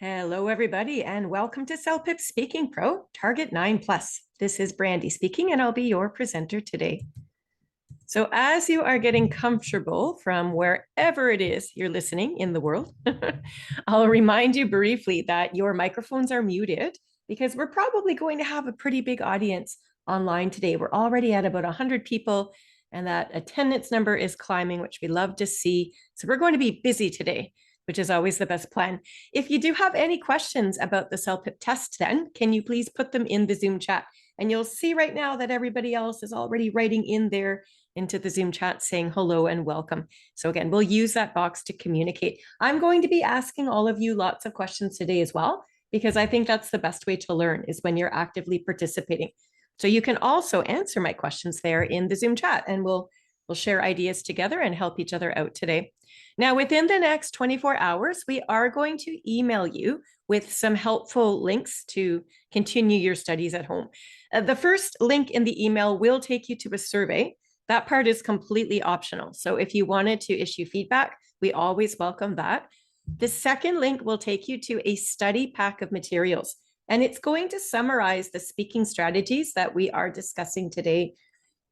Hello, everybody, and welcome to CELPIP Speaking Pro, Target 9+. This is Brandy speaking, and I'll be your presenter today. So as you are getting comfortable from wherever it is you're listening in the world, I'll remind you briefly that your microphones are muted because we're probably going to have a pretty big audience online today. We're already at about 100 people, and that attendance number is climbing, which we love to see. So we're going to be busy today, which is always the best plan. If you do have any questions about the CELPIP test, then can you please put them in the Zoom chat? And you'll see right now that everybody else is already writing in there into the Zoom chat saying hello and welcome. So again, we'll use that box to communicate. I'm going to be asking all of you lots of questions today as well, because I think that's the best way to learn is when you're actively participating. So you can also answer my questions there in the Zoom chat, and we'll share ideas together and help each other out today. Now, within the next 24 hours, we are going to email you with some helpful links to continue your studies at home. The first link in the email will take you to a survey. That part is completely optional. So if you wanted to issue feedback, we always welcome that. The second link will take you to a study pack of materials, and it's going to summarize the speaking strategies that we are discussing today.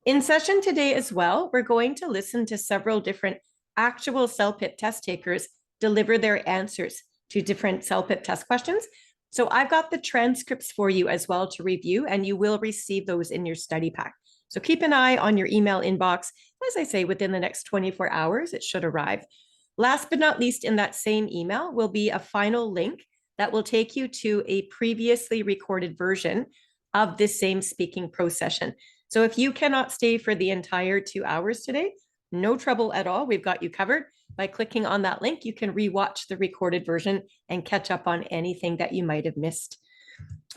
In session today as well, we're going to listen to several different actual CELPIP test takers deliver their answers to different CELPIP test questions. So I've got the transcripts for you as well to review, and you will receive those in your study pack. So keep an eye on your email inbox. As I say, within the next 24 hours, it should arrive. Last but not least, in that same email will be a final link that will take you to a previously recorded version of this same Speaking Pro session. So if you cannot stay for the entire 2 hours today, no trouble at all. We've got you covered. By clicking on that link, you can rewatch the recorded version and catch up on anything that you might have missed.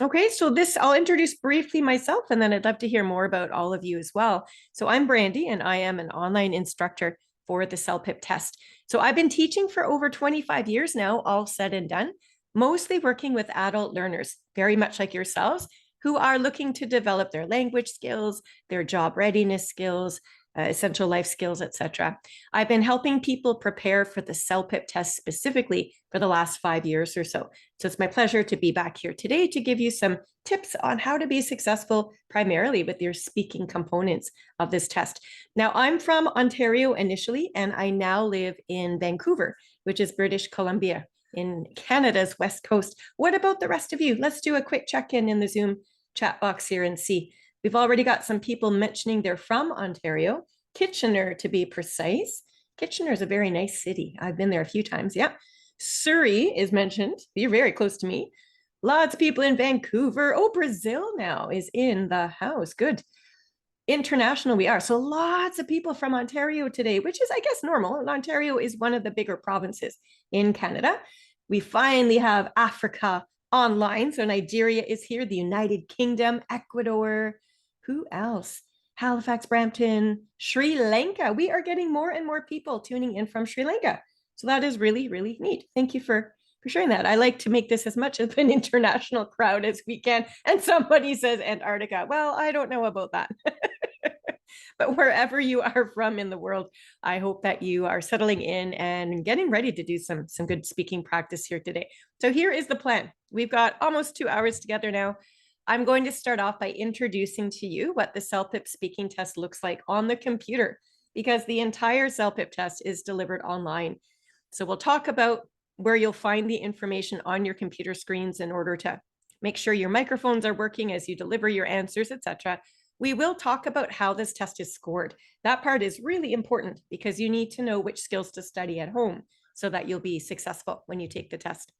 Okay, so I'll introduce briefly myself, and then I'd love to hear more about all of you as well. So I'm Brandy, and I am an online instructor for the CELPIP test. So I've been teaching for over 25 years now, all said and done, mostly working with adult learners, very much like yourselves, who are looking to develop their language skills, their job readiness skills, essential life skills, etc. I've been helping people prepare for the CELPIP test specifically for the last 5 years or so. So it's my pleasure to be back here today to give you some tips on how to be successful primarily with your speaking components of this test. Now, I'm from Ontario initially, and I now live in Vancouver, which is British Columbia in Canada's West Coast. What about the rest of you? Let's do a quick check-in in the Zoom chat box here and see. We've already got some people mentioning they're from Ontario, Kitchener to be precise. Kitchener is a very nice city. I've been there a few times. Yeah. Surrey is mentioned. You're very close to me. Lots of people in Vancouver. Oh, Brazil now is in the house. Good. International we are. So lots of people from Ontario today, which is, I guess, normal. And Ontario is one of the bigger provinces in Canada. We finally have Africa online. So Nigeria is here, the United Kingdom, Ecuador. Who else? Halifax, Brampton, Sri Lanka. We are getting more and more people tuning in from Sri Lanka. So that is really, really neat. Thank you for sharing that. I like to make this as much of an international crowd as we can. And somebody says Antarctica. Well, I don't know about that. But wherever you are from in the world, I hope that you are settling in and getting ready to do some good speaking practice here today. So here is the plan. We've got almost 2 hours together now. I'm going to start off by introducing to you what the CELPIP speaking test looks like on the computer, because the entire CELPIP test is delivered online. So we'll talk about where you'll find the information on your computer screens in order to make sure your microphones are working as you deliver your answers, etc. We will talk about how this test is scored. That part is really important because you need to know which skills to study at home so that you'll be successful when you take the test.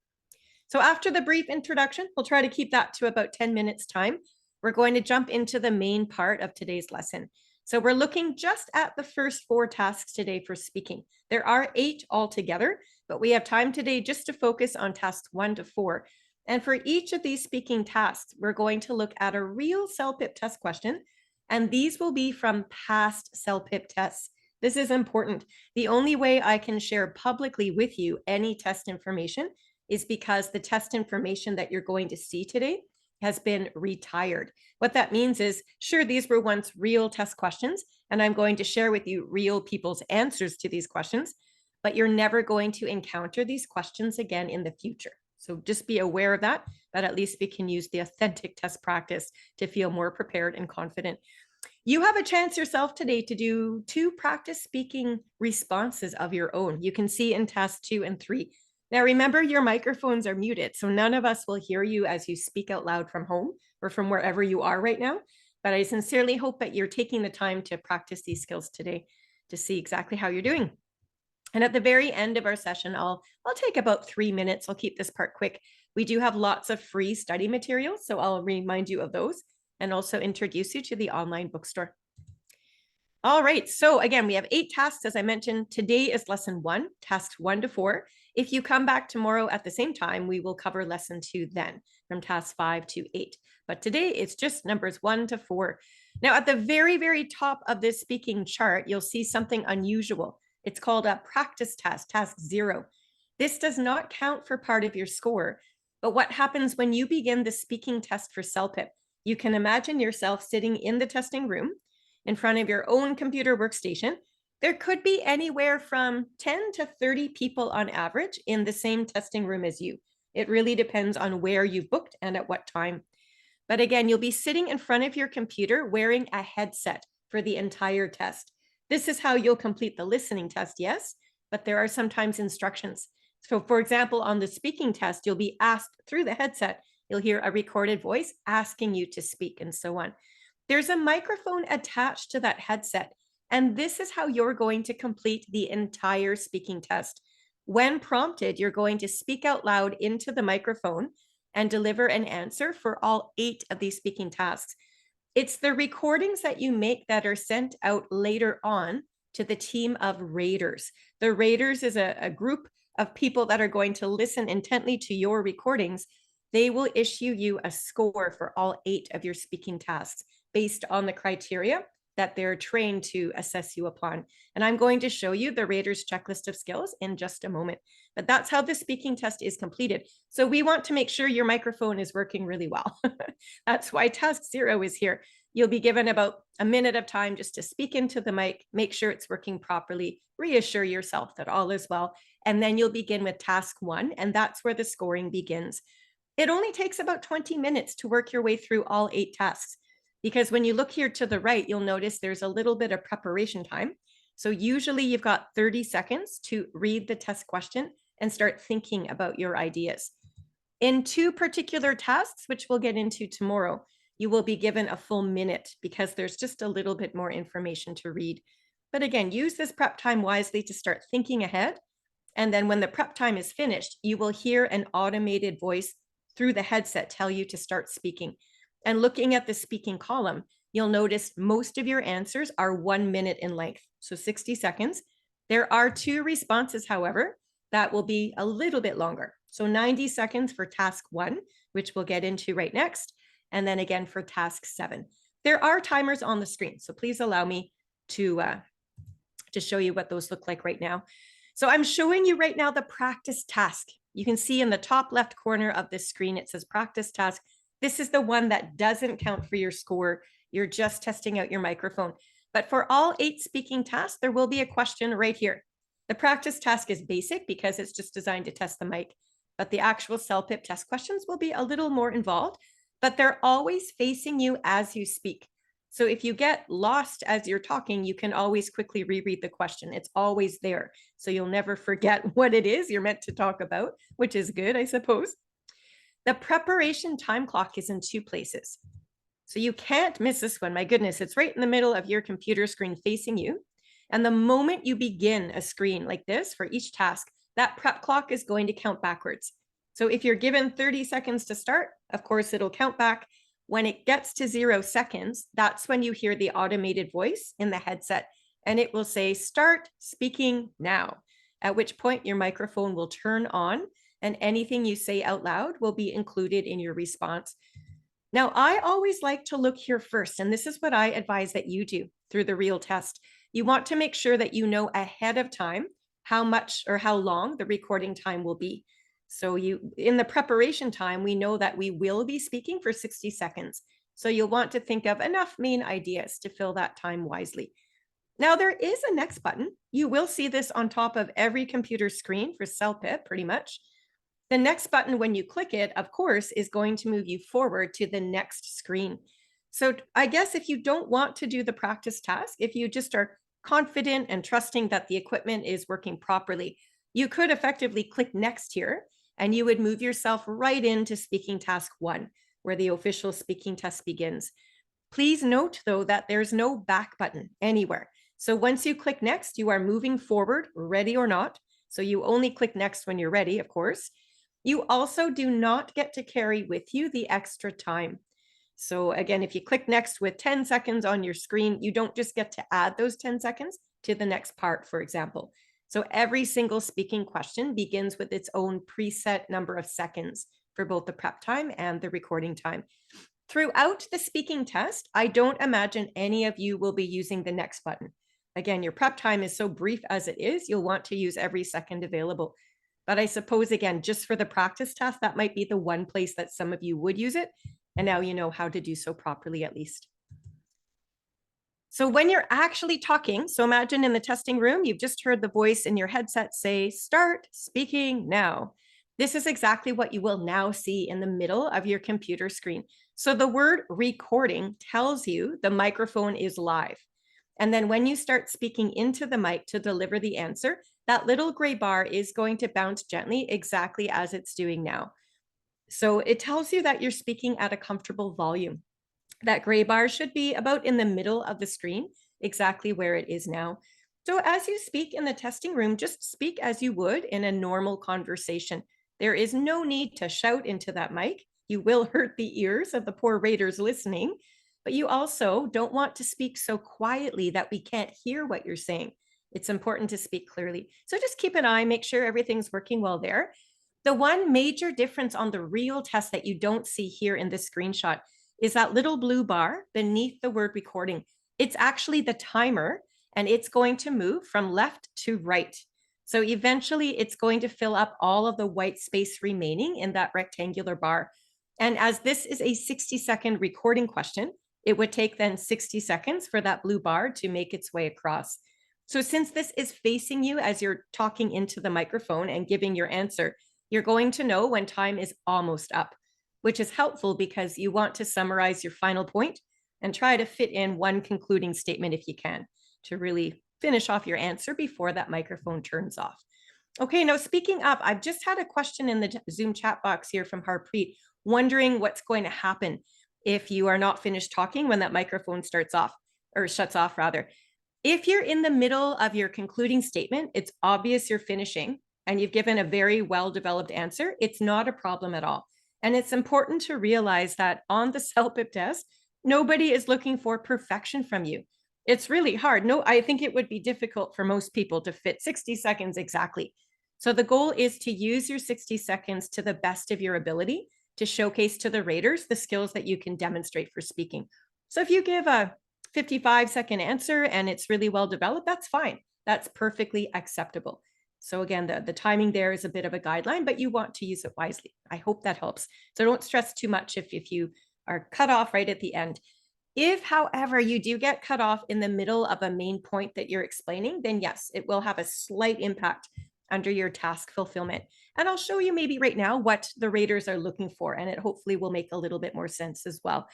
So after the brief introduction, we'll try to keep that to about 10 minutes time. We're going to jump into the main part of today's lesson. So we're looking just at the first 4 tasks today for speaking. There are 8 altogether, but we have time today just to focus on tasks 1 to 4. And for each of these speaking tasks, we're going to look at a real CELPIP test question, and these will be from past CELPIP tests. This is important. The only way I can share publicly with you any test information is because the test information that you're going to see today has been retired. What that means is, sure, these were once real test questions, and I'm going to share with you real people's answers to these questions, but you're never going to encounter these questions again in the future. So just be aware of that, but at least we can use the authentic test practice to feel more prepared and confident. You have a chance yourself today to do 2 practice speaking responses of your own. You can see in task 2 and 3. Now, remember, your microphones are muted, so none of us will hear you as you speak out loud from home or from wherever you are right now. But I sincerely hope that you're taking the time to practice these skills today to see exactly how you're doing. And at the very end of our session, I'll take about 3 minutes. I'll keep this part quick. We do have lots of free study materials, so I'll remind you of those and also introduce you to the online bookstore. All right, so again, we have 8 tasks, as I mentioned. Today is lesson 1, tasks 1 to 4. If you come back tomorrow at the same time, we will cover lesson 2 then, from task 5 to 8. But today it's just numbers 1 to 4. Now, at the very, very top of this speaking chart, you'll see something unusual. It's called a practice task, task 0. This does not count for part of your score, but what happens when you begin the speaking test for CELPIP? You can imagine yourself sitting in the testing room in front of your own computer workstation. There could be anywhere from 10 to 30 people on average in the same testing room as you. It really depends on where you've booked and at what time. But again, you'll be sitting in front of your computer wearing a headset for the entire test. This is how you'll complete the listening test, yes, but there are sometimes instructions. So for example, on the speaking test, you'll be asked through the headset, you'll hear a recorded voice asking you to speak and so on. There's a microphone attached to that headset, and this is how you're going to complete the entire speaking test. When prompted, you're going to speak out loud into the microphone and deliver an answer for all 8 of these speaking tasks. It's the recordings that you make that are sent out later on to the team of raters. The raters is a group of people that are going to listen intently to your recordings. They will issue you a score for all 8 of your speaking tasks based on the criteria that they're trained to assess you upon. And I'm going to show you the raters checklist of skills in just a moment. But that's how the speaking test is completed. So we want to make sure your microphone is working really well. That's why task 0 is here. You'll be given about a minute of time just to speak into the mic, make sure it's working properly, reassure yourself that all is well, and then you'll begin with task 1, and that's where the scoring begins. It only takes about 20 minutes to work your way through all 8 tasks, because when you look here to the right, you'll notice there's a little bit of preparation time. So usually you've got 30 seconds to read the test question and start thinking about your ideas. In 2 particular tasks, which we'll get into tomorrow, you will be given a full minute because there's just a little bit more information to read. But again, use this prep time wisely to start thinking ahead. And then when the prep time is finished, you will hear an automated voice through the headset tell you to start speaking. And looking at the speaking column, you'll notice most of your answers are 1 minute in length, so 60 seconds. There are 2 responses, however, that will be a little bit longer. So 90 seconds for task 1, which we'll get into right next, and then again for task 7. There are timers on the screen, so please allow me to show you what those look like right now. So I'm showing you right now the practice task. You can see in the top left corner of this screen, it says practice task. This is the one that doesn't count for your score. You're just testing out your microphone. But for all 8 speaking tasks, there will be a question right here. The practice task is basic because it's just designed to test the mic, but the actual CELPIP test questions will be a little more involved, but they're always facing you as you speak. So if you get lost as you're talking, you can always quickly reread the question. It's always there. So you'll never forget what it is you're meant to talk about, which is good, I suppose. The preparation time clock is in 2 places. So you can't miss this one. My goodness, it's right in the middle of your computer screen facing you. And the moment you begin a screen like this for each task, that prep clock is going to count backwards. So if you're given 30 seconds to start, of course, it'll count back. When it gets to 0 seconds, that's when you hear the automated voice in the headset, and it will say, start speaking now, at which point your microphone will turn on and anything you say out loud will be included in your response. Now, I always like to look here first, and this is what I advise that you do through the real test. You want to make sure that you know ahead of time how much or how long the recording time will be. So in the preparation time, we know that we will be speaking for 60 seconds. So you'll want to think of enough main ideas to fill that time wisely. Now there is a next button. You will see this on top of every computer screen for CELPIP pretty much. The next button, when you click it, of course, is going to move you forward to the next screen. So I guess if you don't want to do the practice task, if you just are confident and trusting that the equipment is working properly, you could effectively click next here and you would move yourself right into speaking task 1, where the official speaking test begins. Please note, though, that there's no back button anywhere. So once you click next, you are moving forward, ready or not. So you only click next when you're ready, of course. You also do not get to carry with you the extra time. So again, if you click next with 10 seconds on your screen, you don't just get to add those 10 seconds to the next part, for example. So every single speaking question begins with its own preset number of seconds for both the prep time and the recording time. Throughout the speaking test, I don't imagine any of you will be using the next button. Again, your prep time is so brief as it is, you'll want to use every second available. But I suppose, again, just for the practice test, that might be the one place that some of you would use it. And now you know how to do so properly, at least. So when you're actually talking, so imagine in the testing room, you've just heard the voice in your headset say, "Start speaking now." This is exactly what you will now see in the middle of your computer screen. So the word recording tells you the microphone is live. And then when you start speaking into the mic to deliver the answer, that little gray bar is going to bounce gently exactly as it's doing now. So it tells you that you're speaking at a comfortable volume. That gray bar should be about in the middle of the screen, exactly where it is now. So as you speak in the testing room, just speak as you would in a normal conversation. There is no need to shout into that mic. You will hurt the ears of the poor raters listening, but you also don't want to speak so quietly that we can't hear what you're saying. It's important to speak clearly. So just keep an eye, make sure everything's working well there. The one major difference on the real test that you don't see here in this screenshot is that little blue bar beneath the word recording. It's actually the timer, and it's going to move from left to right. So eventually it's going to fill up all of the white space remaining in that rectangular bar. And as this is a 60-second recording question, it would take then 60 seconds for that blue bar to make its way across. So since this is facing you as you're talking into the microphone and giving your answer, you're going to know when time is almost up, which is helpful because you want to summarize your final point and try to fit in one concluding statement if you can to really finish off your answer before that microphone turns off. Okay, now speaking up, I've just had a question in the Zoom chat box here from Harpreet, wondering what's going to happen if you are not finished talking when that microphone starts off, or shuts off rather. If you're in the middle of your concluding statement, it's obvious you're finishing and you've given a very well-developed answer, it's not a problem at all. And it's important to realize that on the CELPIP test, nobody is looking for perfection from you. It's really hard. No, I think it would be difficult for most people to fit 60 seconds exactly. So the goal is to use your 60 seconds to the best of your ability to showcase to the raters the skills that you can demonstrate for speaking. So if you give a 55-second answer and it's really well developed, that's fine. That's perfectly acceptable. So again, the timing there is a bit of a guideline, but you want to use it wisely. I hope that helps. So don't stress too much if you are cut off right at the end. If, however, you do get cut off in the middle of a main point that you're explaining, then yes, it will have a slight impact under your task fulfillment. And I'll show you maybe right now what the raters are looking for, and it hopefully will make a little bit more sense as well.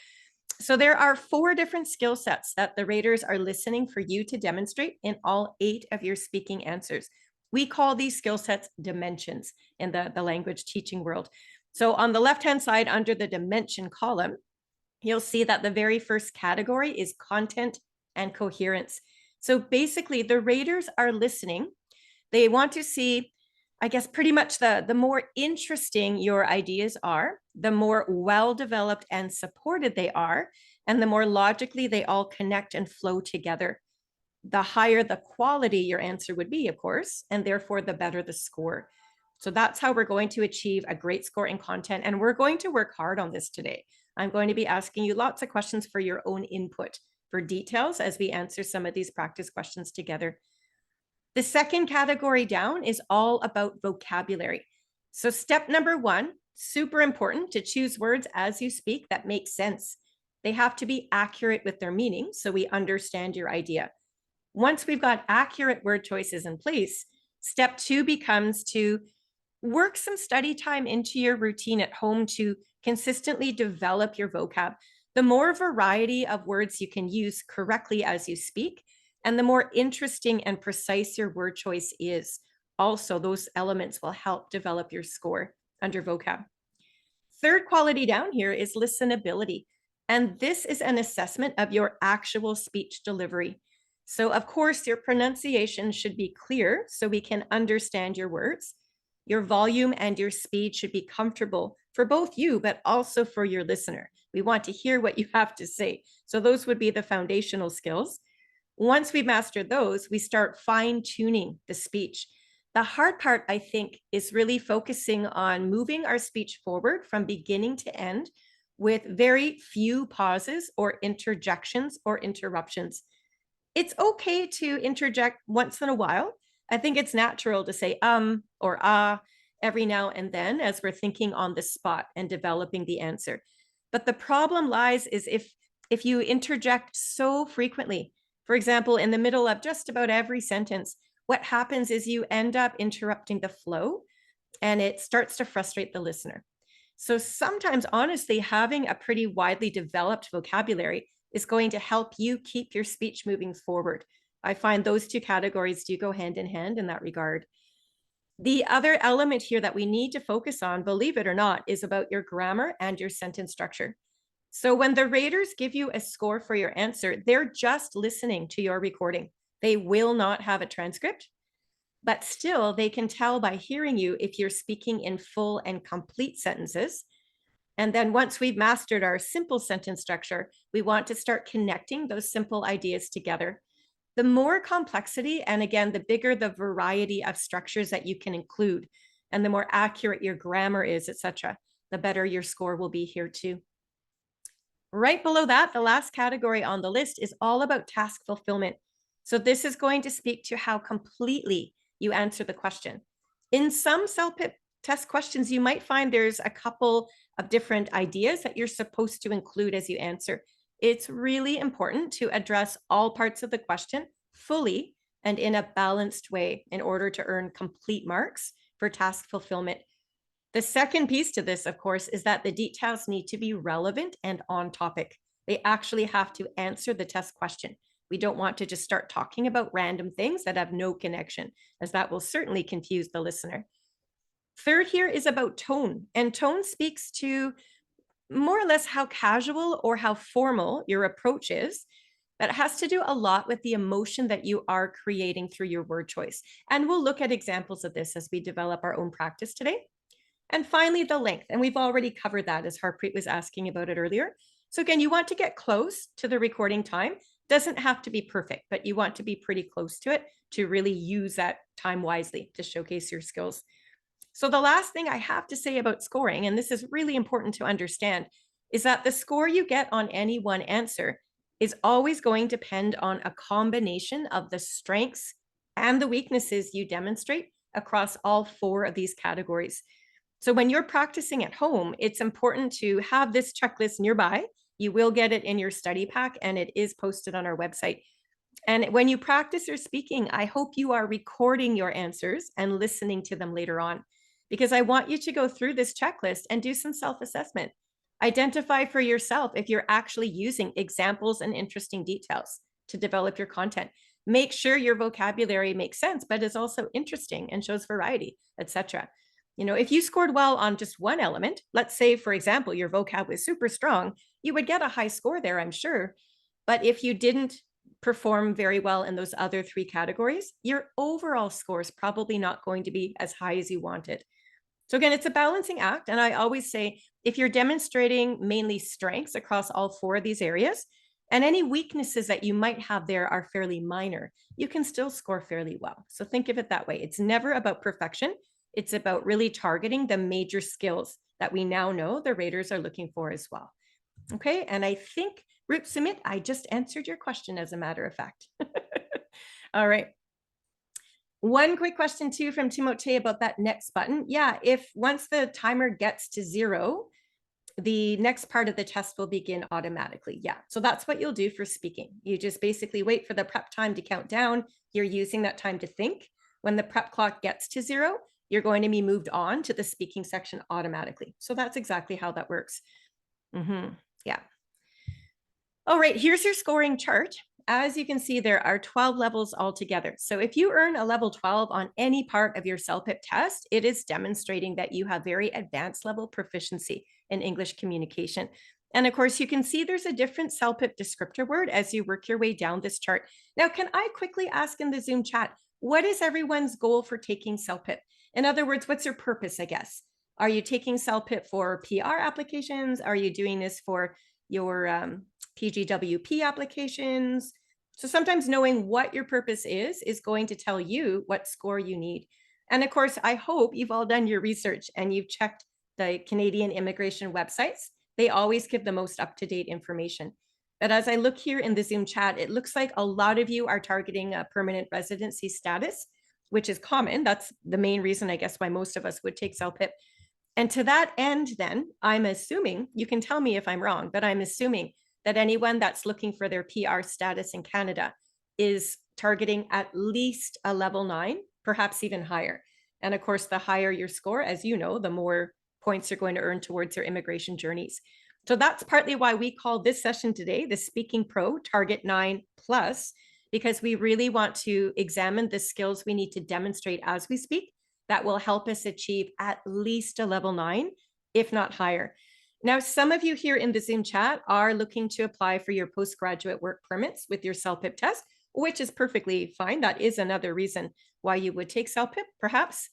So there are 4 different skill sets that the raters are listening for you to demonstrate in all 8 of your speaking answers. We call these skill sets dimensions in the language teaching world. So on the left-hand side under the dimension column, you'll see that the very first category is content and coherence. So basically the raters are listening. They want to see, I guess, pretty much the more interesting your ideas are, the more well-developed and supported they are, and the more logically they all connect and flow together. The higher the quality your answer would be, of course, and therefore the better the score. So that's how we're going to achieve a great score in content. And we're going to work hard on this today. I'm going to be asking you lots of questions for your own input, for details as we answer some of these practice questions together. The second category down is all about vocabulary. So step number 1, super important to choose words as you speak that make sense. They have to be accurate with their meaning so we understand your idea. Once we've got accurate word choices in place, step 2 becomes to Work some study time into your routine at home to consistently develop your vocab. The more variety of words you can use correctly as you speak, and the more interesting and precise your word choice is. Also, those elements will help develop your score under vocab. Third quality down here is listenability. And this is an assessment of your actual speech delivery. So, of course, your pronunciation should be clear so we can understand your words. Your volume and your speed should be comfortable for both you, but also for your listener. We want to hear what you have to say. So, those would be the foundational skills. Once we've mastered those, we start fine tuning the speech. The hard part, I think, is really focusing on moving our speech forward from beginning to end with very few pauses or interjections or interruptions. It's okay to interject once in a while. I think it's natural to say or every now and then as we're thinking on the spot and developing the answer. But the problem lies is if you interject so frequently, for example, in the middle of just about every sentence, what happens is you end up interrupting the flow and it starts to frustrate the listener. So sometimes, honestly, having a pretty widely developed vocabulary is going to help you keep your speech moving forward. I find those two categories do go hand in hand in that regard. The other element here that we need to focus on, believe it or not, is about your grammar and your sentence structure. So when the raters give you a score for your answer, they're just listening to your recording. They will not have a transcript, but still they can tell by hearing you if you're speaking in full and complete sentences. And then once we've mastered our simple sentence structure, we want to start connecting those simple ideas together. The more complexity, and again, the bigger the variety of structures that you can include, and the more accurate your grammar is, etc., the better your score will be here too. Right below that, the last category on the list is all about task fulfillment. So this is going to speak to how completely you answer the question. In some CELPIP test questions, you might find there's a couple of different ideas that you're supposed to include as you answer. It's really important to address all parts of the question fully and in a balanced way in order to earn complete marks for task fulfillment. The second piece to this, of course, is that the details need to be relevant and on topic. They actually have to answer the test question. We don't want to just start talking about random things that have no connection, as that will certainly confuse the listener. Third here is about tone, and tone speaks to more or less how casual or how formal your approach is. That has to do a lot with the emotion that you are creating through your word choice. And we'll look at examples of this as we develop our own practice today. And finally, the length. And we've already covered that as Harpreet was asking about it earlier. So again, you want to get close to the recording time. Doesn't have to be perfect, but you want to be pretty close to it to really use that time wisely to showcase your skills. So the last thing I have to say about scoring, and this is really important to understand, is that the score you get on any one answer is always going to depend on a combination of the strengths and the weaknesses you demonstrate across all four of these categories. So when you're practicing at home, it's important to have this checklist nearby. You will get it in your study pack and it is posted on our website. And when you practice your speaking, I hope you are recording your answers and listening to them later on, because I want you to go through this checklist and do some self-assessment. Identify for yourself if you're actually using examples and interesting details to develop your content. Make sure your vocabulary makes sense, but is also interesting and shows variety, etc. You know, if you scored well on just one element, let's say, for example, your vocab was super strong, you would get a high score there, I'm sure. But if you didn't perform very well in those other three categories, your overall score is probably not going to be as high as you wanted. So again, it's a balancing act. And I always say, if you're demonstrating mainly strengths across all four of these areas, and any weaknesses that you might have there are fairly minor, you can still score fairly well. So think of it that way. It's never about perfection. It's about really targeting the major skills that we now know the raters are looking for as well. Okay, and I think, Rup Sumit, I just answered your question as a matter of fact. All right. One quick question too from Timote about that next button. Yeah, if once the timer gets to 0, the next part of the test will begin automatically. Yeah, so that's what you'll do for speaking. You just basically wait for the prep time to count down. You're using that time to think. When the prep clock gets to 0, you're going to be moved on to the speaking section automatically. So that's exactly how that works. Yeah. All right, here's your scoring chart. As you can see, there are 12 levels altogether. So if you earn a level 12 on any part of your CELPIP test, it is demonstrating that you have very advanced level proficiency in English communication. And of course, you can see there's a different CELPIP descriptor word as you work your way down this chart. Now, can I quickly ask in the Zoom chat, what is everyone's goal for taking CELPIP? In other words, what's your purpose, I guess? Are you taking CELPIP for PR applications? Are you doing this for your PGWP applications? So sometimes knowing what your purpose is going to tell you what score you need. And of course, I hope you've all done your research and you've checked the Canadian immigration websites. They always give the most up-to-date information. But as I look here in the Zoom chat, it looks like a lot of you are targeting a permanent residency status, which is common. That's the main reason, I guess, why most of us would take CELPIP. And to that end, then, I'm assuming, you can tell me if I'm wrong, but I'm assuming that anyone that's looking for their PR status in Canada is targeting at least a level 9, perhaps even higher. And of course, the higher your score, as you know, the more points you're going to earn towards your immigration journeys. So that's partly why we call this session today the Speaking Pro Target 9 Plus, because we really want to examine the skills we need to demonstrate as we speak that will help us achieve at least a level 9, if not higher. Now, some of you here in the Zoom chat are looking to apply for your postgraduate work permits with your CELPIP test, which is perfectly fine. That is another reason why you would take CELPIP, perhaps.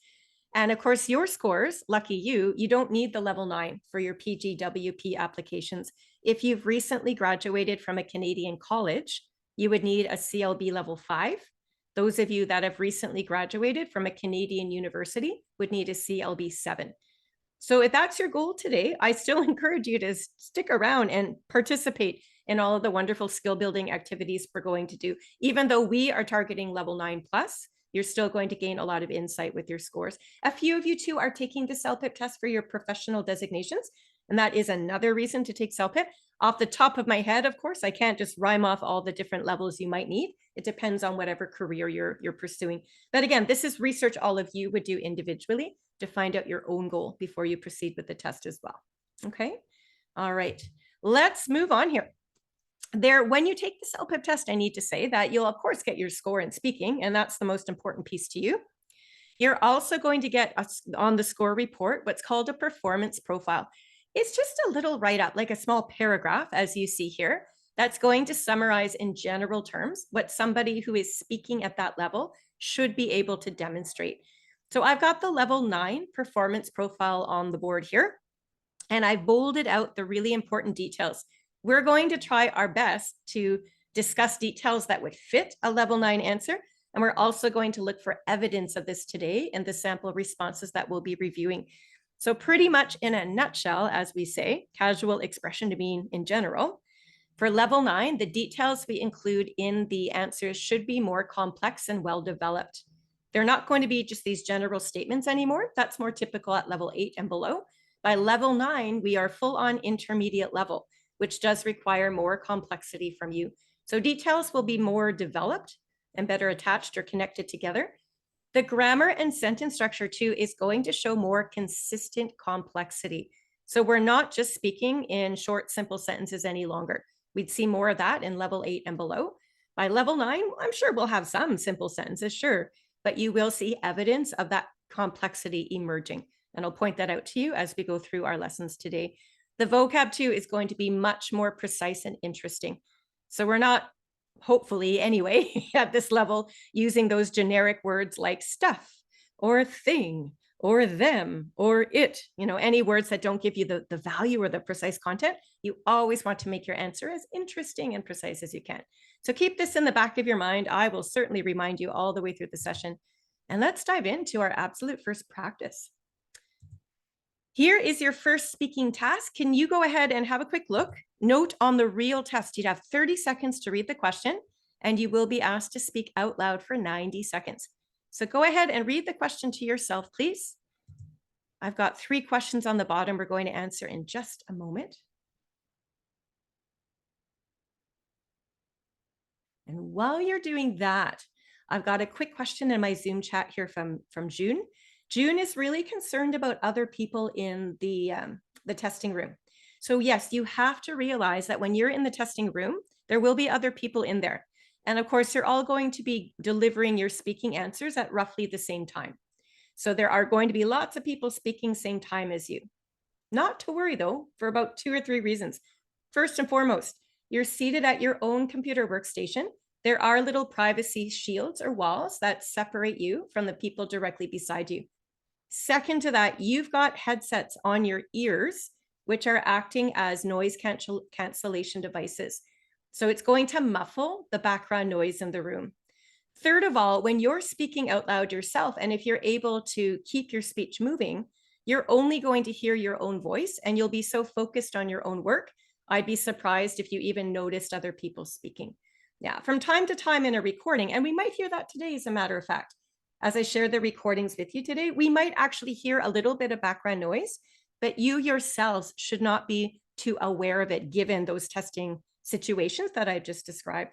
And of course, your scores, lucky you, you don't need the level 9 for your PGWP applications. If you've recently graduated from a Canadian college, you would need a CLB level 5. Those of you that have recently graduated from a Canadian university would need a CLB 7. So if that's your goal today, I still encourage you to stick around and participate in all of the wonderful skill building activities we're going to do. Even though we are targeting level 9 plus, you're still going to gain a lot of insight with your scores. A few of you too are taking the CELPIP test for your professional designations, and that is another reason to take CELPIP. Off the top of my head, of course, I can't just rhyme off all the different levels you might need. It depends on whatever career you're pursuing. But again, this is research all of you would do individually to find out your own goal before you proceed with the test as well. Okay. All right. Let's move on here. When you take the CELPIP test, I need to say that you'll of course get your score in speaking, and that's the most important piece to you. You're also going to get on the score report what's called a performance profile. It's just a little write-up, like a small paragraph, as you see here, that's going to summarize in general terms what somebody who is speaking at that level should be able to demonstrate. So I've got the level 9 performance profile on the board here, and I've bolded out the really important details. We're going to try our best to discuss details that would fit a level 9 answer, and we're also going to look for evidence of this today in the sample responses that we'll be reviewing. So pretty much in a nutshell, as we say, casual expression to mean in general, for level 9, the details we include in the answers should be more complex and well-developed. They're not going to be just these general statements anymore. That's more typical at level 8 and below. By level 9, we are full on intermediate level, which does require more complexity from you. So details will be more developed and better attached or connected together. The grammar and sentence structure too is going to show more consistent complexity. So we're not just speaking in short, simple sentences any longer. We'd see more of that in level 8 and below. By level 9, I'm sure we'll have some simple sentences, sure, but you will see evidence of that complexity emerging. And I'll point that out to you as we go through our lessons today. The vocab too is going to be much more precise and interesting. So we're not, hopefully anyway, at this level, using those generic words like stuff or thing or them or it, any words that don't give you the value or the precise content. You always want to make your answer as interesting and precise as you can. So keep this in the back of your mind. I will certainly remind you all the way through the session. And let's dive into our absolute first practice. Here is your first speaking task. Can you go ahead and have a quick look? Note on the real test, you'd have 30 seconds to read the question, and you will be asked to speak out loud for 90 seconds. So go ahead and read the question to yourself, please. I've got 3 questions on the bottom we're going to answer in just a moment. And while you're doing that, I've got a quick question in my Zoom chat here from June. June is really concerned about other people in the testing room. So yes, you have to realize that when you're in the testing room, there will be other people in there. And of course, you're all going to be delivering your speaking answers at roughly the same time. So there are going to be lots of people speaking same time as you. Not to worry though, for about 2 or 3 reasons. First and foremost, you're seated at your own computer workstation. There are little privacy shields or walls that separate you from the people directly beside you. Second to that, you've got headsets on your ears, which are acting as noise cancellation devices. So it's going to muffle the background noise in the room. Third of all, when you're speaking out loud yourself, and if you're able to keep your speech moving, you're only going to hear your own voice and you'll be so focused on your own work. I'd be surprised if you even noticed other people speaking. Yeah, from time to time in a recording, and we might hear that today, as a matter of fact, as I share the recordings with you today, we might actually hear a little bit of background noise, but you yourselves should not be too aware of it given those testing situations that I've just described.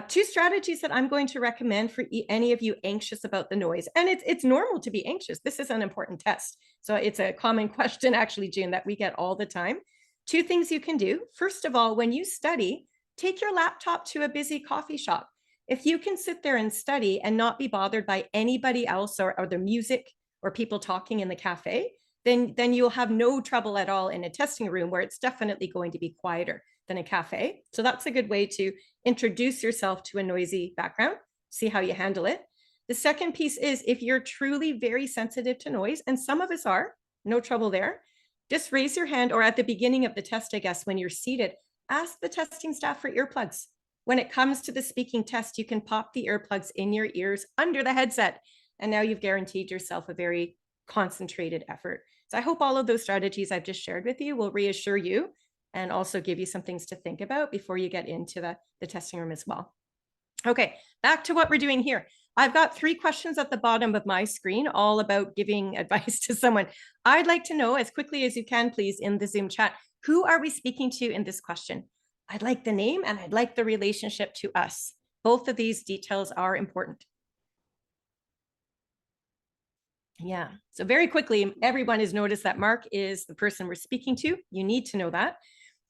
2 strategies that I'm going to recommend for any of you anxious about the noise. And it's normal to be anxious. This is an important test. So it's a common question, actually, June, that we get all the time. 2 things you can do. First of all, when you study, take your laptop to a busy coffee shop. If you can sit there and study and not be bothered by anybody else or the music or people talking in the cafe, then you'll have no trouble at all in a testing room where it's definitely going to be quieter than a cafe. So that's a good way to introduce yourself to a noisy background, see how you handle it. The second piece is if you're truly very sensitive to noise, and some of us are, no trouble there, just raise your hand, or at the beginning of the test, I guess, when you're seated, ask the testing staff for earplugs. When it comes to the speaking test, you can pop the earplugs in your ears under the headset, and now you've guaranteed yourself a very concentrated effort. So I hope all of those strategies I've just shared with you will reassure you and also give you some things to think about before you get into the testing room as well. Okay, back to what we're doing here. I've got 3 questions at the bottom of my screen, all about giving advice to someone. I'd like to know as quickly as you can, please, in the Zoom chat, who are we speaking to in this question? I'd like the name and I'd like the relationship to us. Both of these details are important. Yeah, so very quickly, everyone has noticed that Mark is the person we're speaking to. You need to know that.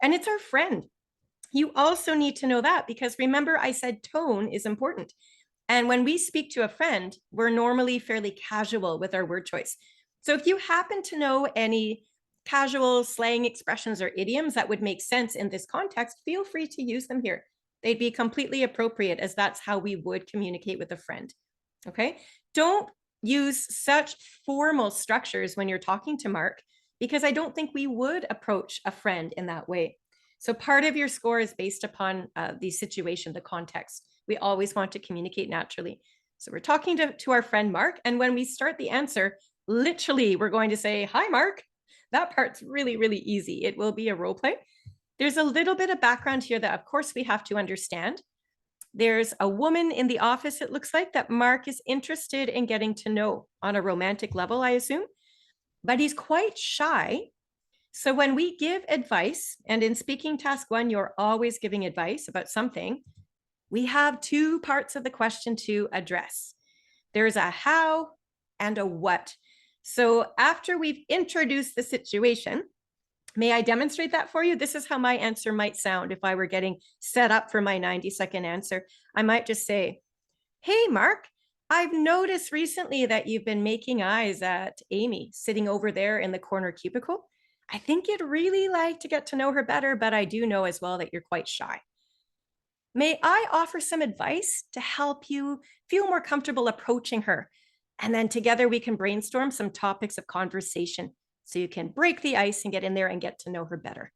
And it's our friend. You also need to know that because remember I said tone is important. And when we speak to a friend, we're normally fairly casual with our word choice. So if you happen to know any casual slang expressions or idioms that would make sense in this context, feel free to use them here. They'd be completely appropriate as that's how we would communicate with a friend. Okay? Don't use such formal structures when you're talking to Mark because I don't think we would approach a friend in that way. So part of your score is based upon the situation, the context. We always want to communicate naturally. So we're talking to our friend Mark, and when we start the answer, literally we're going to say, "Hi, Mark." That part's really, really easy. It will be a role play. There's a little bit of background here that, of course, we have to understand. There's a woman in the office, it looks like, that Mark is interested in getting to know on a romantic level, I assume, but he's quite shy. So when we give advice, and in speaking task 1, you're always giving advice about something, we have 2 parts of the question to address. There's a how and a what. So after we've introduced the situation, may I demonstrate that for you? This is how my answer might sound if I were getting set up for my 90-second answer. I might just say, "Hey, Mark, I've noticed recently that you've been making eyes at Amy sitting over there in the corner cubicle. I think you'd really like to get to know her better, but I do know as well that you're quite shy. May I offer some advice to help you feel more comfortable approaching her? And then together we can brainstorm some topics of conversation so you can break the ice and get in there and get to know her better."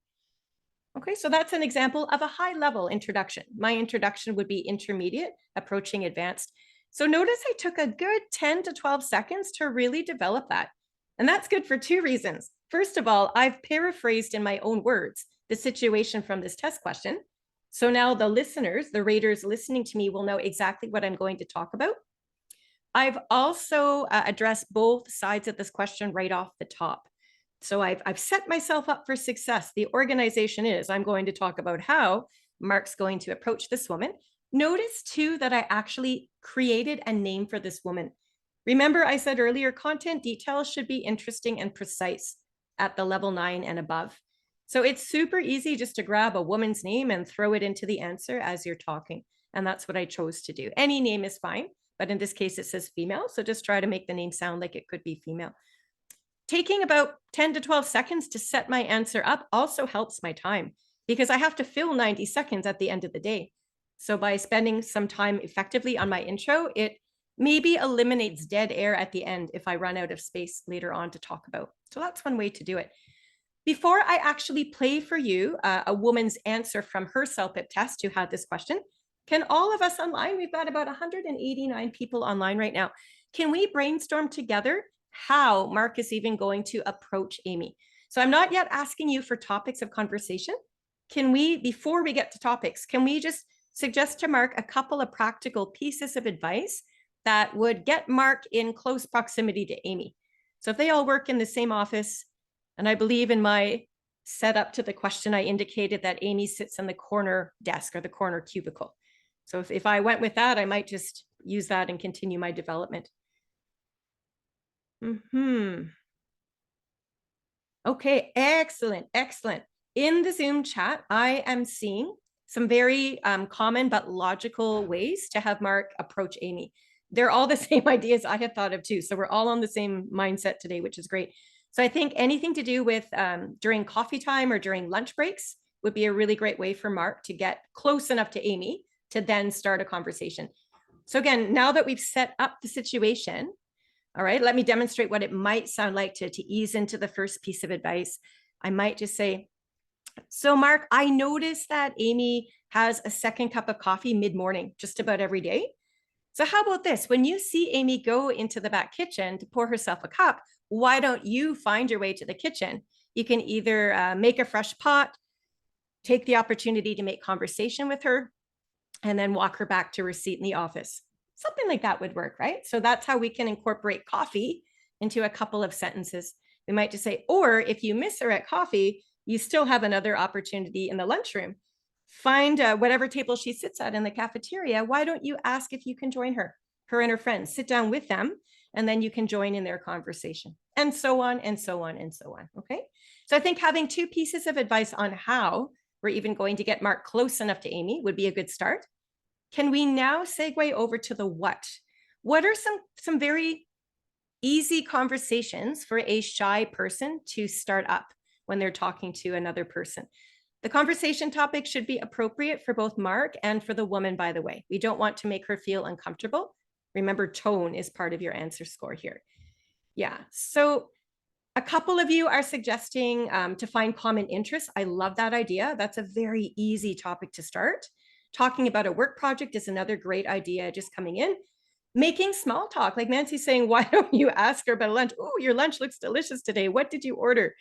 Okay, so that's an example of a high-level introduction. My introduction would be intermediate, approaching advanced. So notice I took a good 10 to 12 seconds to really develop that. And that's good for 2 reasons. First of all, I've paraphrased in my own words the situation from this test question. So now the listeners, the raters listening to me will know exactly what I'm going to talk about. I've also addressed both sides of this question right off the top. So I've set myself up for success. The organization is I'm going to talk about how Mark's going to approach this woman. Notice too that I actually created a name for this woman. Remember, I said earlier, content details should be interesting and precise at the level 9 and above. So it's super easy just to grab a woman's name and throw it into the answer as you're talking. And that's what I chose to do. Any name is fine, but in this case, it says female. So just try to make the name sound like it could be female. Taking about 10 to 12 seconds to set my answer up also helps my time because I have to fill 90 seconds at the end of the day. So by spending some time effectively on my intro, it maybe eliminates dead air at the end if I run out of space later on to talk about. So that's one way to do it. Before I actually play for you a woman's answer from her CELPIP test who had this question, can all of us online, we've got about 189 people online right now, can we brainstorm together how Mark is even going to approach Amy? So I'm not yet asking you for topics of conversation. Can we, before we get to topics, can we just suggest to Mark a couple of practical pieces of advice that would get Mark in close proximity to Amy? So if they all work in the same office, and I believe in my setup to the question, I indicated that Amy sits in the corner desk or the corner cubicle. So if I went with that, I might just use that and continue my development. Okay, excellent, excellent. In the Zoom chat, I am seeing some very common but logical ways to have Mark approach Amy. They're all the same ideas I had thought of too. So we're all on the same mindset today, which is great. So I think anything to do with during coffee time or during lunch breaks would be a really great way for Mark to get close enough to Amy to then start a conversation. So again, now that we've set up the situation, all right, let me demonstrate what it might sound like to ease into the first piece of advice. I might just say, so Mark, I noticed that Amy has a second cup of coffee mid-morning, just about every day. So how about this? When you see Amy go into the back kitchen to pour herself a cup, why don't you find your way to the kitchen? You can either make a fresh pot, take the opportunity to make conversation with her, and then walk her back to her seat in the office. Something like that would work, right? So that's how we can incorporate coffee into a couple of sentences. We might just say, or if you miss her at coffee, you still have another opportunity in the lunchroom. Find whatever table she sits at in the cafeteria. Why don't you ask if you can join her and her friends, sit down with them, and then you can join in their conversation, and so on, and so on, and so on, okay? So I think having two pieces of advice on how we're even going to get Mark close enough to Amy would be a good start. Can we now segue over to the what? What are some very easy conversations for a shy person to start up when they're talking to another person? The conversation topic should be appropriate for both Mark and for the woman, by the way. We don't want to make her feel uncomfortable. Remember, tone is part of your answer score here. Yeah, so a couple of you are suggesting to find common interests. I love that idea. That's a very easy topic to start. Talking about a work project is another great idea just coming in. Making small talk, like Nancy's saying, why don't you ask her about lunch? Oh, your lunch looks delicious today. What did you order?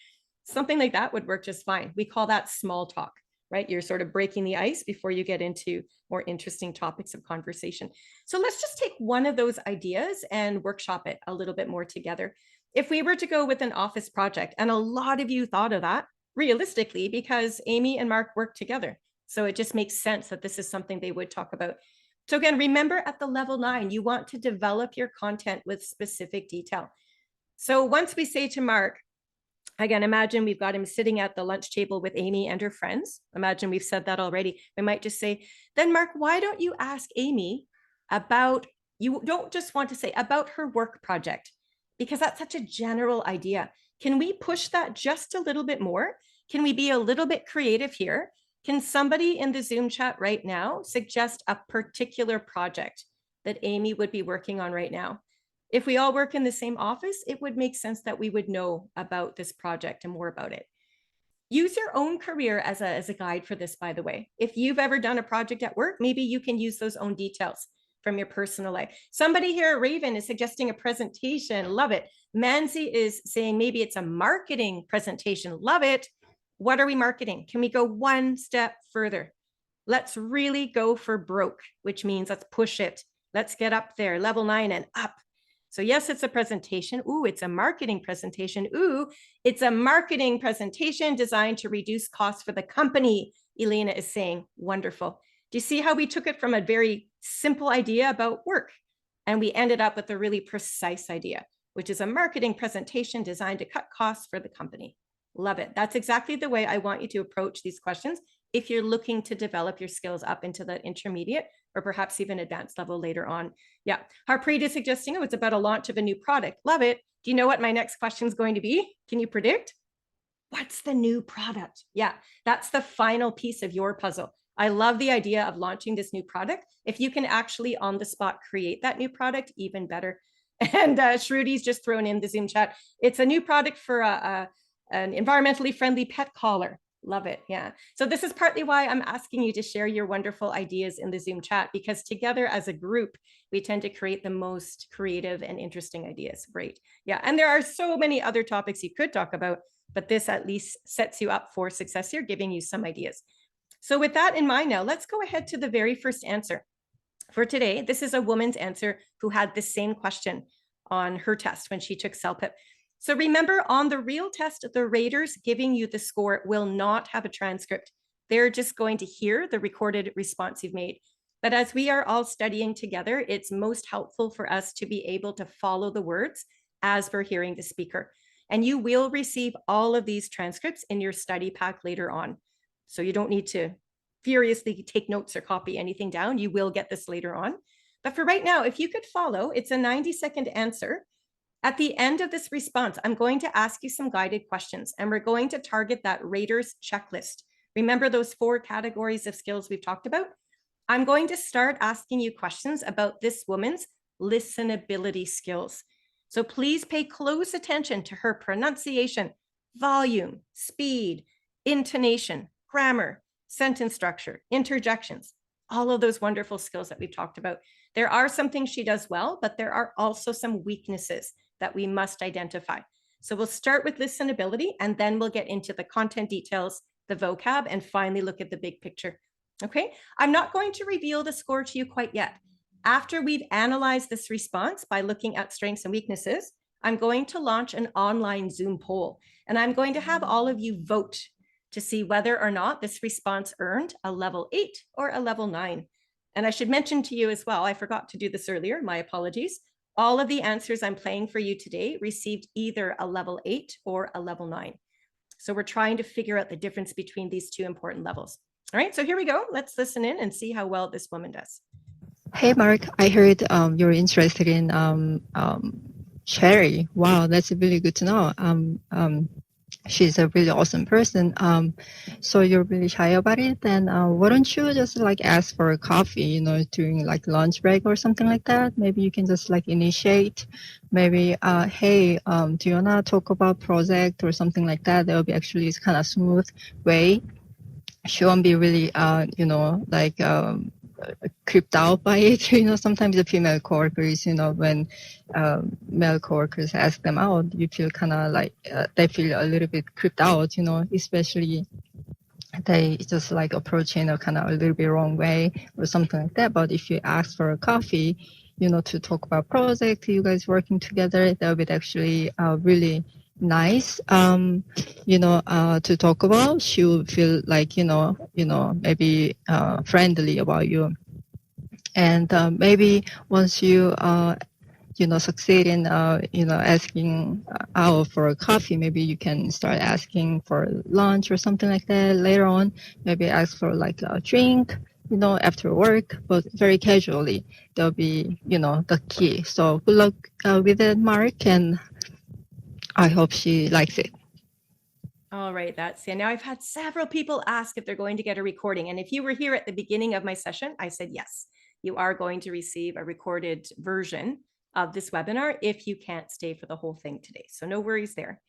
Something like that would work just fine. We call that small talk, right? You're sort of breaking the ice before you get into more interesting topics of conversation. So let's just take one of those ideas and workshop it a little bit more together. If we were to go with an office project, and a lot of you thought of that realistically because Amy and Mark work together. So it just makes sense that this is something they would talk about. So again, remember at the level 9, you want to develop your content with specific detail. So once we say to Mark, again, imagine we've got him sitting at the lunch table with Amy and her friends. Imagine we've said that already. We might just say, then Mark, why don't you ask Amy about, you don't just want to say about her work project, because that's such a general idea. Can we push that just a little bit more? Can we be a little bit creative here? Can somebody in the Zoom chat right now suggest a particular project that Amy would be working on right now? If we all work in the same office, it would make sense that we would know about this project and more about it. Use your own career as a guide for this, by the way. If you've ever done a project at work, maybe you can use those own details from your personal life. Somebody here, Raven, is suggesting a presentation. Love it. Manzi is saying maybe it's a marketing presentation. Love it. What are we marketing? Can we go one step further? Let's really go for broke, which means let's push it. Let's get up there, level 9 and up. So yes, it's a presentation. Ooh, it's a marketing presentation. Ooh, it's a marketing presentation designed to reduce costs for the company, Elena is saying. Wonderful. Do you see how we took it from a very simple idea about work And we ended up with a really precise idea, which is a marketing presentation designed to cut costs for the company. Love it. That's exactly the way I want you to approach these questions if you're looking to develop your skills up into the intermediate or perhaps even advanced level later on. Yeah. Harpreet is suggesting it was about a launch of a new product. Love it. Do you know what my next question is going to be? Can you predict? What's the new product? Yeah, that's the final piece of your puzzle. I love the idea of launching this new product. If you can actually on the spot create that new product, even better. And Shrudi's just thrown in the Zoom chat. It's a new product for an environmentally friendly pet collar. Love it. Yeah. So this is partly why I'm asking you to share your wonderful ideas in the Zoom chat, because together as a group, we tend to create the most creative and interesting ideas. Great. Yeah. And there are so many other topics you could talk about, but this at least sets you up for success here, giving you some ideas. So with that in mind now, let's go ahead to the very first answer. For today, this is a woman's answer who had the same question on her test when she took CELPIP. So remember, on the real test, the raters giving you the score will not have a transcript. They're just going to hear the recorded response you've made. But as we are all studying together, it's most helpful for us to be able to follow the words as we're hearing the speaker. And you will receive all of these transcripts in your study pack later on. So you don't need to furiously take notes or copy anything down. You will get this later on. But for right now, if you could follow, it's a 90-second answer. At the end of this response, I'm going to ask you some guided questions, and we're going to target that raters checklist. Remember those 4 categories of skills we've talked about? I'm going to start asking you questions about this woman's listenability skills. So please pay close attention to her pronunciation, volume, speed, intonation, grammar, sentence structure, interjections, all of those wonderful skills that we've talked about. There are some things she does well, but there are also some weaknesses that we must identify. So we'll start with listenability, and then we'll get into the content details, the vocab, and finally look at the big picture. Okay, I'm not going to reveal the score to you quite yet. After we've analyzed this response by looking at strengths and weaknesses, I'm going to launch an online Zoom poll, and I'm going to have all of you vote to see whether or not this response earned a level 8 or a level 9. And I should mention to you as well, I forgot to do this earlier, my apologies. All of the answers I'm playing for you today received either a level 8 or a level 9. So we're trying to figure out the difference between these 2 important levels. All right, so here we go. Let's listen in and see how well this woman does. Hey, Mark, I heard you're interested in Sherry. Wow, that's really good to know. She's a really awesome person. So you're really shy about it, then why don't you just like ask for a coffee, during like lunch break or something like that? Maybe you can just like initiate, maybe, hey, do you wanna talk about project or something like that? That would be actually kind of smooth way. She won't be really, creeped out by it. Sometimes the female coworkers, when male coworkers ask them out, you feel kind of like they feel a little bit creeped out, especially they just like approach in a kind of a little bit wrong way or something like that. But if you ask for a coffee, to talk about project, you guys working together, that would be actually really nice, to talk about. She would feel like, maybe friendly about you. And maybe once you, succeed in, asking out for a coffee, maybe you can start asking for lunch or something like that later on. Maybe ask for like a drink, after work, but very casually. That'll be, the key. So good luck with it, Mark, and I hope she likes it. All right, that's now I've had several people ask if they're going to get a recording. And if you were here at the beginning of my session, I said, yes, you are going to receive a recorded version of this webinar if you can't stay for the whole thing today. So no worries there.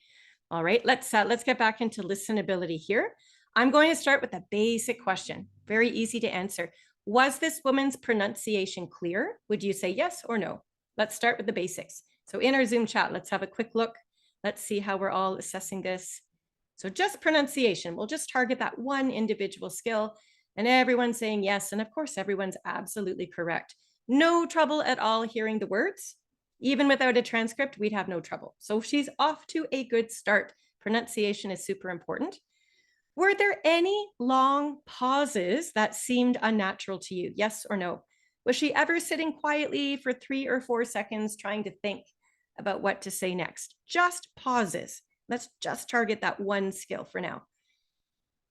All right, let's get back into listenability here. I'm going to start with a basic question, very easy to answer. Was this woman's pronunciation clear? Would you say yes or no? Let's start with the basics. So in our Zoom chat, let's have a quick look. Let's see how we're all assessing this. So just pronunciation, we'll just target that one individual skill, and everyone's saying yes. And of course, everyone's absolutely correct. No trouble at all hearing the words. Even without a transcript, we'd have no trouble. So she's off to a good start. Pronunciation is super important. Were there any long pauses that seemed unnatural to you? Yes or no? Was she ever sitting quietly for 3 or 4 seconds trying to think about what to say next? Just pauses. Let's just target that one skill for now.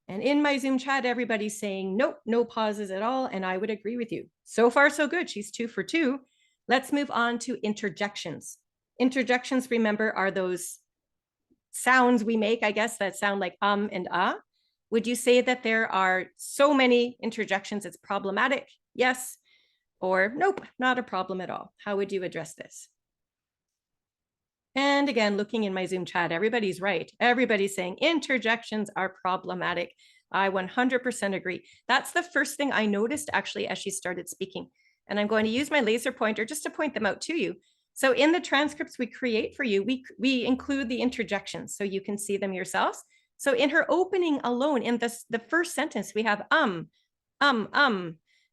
And in my Zoom chat, everybody's saying, nope, no pauses at all. And I would agree with you. So far, so good. She's 2 for 2. Let's move on to interjections. Interjections, remember, are those sounds we make, I guess, that sound like and ah. Would you say that there are so many interjections it's problematic? Yes. Or nope, not a problem at all. How would you address this? And again, looking in my Zoom chat, everybody's right. Everybody's saying interjections are problematic. I 100% agree. That's the first thing I noticed actually as she started speaking. And I'm going to use my laser pointer just to point them out to you. So in the transcripts we create for you, we include the interjections so you can see them yourselves. So in her opening alone, in the first sentence, we have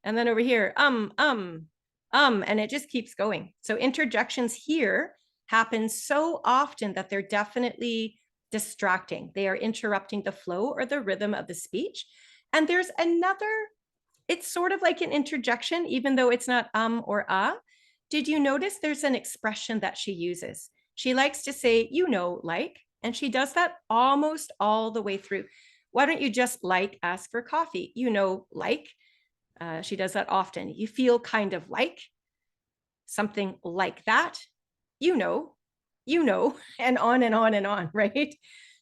and then over here, and it just keeps going. So interjections here happen so often that they're definitely distracting. They are interrupting the flow or the rhythm of the speech. And there's another, it's sort of like an interjection, even though it's not or ah. Did you notice there's an expression that she uses? She likes to say, you know, like, and she does that almost all the way through. Why don't you just like ask for coffee? You know, like. She does that often. You feel kind of like, something like that. You know, and on and on and on, right?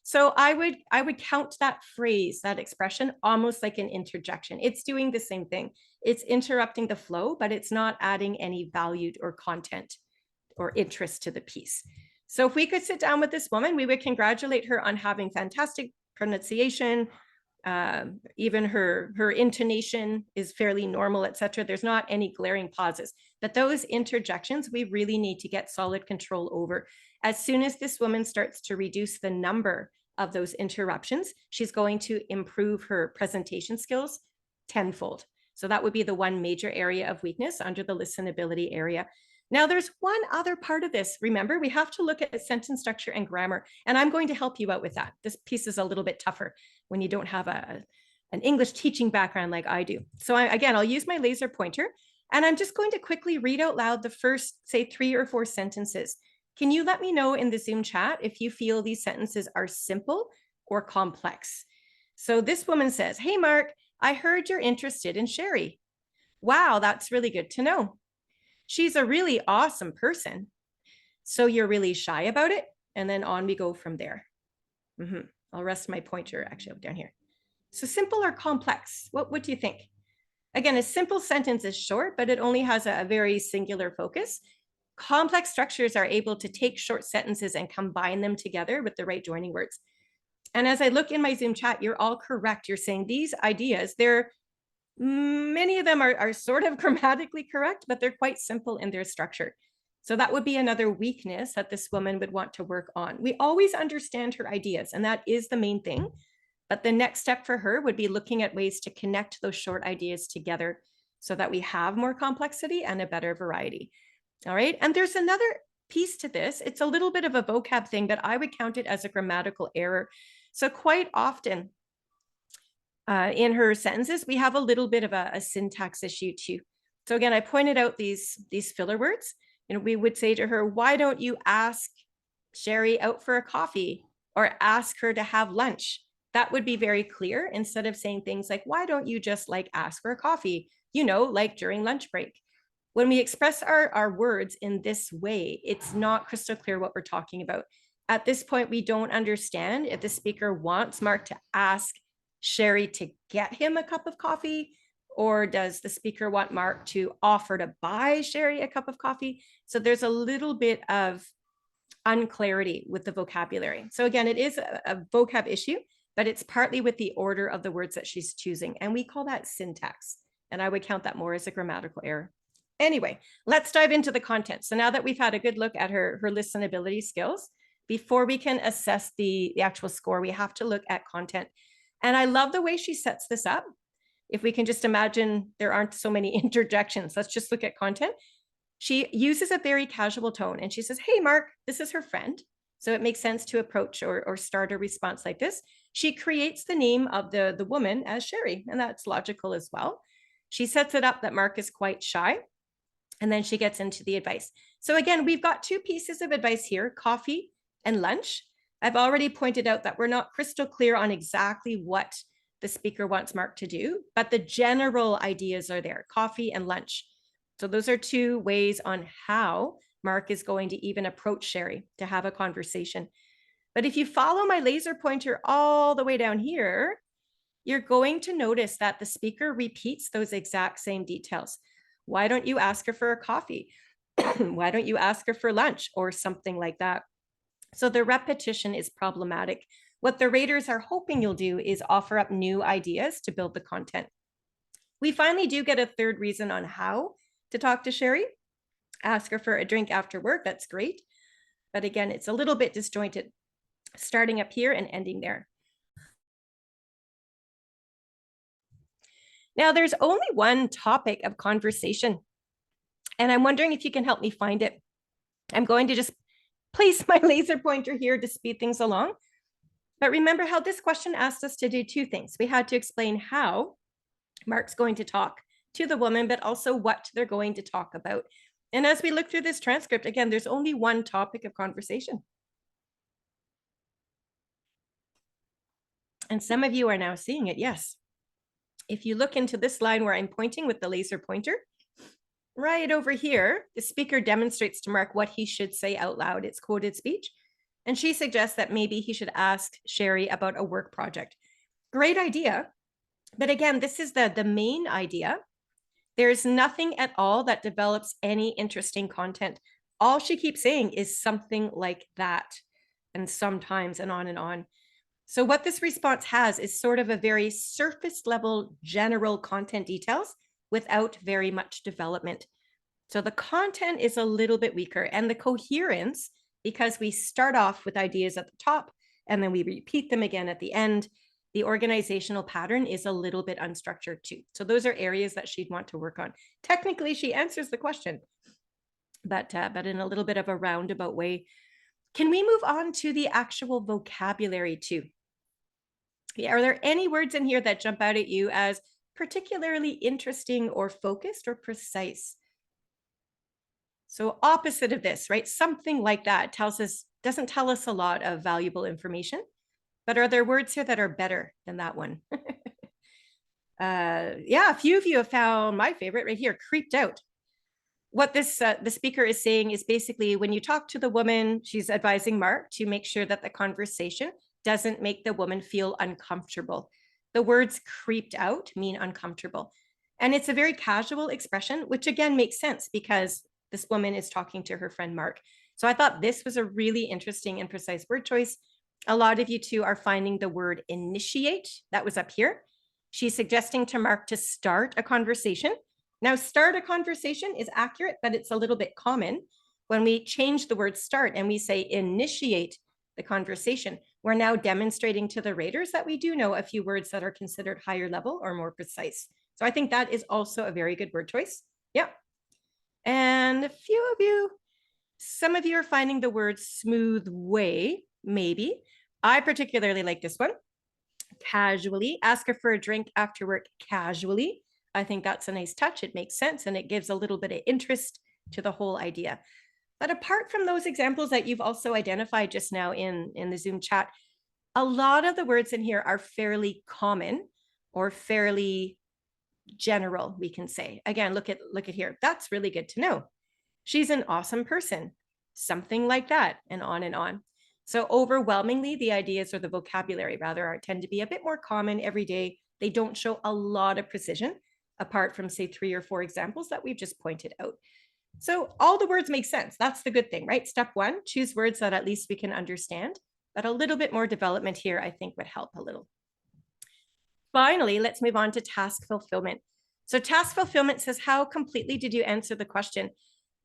So I would count that phrase, that expression, almost like an interjection. It's doing the same thing. It's interrupting the flow, but it's not adding any value or content or interest to the piece. So if we could sit down with this woman, we would congratulate her on having fantastic pronunciation. Even her intonation is fairly normal, etc. There's not any glaring pauses, but those interjections we really need to get solid control over. As soon as this woman starts to reduce the number of those interruptions, she's going to improve her presentation skills tenfold. So that would be the one major area of weakness under the listenability area. Now, there's one other part of this. Remember, we have to look at sentence structure and grammar, and I'm going to help you out with that. This piece is a little bit tougher when you don't have an English teaching background like I do. So again, I'll use my laser pointer, and I'm just going to quickly read out loud the first, say, 3 or 4 sentences. Can you let me know in the Zoom chat if you feel these sentences are simple or complex? So this woman says, hey, Mark, I heard you're interested in Sherry. Wow, that's really good to know. She's a really awesome person. So you're really shy about it? And then on we go from there. I'll rest my pointer actually down here. So simple or complex? What do you think? Again, a simple sentence is short, but it only has a very singular focus. Complex structures are able to take short sentences and combine them together with the right joining words. And as I look in my Zoom chat, you're all correct. You're saying these ideas, many of them are sort of grammatically correct, but they're quite simple in their structure. So that would be another weakness that this woman would want to work on. We always understand her ideas, and that is the main thing. But the next step for her would be looking at ways to connect those short ideas together so that we have more complexity and a better variety. All right. And there's another piece to this. It's a little bit of a vocab thing, but I would count it as a grammatical error. So quite often in her sentences, we have a little bit of a syntax issue too. So again, I pointed out these filler words. You know, we would say to her, why don't you ask Sherry out for a coffee or ask her to have lunch? That would be very clear instead of saying things like, why don't you just like ask for a coffee, you know, like during lunch break. When we express our words in this way, it's not crystal clear what we're talking about. At this point, we don't understand if the speaker wants Mark to ask Sherry to get him a cup of coffee, or does the speaker want Mark to offer to buy Sherry a cup of coffee? So there's a little bit of unclarity with the vocabulary. So again, it is a vocab issue, but it's partly with the order of the words that she's choosing. And we call that syntax. And I would count that more as a grammatical error. Anyway, let's dive into the content. So now that we've had a good look at her listenability skills, before we can assess the actual score, we have to look at content. And I love the way she sets this up. If we can just imagine there aren't so many interjections, let's just look at content. She uses a very casual tone and she says, hey, Mark, this is her friend. So it makes sense to approach or start a response like this. She creates the name of the woman as Sherry, and that's logical as well. She sets it up that Mark is quite shy. And then she gets into the advice. So again, we've got two pieces of advice here, coffee and lunch. I've already pointed out that we're not crystal clear on exactly what the speaker wants Mark to do, but the general ideas are there, coffee and lunch. So those are two ways on how Mark is going to even approach Sherry to have a conversation. But if you follow my laser pointer all the way down here, you're going to notice that the speaker repeats those exact same details. Why don't you ask her for a coffee? Why don't you ask her for lunch or something like that? So the repetition is problematic. What the raters are hoping you'll do is offer up new ideas to build the content. We finally do get a third reason on how to talk to Sherry. Ask her for a drink after work. That's great. But again, it's a little bit disjointed, starting up here and ending there. Now, there's only one topic of conversation, and I'm wondering if you can help me find it. I'm going to just place my laser pointer here to speed things along. But remember how this question asked us to do two things. We had to explain how Mark's going to talk to the woman, but also what they're going to talk about. And as we look through this transcript, again, there's only one topic of conversation. And some of you are now seeing it, yes. If you look into this line where I'm pointing with the laser pointer, right over here, the speaker demonstrates to Mark what he should say out loud. It's quoted speech. And she suggests that maybe he should ask Sherry about a work project. Great idea. But again, this is the main idea. There's nothing at all that develops any interesting content. All she keeps saying is something like that, and sometimes, and on and on. So what this response has is sort of a very surface level general content details without very much development. So the content is a little bit weaker, and the coherence, because we start off with ideas at the top and then we repeat them again at the end, the organizational pattern is a little bit unstructured too. So those are areas that she'd want to work on. Technically, she answers the question, but in a little bit of a roundabout way. Can we move on to the actual vocabulary too? Are there any words in here that jump out at you as particularly interesting or focused or precise? So opposite of this, right? Something like that doesn't tell us a lot of valuable information, but are there words here that are better than that one? Yeah, a few of you have found my favorite right here, creeped out. What this the speaker is saying is basically when you talk to the woman, she's advising Mark to make sure that the conversation doesn't make the woman feel uncomfortable. The words creeped out mean uncomfortable. And it's a very casual expression, which again makes sense because this woman is talking to her friend Mark. So I thought this was a really interesting and precise word choice. A lot of you too are finding the word initiate. That was up here. She's suggesting to Mark to start a conversation. Now, start a conversation is accurate, but it's a little bit common. When we change the word start and we say initiate the conversation, we're now demonstrating to the raters that we do know a few words that are considered higher level or more precise. So I think that is also a very good word choice. Yeah. And a few of you, some of you are finding the word smooth way, maybe. I particularly like this one. Casually, ask her for a drink after work casually. I think that's a nice touch. It makes sense and it gives a little bit of interest to the whole idea. But apart from those examples that you've also identified just now in the Zoom chat, a lot of the words in here are fairly common or fairly general, we can say. Again, look at here. That's really good to know. She's an awesome person, something like that, and on and on. So overwhelmingly, the ideas or the vocabulary rather tend to be a bit more common every day. They don't show a lot of precision, apart from say 3 or 4 examples that we've just pointed out. So all the words make sense. That's the good thing, right? Step 1, choose words that at least we can understand, but a little bit more development here I think would help a little. Finally, let's move on to task fulfillment. So task fulfillment says, how completely did you answer the question?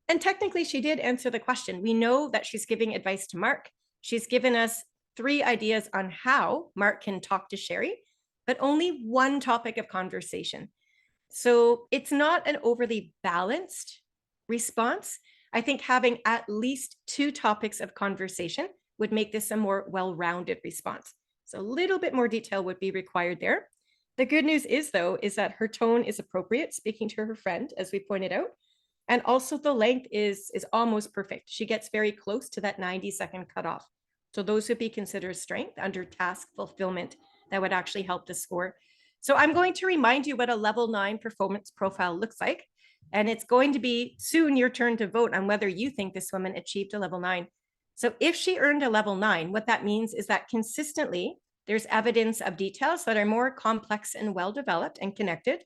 And technically she did answer the question. We know that she's giving advice to Mark. She's given us 3 ideas on how Mark can talk to Sherry, but only one topic of conversation. So it's not an overly balanced response. I think having at least 2 topics of conversation would make this a more well-rounded response. So a little bit more detail would be required there. The good news is, though, is that her tone is appropriate, speaking to her friend, as we pointed out. And also the length is almost perfect. She gets very close to that 90-second cutoff. So those would be considered strength under task fulfillment. That would actually help the score. So I'm going to remind you what a level 9 performance profile looks like. And it's going to be soon your turn to vote on whether you think this woman achieved a level 9. So if she earned a level 9, what that means is that consistently there's evidence of details that are more complex and well-developed and connected.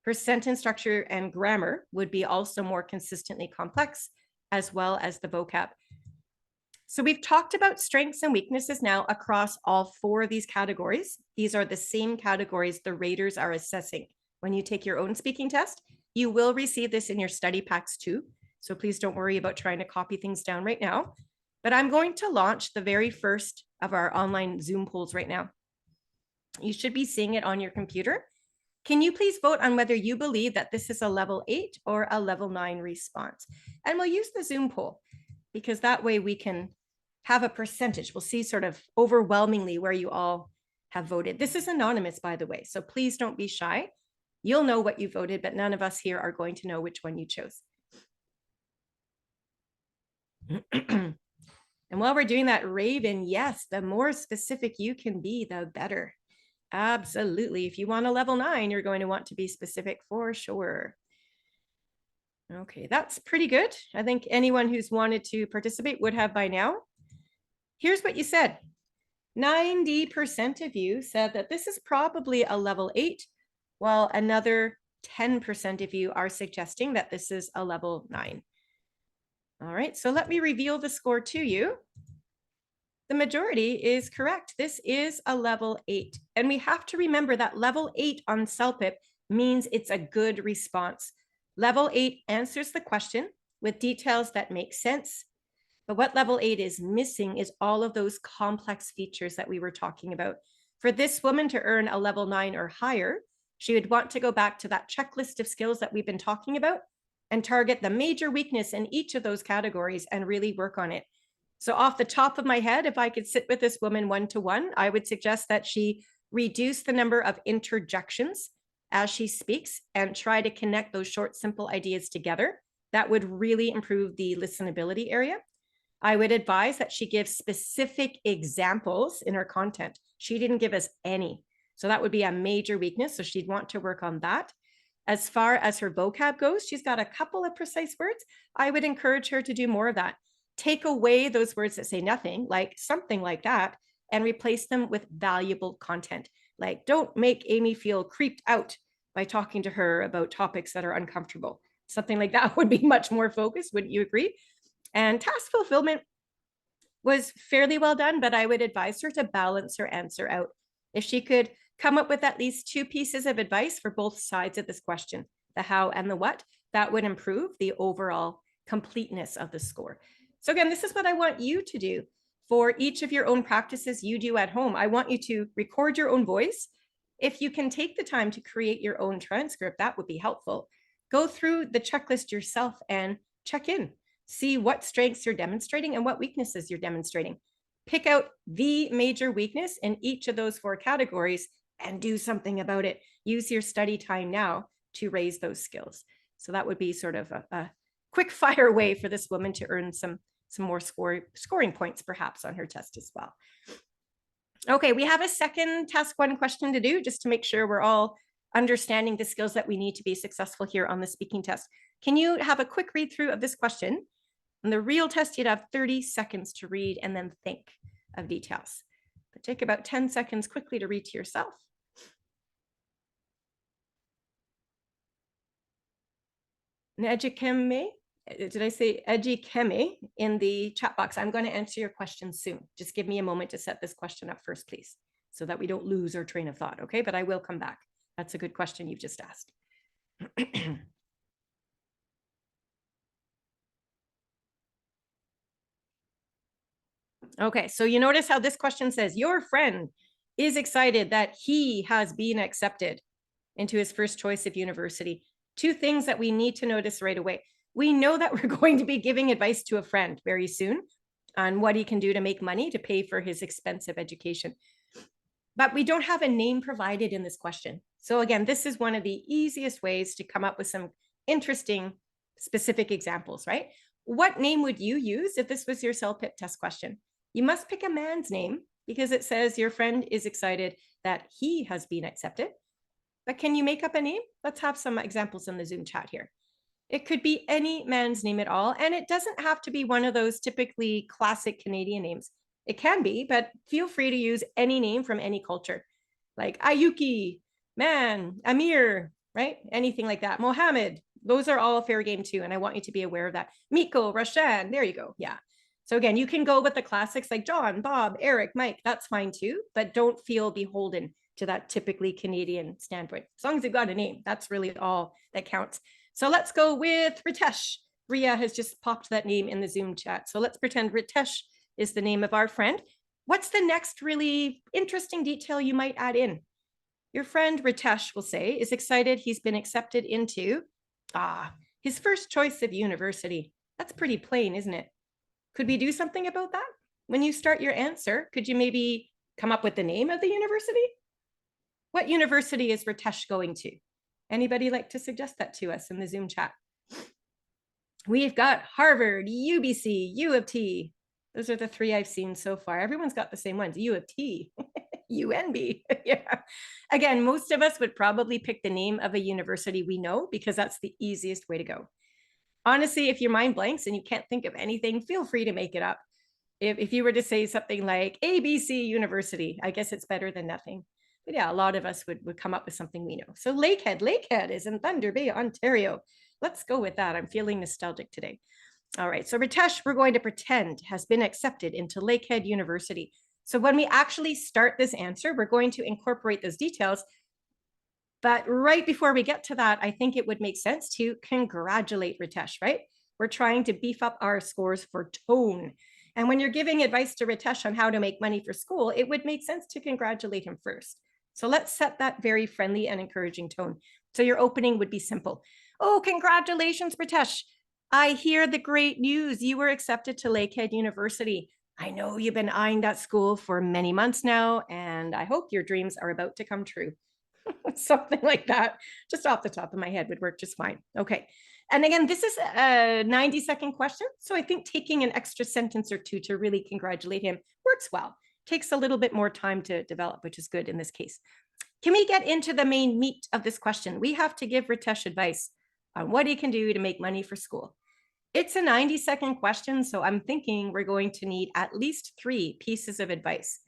Her sentence structure and grammar would be also more consistently complex, as well as the vocab. So we've talked about strengths and weaknesses now across all 4 of these categories. These are the same categories the raters are assessing. When you take your own speaking test, you will receive this in your study packs too. So please don't worry about trying to copy things down right now. But I'm going to launch the very first of our online Zoom polls right now. You should be seeing it on your computer. Can you please vote on whether you believe that this is a level 8 or a level 9 response? And we'll use the Zoom poll because that way we can have a percentage. We'll see sort of overwhelmingly where you all have voted. This is anonymous, by the way, so please don't be shy. You'll know what you voted, but none of us here are going to know which one you chose. And while we're doing that, Raven, yes, the more specific you can be, the better. Absolutely. If you want a level 9, you're going to want to be specific for sure. Okay, that's pretty good. I think anyone who's wanted to participate would have by now. Here's what you said. 90% of you said that this is probably a level 8, while another 10% of you are suggesting that this is a level 9. All right, so let me reveal the score to you. The majority is correct. This is a level 8. And we have to remember that level 8 on CELPIP means it's a good response. Level 8 answers the question with details that make sense. But what level 8 is missing is all of those complex features that we were talking about. For this woman to earn a level 9 or higher, she would want to go back to that checklist of skills that we've been talking about and target the major weakness in each of those categories and really work on it. So off the top of my head, if I could sit with this woman one-to-one, I would suggest that she reduce the number of interjections as she speaks and try to connect those short, simple ideas together. That would really improve the listenability area. I would advise that she give specific examples in her content. She didn't give us any. So that would be a major weakness. So she'd want to work on that. As far as her vocab goes, she's got a couple of precise words. I would encourage her to do more of that. Take away those words that say nothing, like something like that, and replace them with valuable content. Like, don't make Amy feel creeped out by talking to her about topics that are uncomfortable. Something like that would be much more focused. Wouldn't you agree? And task fulfillment was fairly well done, but I would advise her to balance her answer out. If she could come up with at least 2 pieces of advice for both sides of this question, the how and the what, that would improve the overall completeness of the score. So again, this is what I want you to do for each of your own practices you do at home. I want you to record your own voice. If you can take the time to create your own transcript, that would be helpful. Go through the checklist yourself and check in. See what strengths you're demonstrating and what weaknesses you're demonstrating. Pick out the major weakness in each of those 4 categories and do something about it. Use your study time now to raise those skills. So that would be sort of a quick fire way for this woman to earn some more scoring points perhaps on her test as well. Okay, we have a second task 1 question to do just to make sure we're all understanding the skills that we need to be successful here on the speaking test. Can you have a quick read through of this question? On the real test, you'd have 30 seconds to read and then think of details. But take about 10 seconds quickly to read to yourself. Edukeme, did I say Edukeme in the chat box? I'm going to answer your question soon. Just give me a moment to set this question up first, please, so that we don't lose our train of thought, okay? But I will come back. That's a good question you've just asked. Okay, so you notice how this question says, your friend is excited that he has been accepted into his first choice of university. 2 things that we need to notice right away. We know that we're going to be giving advice to a friend very soon on what he can do to make money to pay for his expensive education. But we don't have a name provided in this question. So again, this is one of the easiest ways to come up with some interesting specific examples, right? What name would you use if this was your CELPIP test question? You must pick a man's name because it says your friend is excited that he has been accepted. But can you make up a name? Let's have some examples in the Zoom chat here. It could be any man's name at all, and it doesn't have to be one of those typically classic Canadian names. It can be, but feel free to use any name from any culture, like Ayuki, Man, Amir, right? Anything like that. Mohammed, those are all fair game too, and I want you to be aware of that. Miko, Rashan, there you go. Yeah. So again, you can go with the classics like John, Bob, Eric, Mike. That's fine too, but don't feel beholden to that typically Canadian standpoint. As long as you've got a name, that's really all that counts. So let's go with Ritesh. Ria has just popped that name in the Zoom chat. So let's pretend Ritesh is the name of our friend. What's the next really interesting detail you might add in? Your friend Ritesh will say is excited he's been accepted into his first choice of university. That's pretty plain, isn't it? Could we do something about that? When you start your answer, could you maybe come up with the name of the university? What university is Ritesh going to? Anybody like to suggest that to us in the Zoom chat? We've got Harvard, UBC, U of T. Those are the three I've seen so far. Everyone's got the same ones, U of T, UNB. Yeah. Again, most of us would probably pick the name of a university we know because that's the easiest way to go. Honestly, if your mind blanks and you can't think of anything, feel free to make it up. If you were to say something like ABC University, I guess it's better than nothing. But yeah, a lot of us would come up with something we know. So Lakehead is in Thunder Bay, Ontario. Let's go with that. I'm feeling nostalgic today. All right, so Ritesh, we're going to pretend has been accepted into Lakehead University. So when we actually start this answer, we're going to incorporate those details. But right before we get to that, I think it would make sense to congratulate Ritesh, right? We're trying to beef up our scores for tone. And when you're giving advice to Ritesh on how to make money for school, it would make sense to congratulate him first. So let's set that very friendly and encouraging tone. So your opening would be simple. Oh, congratulations, Ritesh. I hear the great news. You were accepted to Lakehead University. I know you've been eyeing that school for many months now, and I hope your dreams are about to come true. Something like that, just off the top of my head, would work just fine. Okay. And again, this is a 90-second question. So I think taking an extra sentence or two to really congratulate him works well. Takes a little bit more time to develop, which is good in this case. Can we get into the main meat of this question? We have to give Ritesh advice on what he can do to make money for school. It's a 90-second question, so I'm thinking we're going to need at least 3 pieces of advice.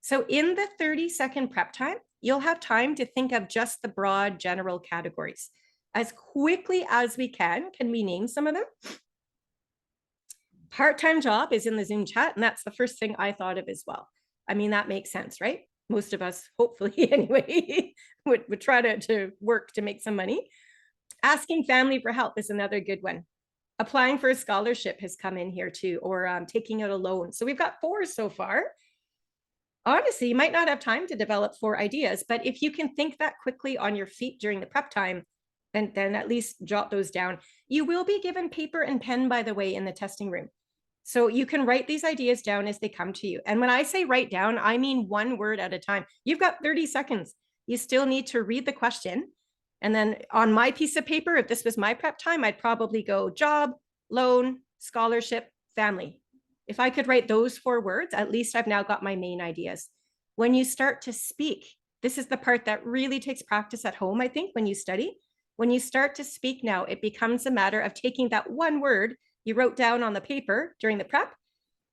So in the 30-second prep time, you'll have time to think of just the broad general categories. As quickly as we can we name some of them? Part-time job is in the Zoom chat, and that's the first thing I thought of as well. I mean, that makes sense, right? Most of us, hopefully anyway, would try to work to make some money. Asking family for help is another good one. Applying for a scholarship has come in here too, or taking out a loan. So we've got 4 so far. Honestly, you might not have time to develop 4 ideas, but if you can think that quickly on your feet during the prep time, then at least jot those down. You will be given paper and pen, by the way, in the testing room. So you can write these ideas down as they come to you. And when I say write down, I mean 1 word at a time. You've got 30 seconds. You still need to read the question. And then on my piece of paper, if this was my prep time, I'd probably go job, loan, scholarship, family. If I could write those 4 words, at least I've now got my main ideas. When you start to speak, this is the part that really takes practice at home, I think, when you study. When you start to speak now, it becomes a matter of taking that 1 word you wrote down on the paper during the prep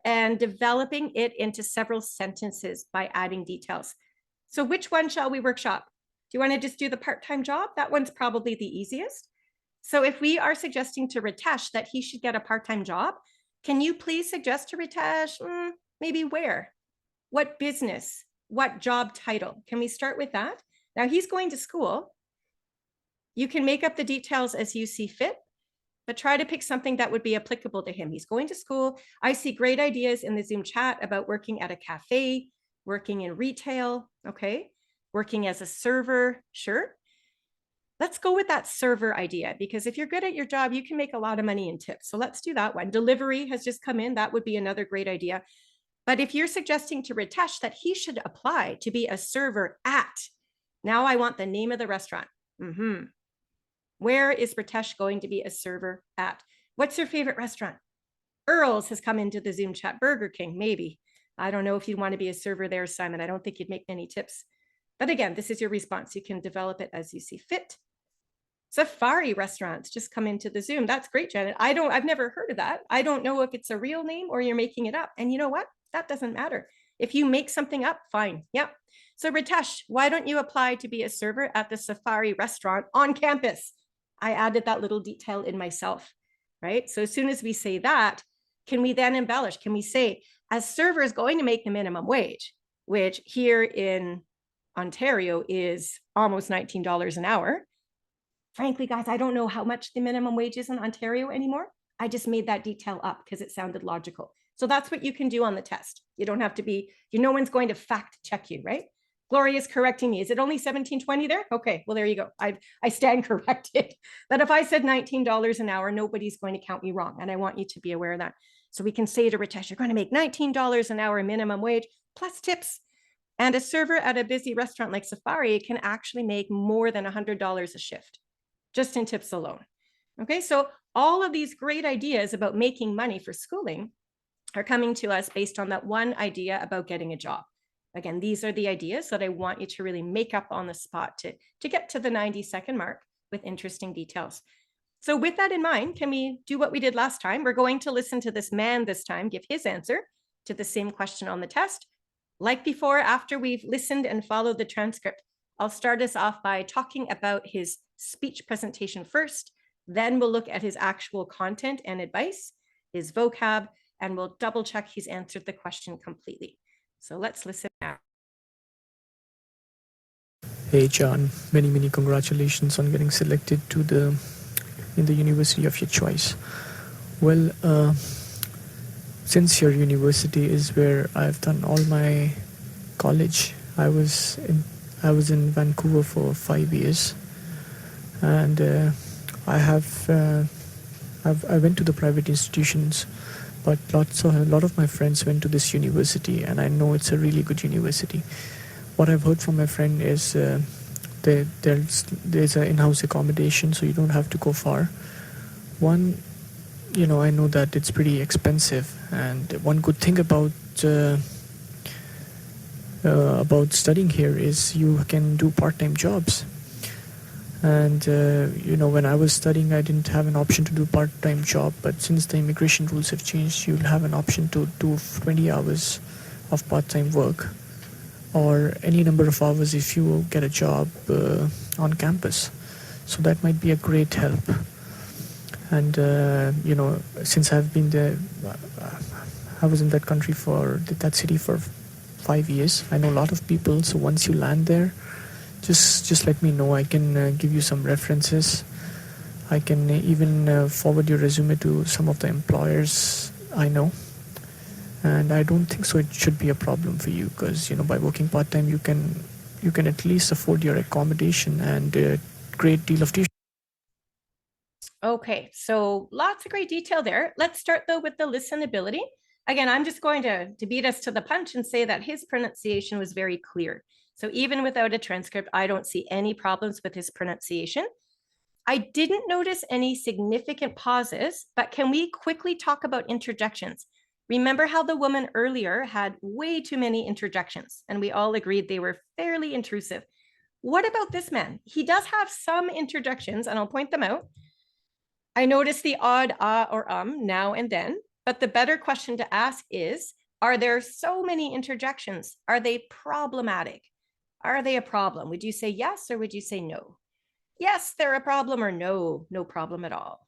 and developing it into several sentences by adding details. So which one shall we workshop? Do you want to just do the part-time job? That one's probably the easiest. So if we are suggesting to Ritesh that he should get a part-time job, can you please suggest to Ritesh, maybe where? What business? What job title? Can we start with that? Now he's going to school. You can make up the details as you see fit, but try to pick something that would be applicable to him. He's going to school. I see great ideas in the Zoom chat about working at a cafe, working in retail, okay? Working as a server, sure. Let's go with that server idea, because if you're good at your job, you can make a lot of money in tips. So let's do that one. Delivery has just come in. That would be another great idea. But if you're suggesting to Ritesh that he should apply to be a server at, now I want the name of the restaurant. Where is Ritesh going to be a server at? What's your favorite restaurant? Earl's has come into the Zoom chat. Burger King, maybe. I don't know if you'd want to be a server there, Simon. I don't think you'd make many tips. But again, this is your response. You can develop it as you see fit. Safari restaurants just come into the Zoom. That's great, Janet. I've never heard of that. I don't know if it's a real name or you're making it up. And you know what? That doesn't matter. If you make something up, fine. Yeah. So Ritesh, why don't you apply to be a server at the Safari restaurant on campus? I added that little detail in myself, right? So as soon as we say that, can we then embellish? Can we say, as server is going to make the minimum wage, which here in Ontario is almost $19 an hour. Frankly, guys, I don't know how much the minimum wage is in Ontario anymore. I just made that detail up because it sounded logical. So that's what you can do on the test. You don't have to be, no one's going to fact check you, right? Gloria is correcting me. Is it only $17.20 there? Okay, well, there you go. I stand corrected. That if I said $19 an hour, nobody's going to count me wrong. And I want you to be aware of that. So we can say to Ritesh, you're going to make $19 an hour minimum wage plus tips. And a server at a busy restaurant like Safari can actually make more than $100 a shift, just in tips alone. Okay, so all of these great ideas about making money for schooling are coming to us based on that one idea about getting a job. Again, these are the ideas that I want you to really make up on the spot to get to the 90-second mark with interesting details. So with that in mind, can we do what we did last time? We're going to listen to this man this time, give his answer to the same question on the test. Like before, after we've listened and followed the transcript, I'll start us off by talking about his speech presentation first. Then we'll look at his actual content and advice, his vocab, and we'll double check he's answered the question completely. So let's listen now. Hey John, many congratulations on getting selected to in the university of your choice. Well, since your university is where I've done all my college, I was in Vancouver for 5 years, and I went to the private institutions, but a lot of my friends went to this university, and I know it's a really good university. What I've heard from my friend is there's an in-house accommodation, so you don't have to go far. One, I know that it's pretty expensive, and one good thing about studying here is you can do part-time jobs. And when I was studying, I didn't have an option to do part-time job, but since the immigration rules have changed, you'll have an option to do 20 hours of part-time work, or any number of hours if you get a job on campus. So that might be a great help. And since I've been there, I was in that city for 5 years. I know a lot of people, so once you land there, just let me know. I can give you some references. I can even forward your resume to some of the employers I know. And I don't think so it should be a problem for you, because by working part-time you can at least afford your accommodation and a great deal of tuition. Okay, so lots of great detail there. Let's start though with the listenability. Again, I'm just going to beat us to the punch and say that his pronunciation was very clear. So even without a transcript, I don't see any problems with his pronunciation. I didn't notice any significant pauses, but can we quickly talk about interjections? Remember how the woman earlier had way too many interjections, and we all agreed they were fairly intrusive. What about this man? He does have some interjections, and I'll point them out. I noticed the odd or now and then, but the better question to ask is, are there so many interjections? Are they problematic? Are they a problem? Would you say yes, or would you say no? Yes, they're a problem, or no, no problem at all.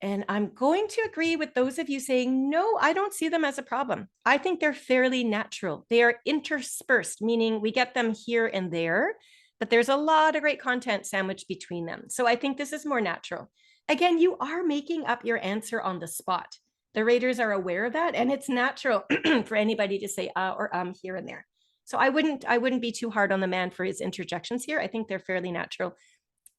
And I'm going to agree with those of you saying, no, I don't see them as a problem. I think they're fairly natural. They are interspersed, meaning we get them here and there, but there's a lot of great content sandwiched between them. So I think this is more natural. Again, you are making up your answer on the spot. The raters are aware of that, and it's natural for anybody to say or here and there. So I wouldn't be too hard on the man for his interjections here. I think they're fairly natural.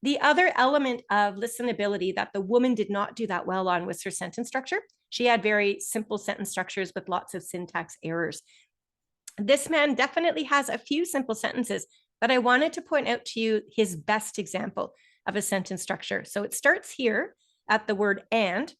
The other element of listenability that the woman did not do that well on was her sentence structure. She had very simple sentence structures with lots of syntax errors. This man definitely has a few simple sentences, but I wanted to point out to you his best example of a sentence structure. So it starts here at the word and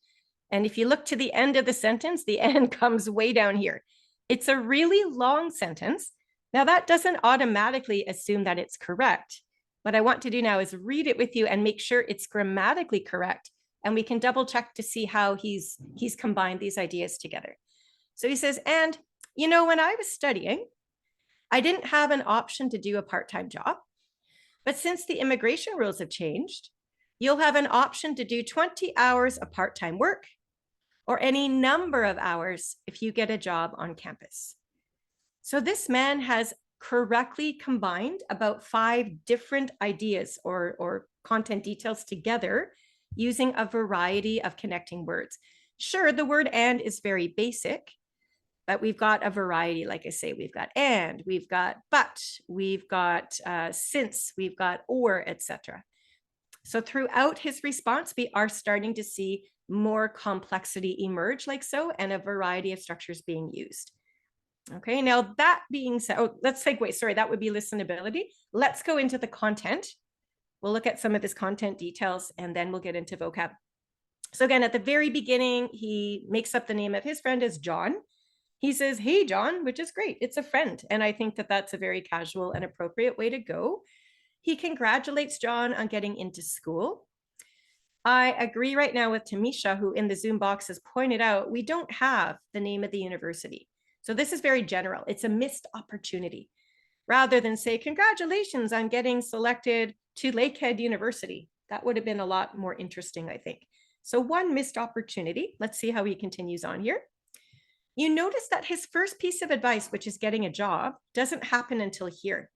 if you look to the end of the sentence, the and comes way down here. It's a really long sentence. Now that doesn't automatically assume that it's correct. What I want to do now is read it with you and make sure it's grammatically correct. And we can double check to see how he's combined these ideas together. So he says, and you know, when I was studying, I didn't have an option to do a part-time job. But since the immigration rules have changed, you'll have an option to do 20 hours of part-time work or any number of hours if you get a job on campus. So this man has correctly combined about 5 different ideas or content details together using a variety of connecting words. Sure, the word and is very basic, but we've got a variety. Like I say, we've got and, we've got but, we've got since, we've got or, etc. So throughout his response, we are starting to see more complexity emerge like so, and a variety of structures being used. Okay, now that being said, let's segue. Sorry, that would be listenability. Let's go into the content. We'll look at some of his content details and then we'll get into vocab. So again, at the very beginning, he makes up the name of his friend as John. He says, hey, John, which is great. It's a friend. And I think that that's a very casual and appropriate way to go. He congratulates John on getting into school. I agree right now with Tamisha, who in the Zoom box has pointed out, we don't have the name of the university. So this is very general. It's a missed opportunity. Rather than say, congratulations on getting selected to Lakehead University. That would have been a lot more interesting, I think. So one missed opportunity. Let's see how he continues on here. You notice that his first piece of advice, which is getting a job, doesn't happen until here.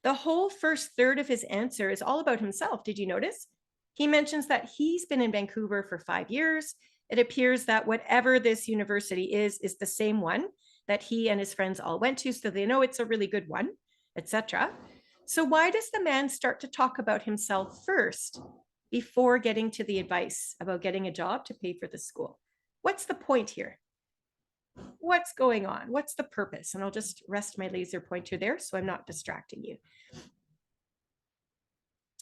The whole first third of his answer is all about himself. Did you notice? He mentions that he's been in Vancouver for 5 years. It appears that whatever this university is the same one that he and his friends all went to, so they know it's a really good one, etc. So why does the man start to talk about himself first before getting to the advice about getting a job to pay for the school? What's the point here? What's going on? What's the purpose? And I'll just rest my laser pointer there so I'm not distracting you.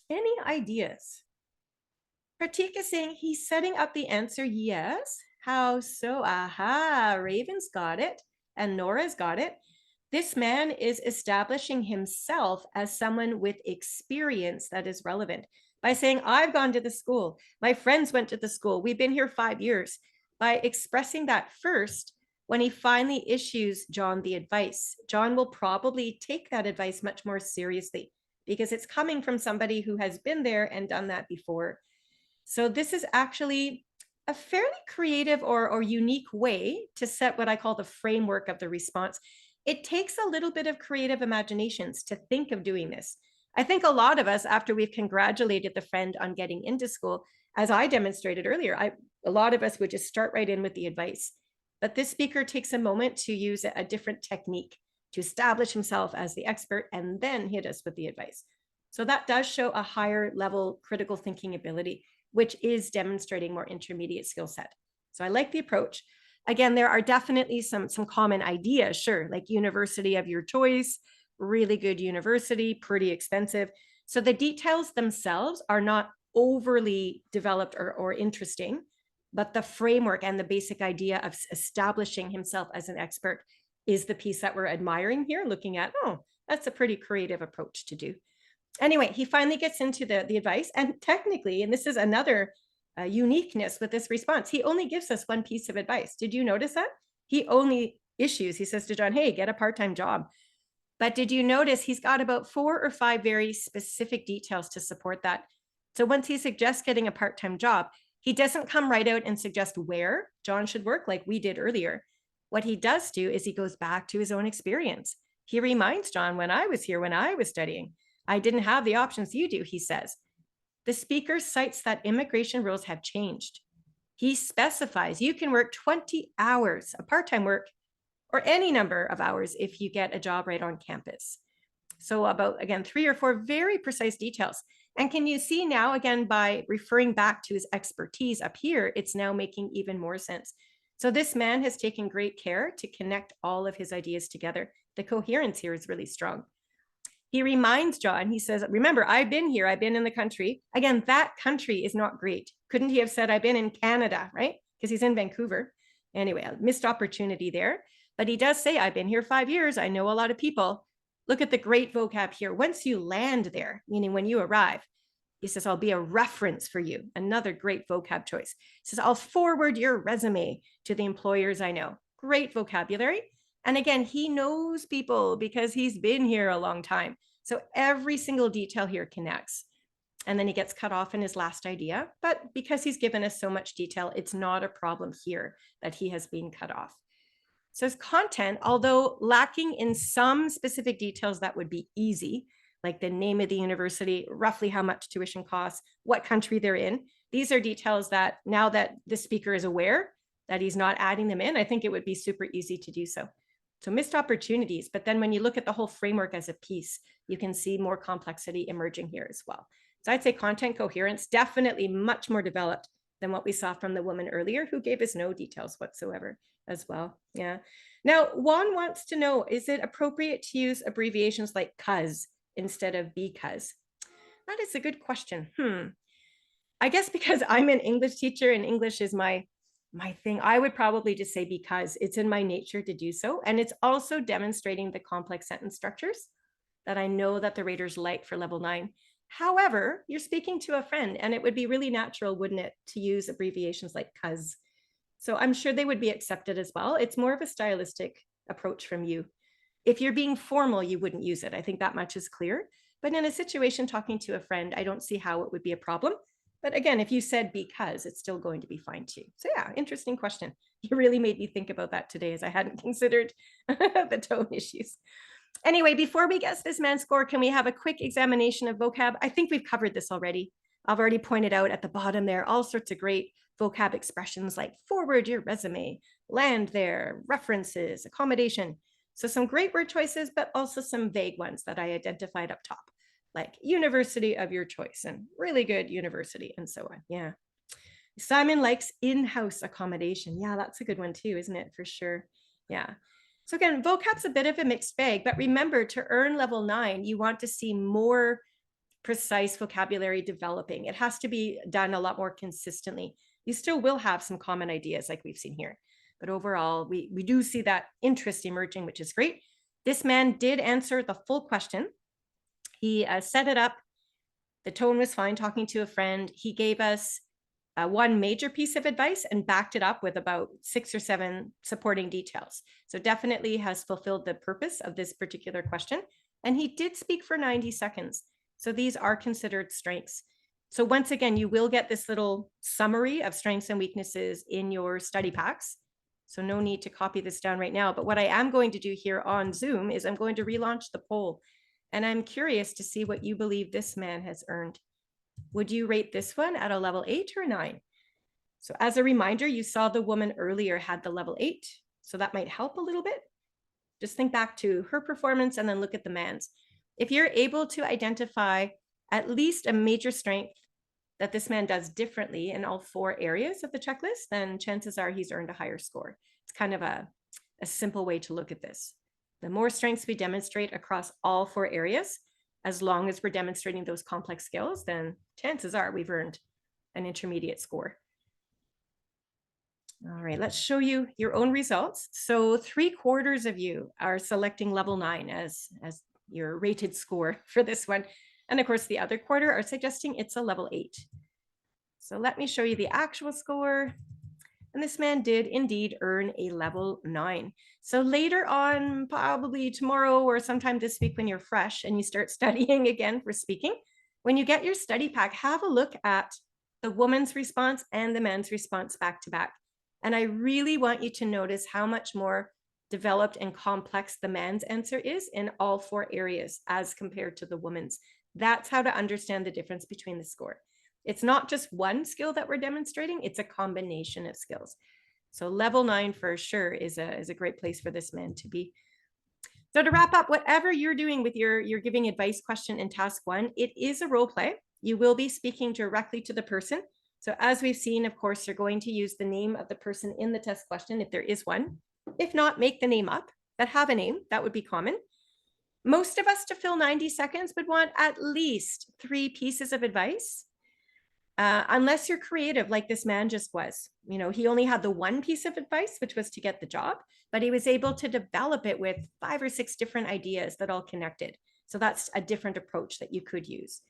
Any ideas? Pratik is saying he's setting up the answer, yes. How so? Aha, Raven's got it and Nora's got it. This man is establishing himself as someone with experience that is relevant by saying, I've gone to the school. My friends went to the school. We've been here 5 years. By expressing that first, when he finally issues John the advice, John will probably take that advice much more seriously because it's coming from somebody who has been there and done that before. So this is actually a fairly creative or unique way to set what I call the framework of the response. It takes a little bit of creative imaginations to think of doing this. I think a lot of us, after we've congratulated the friend on getting into school, as I demonstrated earlier, a lot of us would just start right in with the advice. But this speaker takes a moment to use a different technique to establish himself as the expert and then hit us with the advice. So that does show a higher level critical thinking ability, which is demonstrating more intermediate skill set. So I like the approach. Again, there are definitely some common ideas, sure, like university of your choice, really good university, pretty expensive. So the details themselves are not overly developed or interesting, but the framework and the basic idea of establishing himself as an expert is the piece that we're admiring here, looking at, oh, that's a pretty creative approach to do. Anyway, he finally gets into the advice, and technically, and this is another uniqueness with this response, he only gives us one piece of advice. Did you notice that? He only issues, he says to John, hey, get a part-time job. But did you notice he's got about 4 or 5 very specific details to support that? So once he suggests getting a part-time job, he doesn't come right out and suggest where John should work like we did earlier. What he does do is he goes back to his own experience. He reminds John, when I was here, when I was studying, I didn't have the options you do, he says. The speaker cites that immigration rules have changed. He specifies you can work 20 hours of part-time work or any number of hours if you get a job right on campus. So about, again, 3 or 4 very precise details. And can you see now, again, by referring back to his expertise up here, it's now making even more sense. So this man has taken great care to connect all of his ideas together. The coherence here is really strong. He reminds John, he says, remember, I've been here, I've been in the country. Again, that country is not great. Couldn't he have said, I've been in Canada, right? Because he's in Vancouver. Anyway, a missed opportunity there. But he does say, I've been here 5 years. I know a lot of people. Look at the great vocab here. Once you land there, meaning when you arrive, he says, I'll be a reference for you. Another great vocab choice. He says, I'll forward your resume to the employers I know. Great vocabulary. And again, he knows people because he's been here a long time. So every single detail here connects. And then he gets cut off in his last idea. But because he's given us so much detail, it's not a problem here that he has been cut off. So his content, although lacking in some specific details that would be easy, like the name of the university, roughly how much tuition costs, what country they're in, these are details that now that the speaker is aware that he's not adding them in, I think it would be super easy to do so. So missed opportunities, but then when you look at the whole framework as a piece, you can see more complexity emerging here as well. So I'd say content coherence, definitely much more developed than what we saw from the woman earlier who gave us no details whatsoever as well. Yeah. Now, Juan wants to know, is it appropriate to use abbreviations like cuz instead of because? That is a good question. I guess because I'm an English teacher and English is my thing, I would probably just say because it's in my nature to do so. And it's also demonstrating the complex sentence structures that I know that the raters like for level 9. However, you're speaking to a friend and it would be really natural, wouldn't it, to use abbreviations like cuz. So I'm sure they would be accepted as well. It's more of a stylistic approach from you. If you're being formal, you wouldn't use it. I think that much is clear. But in a situation talking to a friend, I don't see how it would be a problem. But again, if you said because, it's still going to be fine too. So yeah, interesting question. You really made me think about that today as I hadn't considered the tone issues. Anyway, before we guess this man's score, can we have a quick examination of vocab? I think we've covered this already. I've already pointed out at the bottom there, all sorts of great vocab expressions like forward your resume, land there, references, accommodation. So some great word choices, but also some vague ones that I identified up top, like university of your choice and really good university and so on. Yeah. Simon likes in-house accommodation. Yeah, that's a good one too, isn't it? For sure. Yeah. So again, vocab's a bit of a mixed bag, but remember to earn level 9, you want to see more precise vocabulary developing. It has to be done a lot more consistently. You still will have some common ideas like we've seen here. But overall, we do see that interest emerging, which is great. This man did answer the full question. He set it up. The tone was fine talking to a friend. He gave us one major piece of advice and backed it up with about 6 or 7 supporting details. So definitely has fulfilled the purpose of this particular question. And he did speak for 90 seconds. So these are considered strengths. So once again, you will get this little summary of strengths and weaknesses in your study packs. So no need to copy this down right now. But what I am going to do here on Zoom is I'm going to relaunch the poll. And I'm curious to see what you believe this man has earned. Would you rate this one at a level 8 or 9? So as a reminder, you saw the woman earlier had the level 8. So that might help a little bit. Just think back to her performance and then look at the man's. If you're able to identify at least a major strength that this man does differently in all 4 areas of the checklist, then chances are he's earned a higher score. It's kind of a simple way to look at this. The more strengths we demonstrate across all 4 areas, as long as we're demonstrating those complex skills, then chances are we've earned an intermediate score. All right, let's show you your own results. So 3/4 of you are selecting level 9 as your rated score for this one. And of course, the other quarter are suggesting it's a level 8. So let me show you the actual score. And this man did indeed earn a level 9. So later on, probably tomorrow or sometime this week when you're fresh and you start studying again for speaking, when you get your study pack, have a look at the woman's response and the man's response back to back. And I really want you to notice how much more developed and complex the man's answer is in all 4 areas as compared to the woman's. That's how to understand the difference between the score. It's not just one skill that we're demonstrating, it's a combination of skills. So level 9 for sure is a great place for this man to be. So to wrap up, whatever you're doing with your giving advice question in task 1, it is a role play. You will be speaking directly to the person. So as we've seen, of course, you're going to use the name of the person in the test question if there is one. If not, make the name up, but have a name. That would be common. Most of us to fill 90 seconds would want at least 3 pieces of advice. Unless you're creative like this man just was. You know, he only had the one piece of advice, which was to get the job, but he was able to develop it with 5 or 6 different ideas that all connected. So that's a different approach that you could use.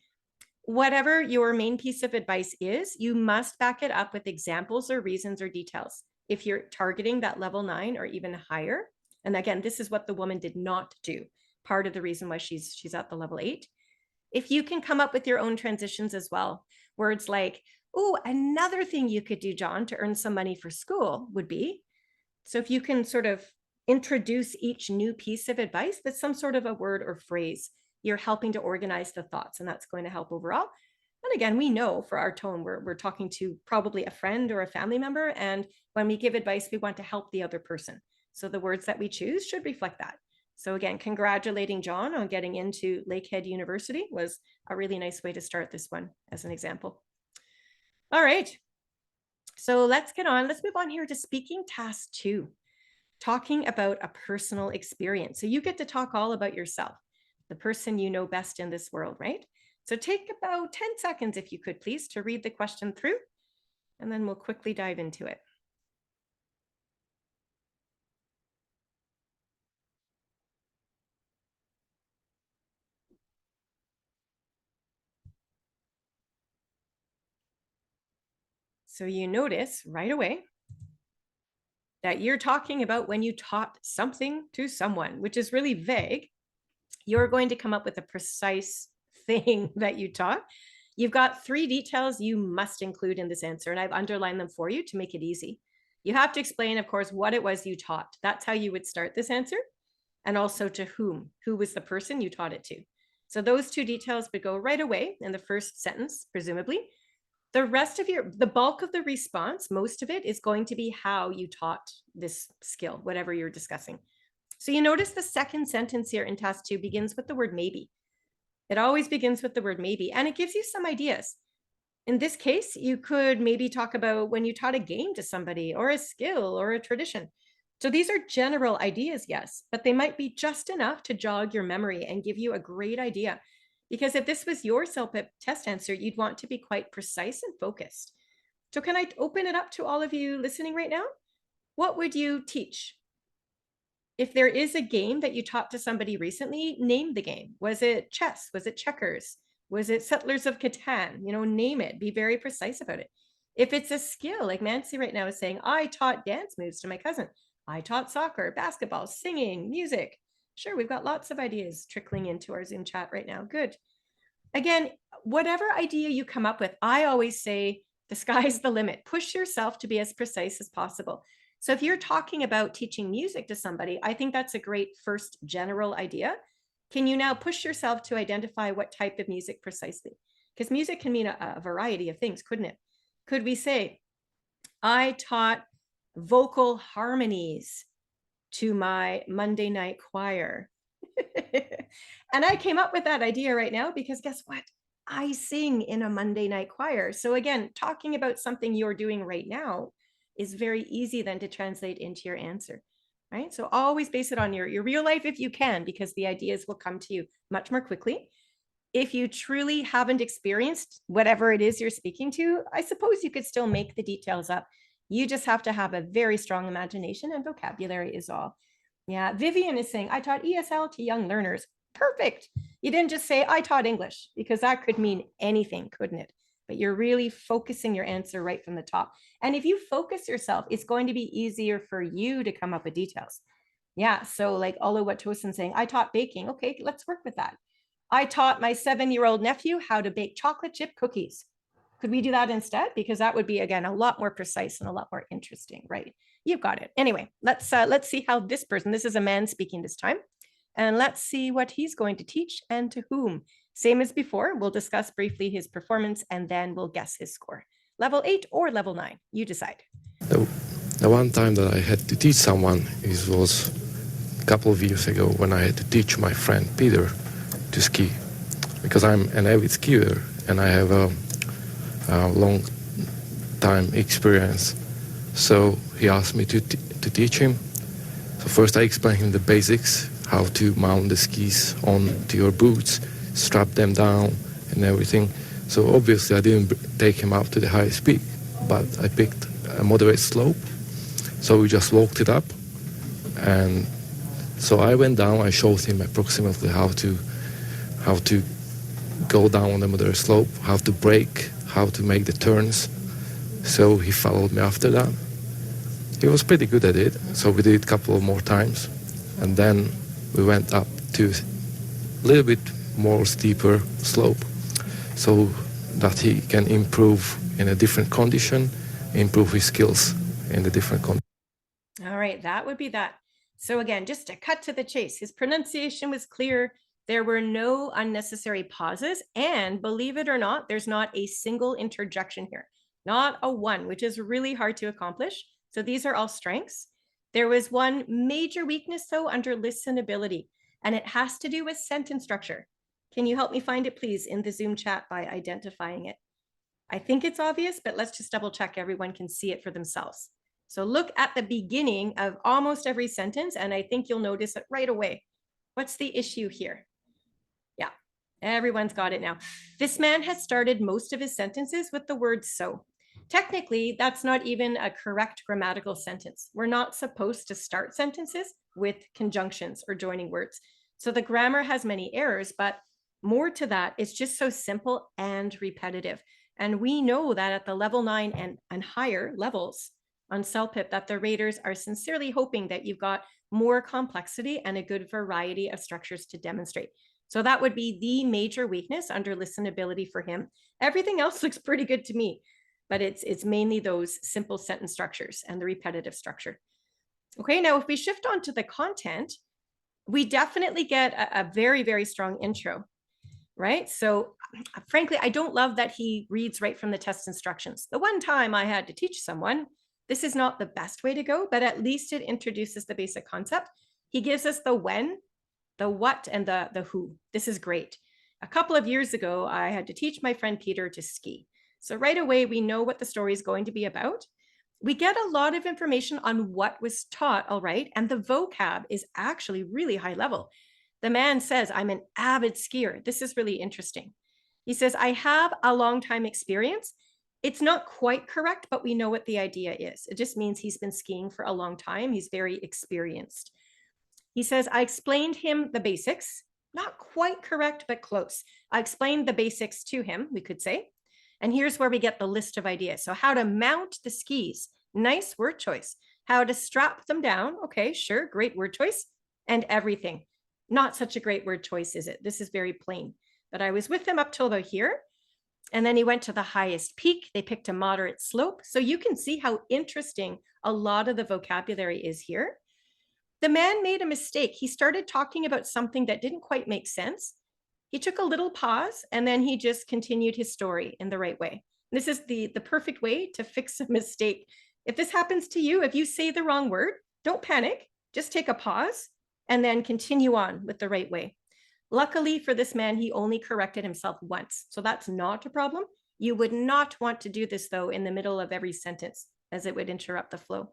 Whatever your main piece of advice is, you must back it up with examples or reasons or details. If you're targeting that level 9 or even higher, and again, this is what the woman did not do. Part of the reason why she's at the level 8. If you can come up with your own transitions as well, words like, oh, another thing you could do, John, to earn some money for school would be. So if you can sort of introduce each new piece of advice with some sort of a word or phrase, you're helping to organize the thoughts, and that's going to help overall. And again, we know for our tone, we're talking to probably a friend or a family member. And when we give advice, we want to help the other person. So the words that we choose should reflect that. So again, congratulating John on getting into Lakehead University was a really nice way to start this one as an example. All right. So let's get on. Let's move on here to speaking task 2, talking about a personal experience. So you get to talk all about yourself, the person you know best in this world, right? So take about 10 seconds, if you could, please, to read the question through, and then we'll quickly dive into it. So you notice right away that you're talking about when you taught something to someone, which is really vague. You're going to come up with a precise thing that you taught. You've got 3 details you must include in this answer, and I've underlined them for you to make it easy. You have to explain, of course, what it was you taught. That's how you would start this answer, and also to whom. Who was the person you taught it to? So those 2 details would go right away in the first sentence, presumably. The rest of the bulk of the response, most of it is going to be how you taught this skill, whatever you're discussing. So you notice the second sentence here in task 2 begins with the word maybe. It always begins with the word maybe, and it gives you some ideas. In this case, you could maybe talk about when you taught a game to somebody, or a skill, or a tradition. So these are general ideas, yes, but they might be just enough to jog your memory and give you a great idea. Because if this was your CELPIP test answer, you'd want to be quite precise and focused. So can I open it up to all of you listening right now? What would you teach? If there is a game that you taught to somebody recently, name the game. Was it chess? Was it checkers? Was it Settlers of Catan? You know, name it. Be very precise about it. If it's a skill, like Nancy right now is saying, I taught dance moves to my cousin. I taught soccer, basketball, singing, music. Sure, we've got lots of ideas trickling into our Zoom chat right now. Good. Again, whatever idea you come up with, I always say the sky's the limit. Push yourself to be as precise as possible. So if you're talking about teaching music to somebody, I think that's a great first general idea. Can you now push yourself to identify what type of music precisely? Because music can mean a variety of things, couldn't it? Could we say, I taught vocal harmonies to my Monday night choir? And I came up with that idea right now because guess what? I sing in a Monday night choir. So again, talking about something you're doing right now is very easy then to translate into your answer, right? So always base it on your real life if you can, because the ideas will come to you much more quickly. If you truly haven't experienced whatever it is you're speaking to, I suppose you could still make the details up. You just have to have a very strong imagination, and vocabulary is all. Yeah, Vivian is saying, I taught ESL to young learners. Perfect. You didn't just say, I taught English, because that could mean anything, couldn't it? But you're really focusing your answer right from the top. And if you focus yourself, it's going to be easier for you to come up with details. Yeah, so like Ola Watosin saying, I taught baking. Okay, let's work with that. I taught my 7-year-old nephew how to bake chocolate chip cookies. Could we do that instead? Because that would be, again, a lot more precise and a lot more interesting, right? You've got it. Anyway, let's see how this person, this is a man speaking this time, and let's see what he's going to teach and to whom. Same as before, we'll discuss briefly his performance and then we'll guess his score. Level 8 or level 9, you decide. The one time that I had to teach someone, it was a couple of years ago when I had to teach my friend Peter to ski, because I'm an avid skier and I have a long time experience. So he asked me to teach him. So first I explained him the basics, how to mount the skis onto your boots, strap them down and everything. So obviously I didn't take him up to the highest peak, but I picked a moderate slope. So we just walked it up. And so I went down, I showed him approximately how to go down on the moderate slope, how to brake, how to make the turns. So he followed me after that. He was pretty good at it, so we did it a couple of more times. And then we went up to a little bit more steeper slope so that he can improve in a different condition, improve his skills in the different condition. All right, that would be that. So again, just to cut to the chase, his pronunciation was clear. There were no unnecessary pauses. And believe it or not, there's not a single interjection here, not a one, which is really hard to accomplish. So these are all strengths. There was one major weakness, though, under listenability, and it has to do with sentence structure. Can you help me find it, please, in the Zoom chat by identifying it? I think it's obvious, but let's just double check everyone can see it for themselves. So look at the beginning of almost every sentence, and I think you'll notice it right away. What's the issue here? Yeah, everyone's got it now. This man has started most of his sentences with the word so. Technically, that's not even a correct grammatical sentence. We're not supposed to start sentences with conjunctions or joining words. So the grammar has many errors, but more to that, it's just so simple and repetitive. And we know that at the level 9 and higher levels on CELPIP, that the raters are sincerely hoping that you've got more complexity and a good variety of structures to demonstrate. So that would be the major weakness under listenability for him. Everything else looks pretty good to me, but it's mainly those simple sentence structures and the repetitive structure. Okay, now if we shift on to the content, we definitely get a very, very strong intro, right? So frankly, I don't love that he reads right from the test instructions. The one time I had to teach someone, this is not the best way to go, but at least it introduces the basic concept. He gives us the when, the what, and the who. This is great. A couple of years ago, I had to teach my friend Peter to ski. So right away, we know what the story is going to be about. We get a lot of information on what was taught, all right, and the vocab is actually really high level. The man says, I'm an avid skier. This is really interesting. He says, I have a long time experience. It's not quite correct, but we know what the idea is. It just means he's been skiing for a long time. He's very experienced. He says, I explained him the basics, not quite correct, but close. I explained the basics to him, we could say. And here's where we get the list of ideas. So how to mount the skis, nice word choice. How to strap them down, okay, sure, great word choice. And everything. Not such a great word choice, is it? This is very plain. But I was with him up till about here. And then he went to the highest peak. They picked a moderate slope. So you can see how interesting a lot of the vocabulary is here. The man made a mistake. He started talking about something that didn't quite make sense. He took a little pause and then he just continued his story in the right way. This is the perfect way to fix a mistake. If this happens to you, if you say the wrong word, don't panic. Just take a pause and then continue on with the right way. Luckily for this man, he only corrected himself once. So that's not a problem. You would not want to do this, though, in the middle of every sentence, as it would interrupt the flow.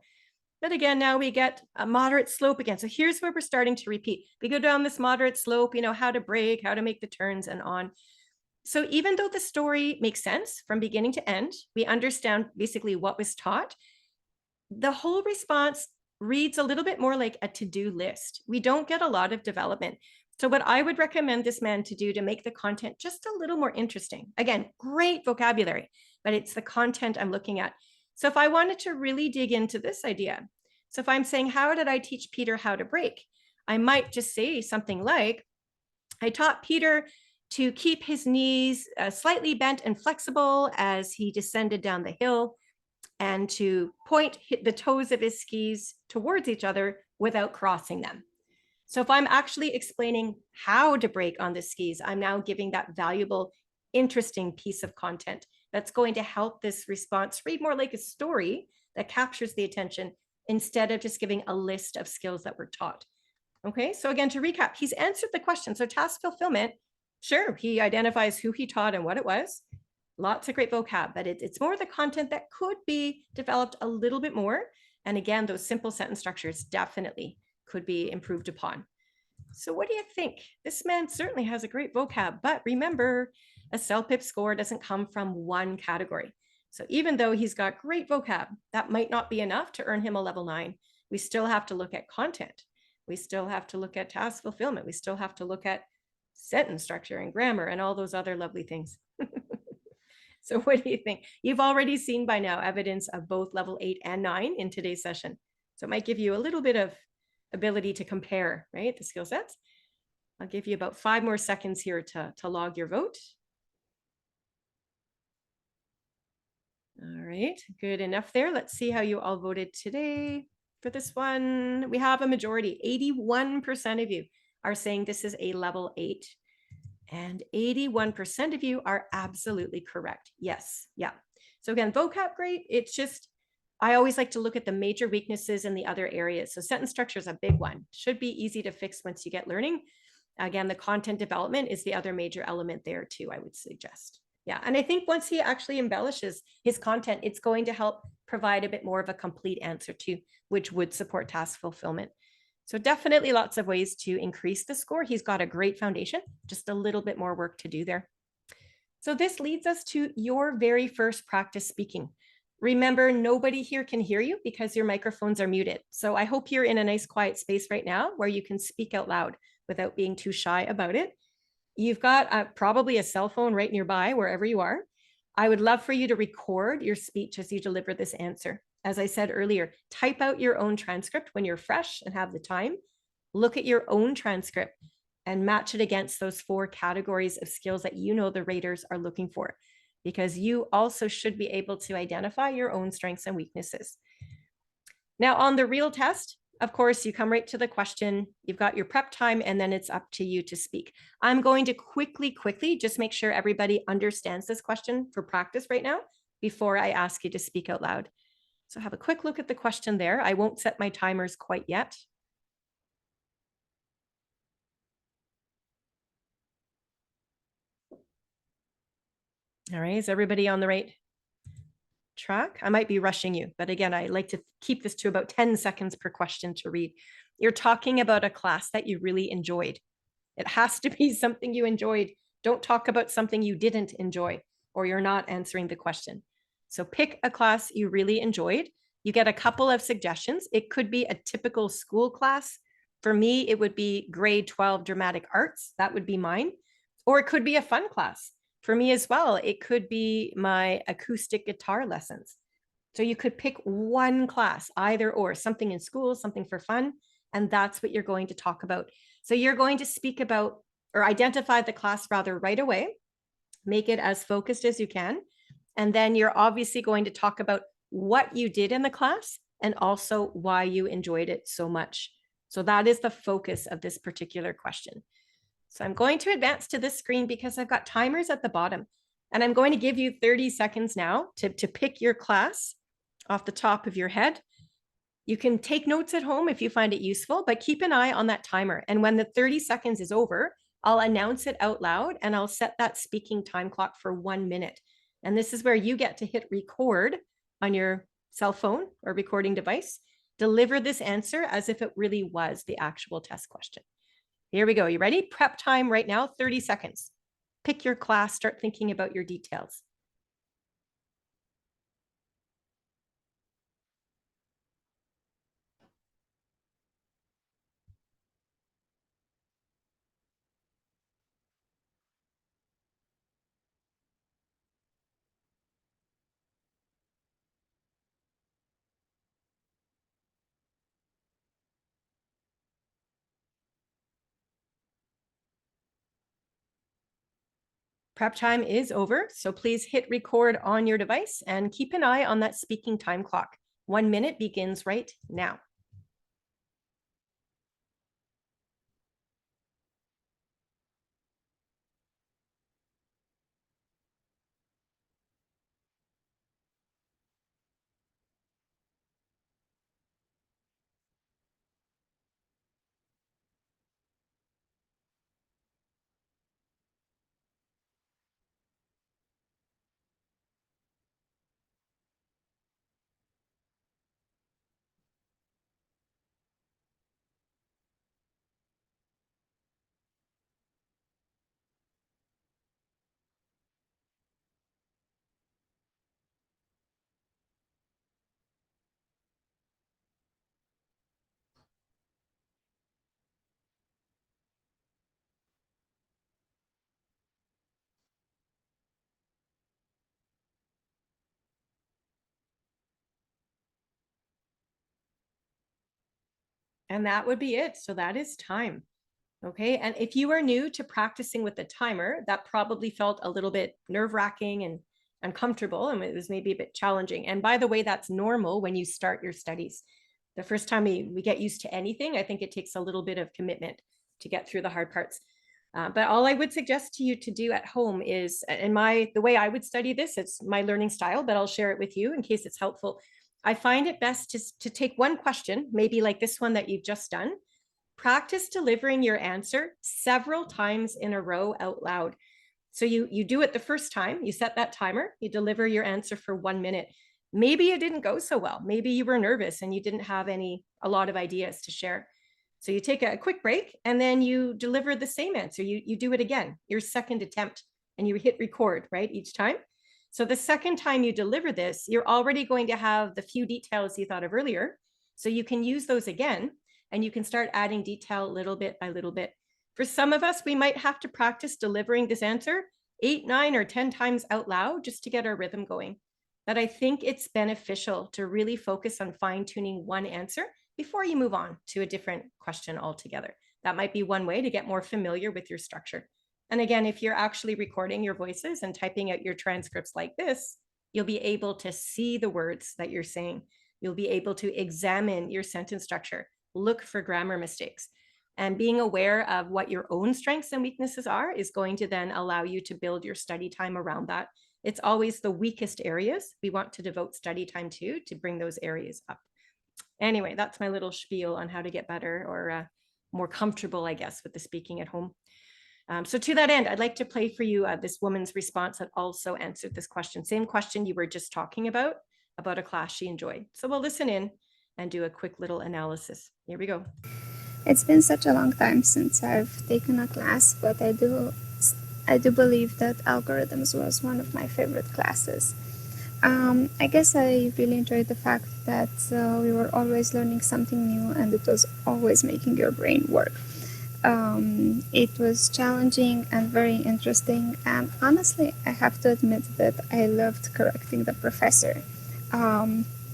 But again, now we get a moderate slope again. So here's where we're starting to repeat. We go down this moderate slope, you know, how to brake, how to make the turns and on. So even though the story makes sense from beginning to end, we understand basically what was taught. The whole response reads a little bit more like a to-do list. We don't get a lot of development. So what I would recommend this man to do to make the content just a little more interesting, again, great vocabulary, but it's the content I'm looking at. So if I wanted to really dig into this idea, so if I'm saying, how did I teach Peter how to brake? I might just say something like, I taught Peter to keep his knees slightly bent and flexible as he descended down the hill and to point the toes of his skis towards each other without crossing them. So if I'm actually explaining how to brake on the skis, I'm now giving that valuable, interesting piece of content that's going to help this response read more like a story that captures the attention instead of just giving a list of skills that were taught. Okay, so again, to recap, he's answered the question. So task fulfillment, sure, he identifies who he taught and what it was. Lots of great vocab, but it's more the content that could be developed a little bit more. And again, those simple sentence structures definitely could be improved upon. So what do you think? This man certainly has a great vocab, but remember, a CELPIP score doesn't come from one category. So even though he's got great vocab, that might not be enough to earn him a level 9. We still have to look at content. We still have to look at task fulfillment. We still have to look at sentence structure and grammar and all those other lovely things. So what do you think? You've already seen by now evidence of both level 8 and 9 in today's session. So it might give you a little bit of ability to compare, right, the skill sets. I'll give you about 5 more seconds here to log your vote. All right, good enough there. Let's see how you all voted today. For this one, we have a majority. 81% of you are saying this is a level 8. And 81% of you are absolutely correct. Yes, yeah. So again, vocab great. It's just, I always like to look at the major weaknesses in the other areas. So sentence structure is a big one. Should be easy to fix once you get learning. Again, the content development is the other major element there too, I would suggest. Yeah, and I think once he actually embellishes his content, it's going to help provide a bit more of a complete answer too, which would support task fulfillment. So definitely lots of ways to increase the score. He's got a great foundation, just a little bit more work to do there. So this leads us to your very first practice speaking. Remember, nobody here can hear you because your microphones are muted. So I hope you're in a nice quiet space right now where you can speak out loud without being too shy about it. You've got probably a cell phone right nearby, wherever you are. I would love for you to record your speech as you deliver this answer. As I said earlier, type out your own transcript when you're fresh and have the time. Look at your own transcript and match it against those 4 categories of skills that you know the raters are looking for, because you also should be able to identify your own strengths and weaknesses. Now, on the real test, of course, you come right to the question, you've got your prep time, and then it's up to you to speak. I'm going to quickly just make sure everybody understands this question for practice right now before I ask you to speak out loud. So have a quick look at the question there. I won't set my timers quite yet. All right, is everybody on the right track? I might be rushing you, but again, I like to keep this to about 10 seconds per question to read. You're talking about a class that you really enjoyed. It has to be something you enjoyed. Don't talk about something you didn't enjoy or you're not answering the question. So pick a class you really enjoyed. You get a couple of suggestions. It could be a typical school class. For me, it would be grade 12 dramatic arts. That would be mine. Or it could be a fun class. For me as well, it could be my acoustic guitar lessons. So you could pick one class, either or, something in school, something for fun, and that's what you're going to talk about. So you're going to speak about or identify the class rather right away, make it as focused as you can, and then you're obviously going to talk about what you did in the class and also why you enjoyed it so much. So that is the focus of this particular question. So I'm going to advance to this screen because I've got timers at the bottom, and I'm going to give you 30 seconds now to pick your class off the top of your head. You can take notes at home if you find it useful, but keep an eye on that timer. And when the 30 seconds is over, I'll announce it out loud and I'll set that speaking time clock for 1 minute. And this is where you get to hit record on your cell phone or recording device. Deliver this answer as if it really was the actual test question. Here we go. You ready? Prep time right now, 30 seconds. Pick your class, start thinking about your details. Prep time is over, so please hit record on your device and keep an eye on that speaking time clock. 1 minute begins right now. And that would be it. So that is time. Okay. And if you are new to practicing with the timer, that probably felt a little bit nerve-wracking and uncomfortable, and it was maybe a bit challenging. And by the way, that's normal when you start your studies. The first time we get used to anything, I think it takes a little bit of commitment to get through the hard parts. But all I would suggest to you to do at home is, the way I would study this, it's my learning style, but I'll share it with you in case it's helpful. I find it best to take one question, maybe like this one that you've just done. Practice delivering your answer several times in a row out loud. So you do it the first time, you set that timer, you deliver your answer for 1 minute. Maybe it didn't go so well. Maybe you were nervous and you didn't have a lot of ideas to share. So you take a quick break and then you deliver the same answer. You do it again, your second attempt, and you hit record, right, each time. So the second time you deliver this, you're already going to have the few details you thought of earlier. So you can use those again, and you can start adding detail little bit by little bit. For some of us, we might have to practice delivering this answer 8, 9, or 10 times out loud just to get our rhythm going. But I think it's beneficial to really focus on fine-tuning one answer before you move on to a different question altogether. That might be one way to get more familiar with your structure. And again, if you're actually recording your voices and typing out your transcripts like this, you'll be able to see the words that you're saying. You'll be able to examine your sentence structure, look for grammar mistakes. And being aware of what your own strengths and weaknesses are is going to then allow you to build your study time around that. It's always the weakest areas we want to devote study time to bring those areas up. Anyway, that's my little spiel on how to get better or more comfortable, I guess, with the speaking at home. So to that end, I'd like to play for you this woman's response that also answered this question. Same question you were just talking about a class she enjoyed. So we'll listen in and do a quick little analysis. Here we go. It's been such a long time since I've taken a class, but I do believe that algorithms was one of my favorite classes. I guess I really enjoyed the fact that we were always learning something new, and it was always making your brain work. It was challenging and very interesting, and honestly, I have to admit that I loved correcting the professor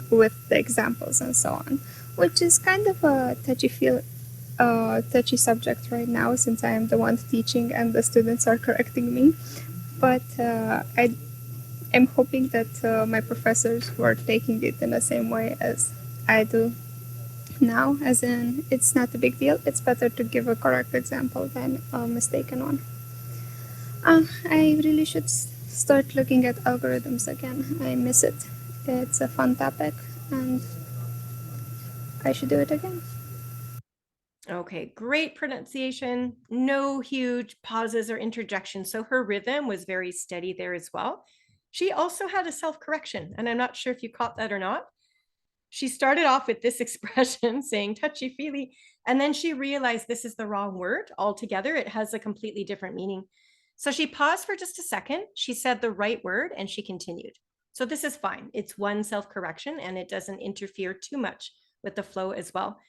with the examples and so on, which is kind of a touchy subject right now, since I am the one teaching and the students are correcting me. But I'm hoping that my professors were taking it in the same way as I do now, as in, it's not a big deal. It's better to give a correct example than a mistaken one. I really should start looking at algorithms again. I miss it. It's a fun topic, and I should do it again. Okay, great pronunciation, no huge pauses or interjections. So her rhythm was very steady there as well. She also had a self-correction, and I'm not sure if you caught that or not. She started off with this expression saying touchy-feely, and then she realized this is the wrong word altogether. It has a completely different meaning. So she paused for just a second. She said the right word and she continued. So this is fine. It's one self-correction and it doesn't interfere too much with the flow as well.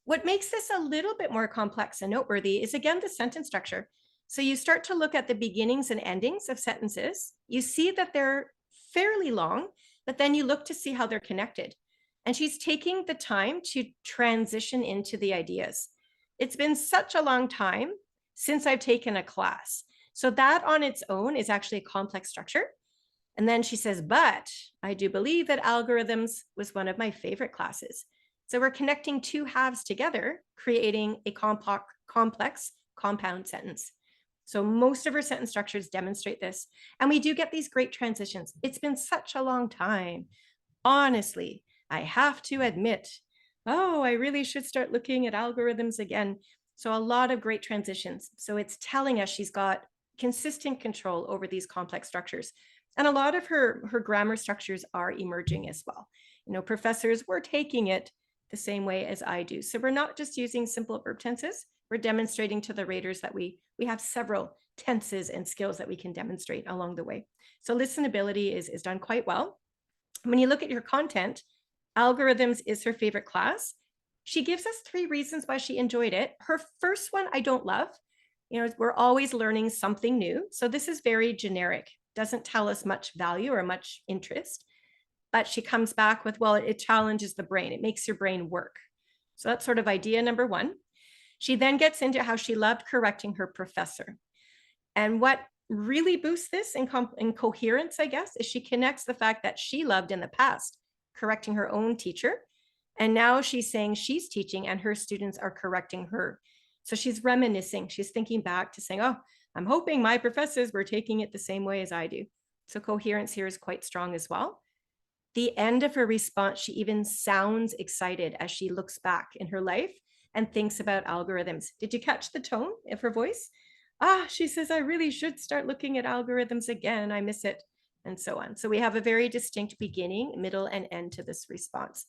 What makes this a little bit more complex and noteworthy is, again, the sentence structure. So you start to look at the beginnings and endings of sentences. You see that they're fairly long, but then you look to see how they're connected. And she's taking the time to transition into the ideas. It's been such a long time since I've taken a class. So that on its own is actually a complex structure. And then she says, but I do believe that algorithms was one of my favorite classes. So we're connecting two halves together, creating a complex compound sentence. So most of her sentence structures demonstrate this. And we do get these great transitions. It's been such a long time. Honestly, I have to admit, I really should start looking at algorithms again. So a lot of great transitions. So it's telling us she's got consistent control over these complex structures. And a lot of her grammar structures are emerging as well. You know, professors were taking it the same way as I do. So we're not just using simple verb tenses. We're demonstrating to the raters that we have several tenses and skills that we can demonstrate along the way. So listenability is done quite well. When you look at your content, algorithms is her favorite class. She gives us 3 reasons why she enjoyed it. Her first one, I don't love. You know, we're always learning something new. So this is very generic, doesn't tell us much value or much interest. But she comes back with, well, it challenges the brain. It makes your brain work. So that's sort of idea number one. She then gets into how she loved correcting her professor. And what really boosts this in coherence, I guess, is she connects the fact that she loved in the past correcting her own teacher. And now she's saying she's teaching and her students are correcting her. So she's reminiscing. She's thinking back to saying, oh, I'm hoping my professors were taking it the same way as I do. So coherence here is quite strong as well. The end of her response, she even sounds excited as she looks back in her life and thinks about algorithms. Did you catch the tone of her voice? She says, I really should start looking at algorithms again. I miss it, and so on. So we have a very distinct beginning, middle, and end to this response.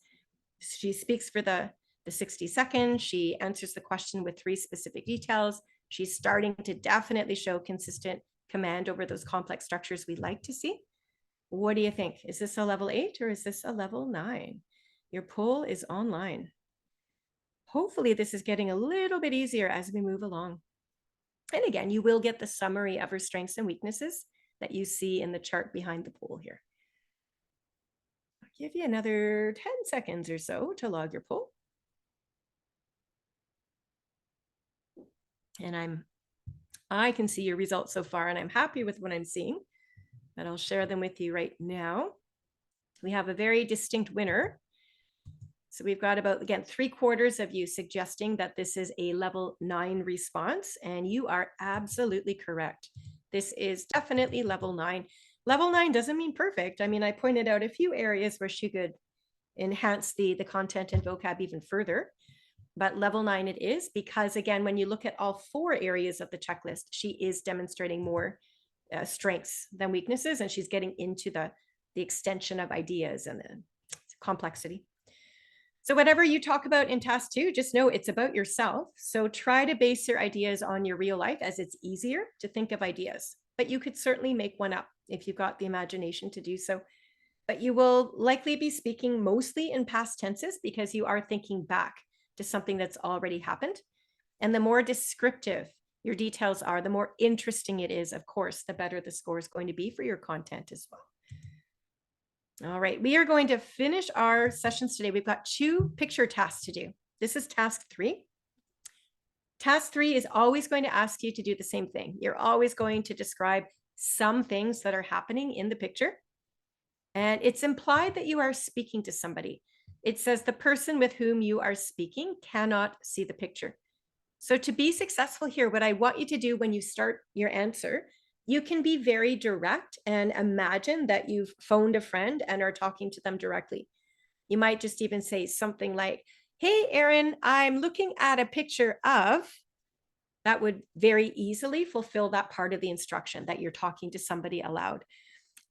She speaks for the 60 seconds. She answers the question with 3 specific details. She's starting to definitely show consistent command over those complex structures we like to see. What do you think? Is this a level 8 or is this a level 9? Your poll is online. Hopefully this is getting a little bit easier as we move along. And again, you will get the summary of her strengths and weaknesses that you see in the chart behind the poll here. I'll give you another 10 seconds or so to log your poll. And I can see your results so far, and I'm happy with what I'm seeing, but I'll share them with you right now. We have a very distinct winner. So we've got about, again, 3/4 of you suggesting that this is a level 9 response, and you are absolutely correct. This is definitely level 9. Level 9 doesn't mean perfect. I mean, I pointed out a few areas where she could enhance the content and vocab even further, but level 9 it is, because again, when you look at all 4 areas of the checklist, she is demonstrating more strengths than weaknesses, and she's getting into the extension of ideas and the complexity. So whatever you talk about in task 2, just know it's about yourself. So try to base your ideas on your real life, as it's easier to think of ideas, but you could certainly make one up if you've got the imagination to do so. But you will likely be speaking mostly in past tenses because you are thinking back to something that's already happened. And the more descriptive your details are, the more interesting it is, of course, the better the score is going to be for your content as well. All right, we are going to finish our sessions today. We've got 2 picture tasks to do. This is task 3. Task 3 is always going to ask you to do the same thing. You're always going to describe some things that are happening in the picture. And it's implied that you are speaking to somebody. It says the person with whom you are speaking cannot see the picture. So to be successful here, what I want you to do when you start your answer, you can be very direct and imagine that you've phoned a friend and are talking to them directly. You might just even say something like, hey, Erin, I'm looking at a picture of. That would very easily fulfill that part of the instruction, that you're talking to somebody aloud.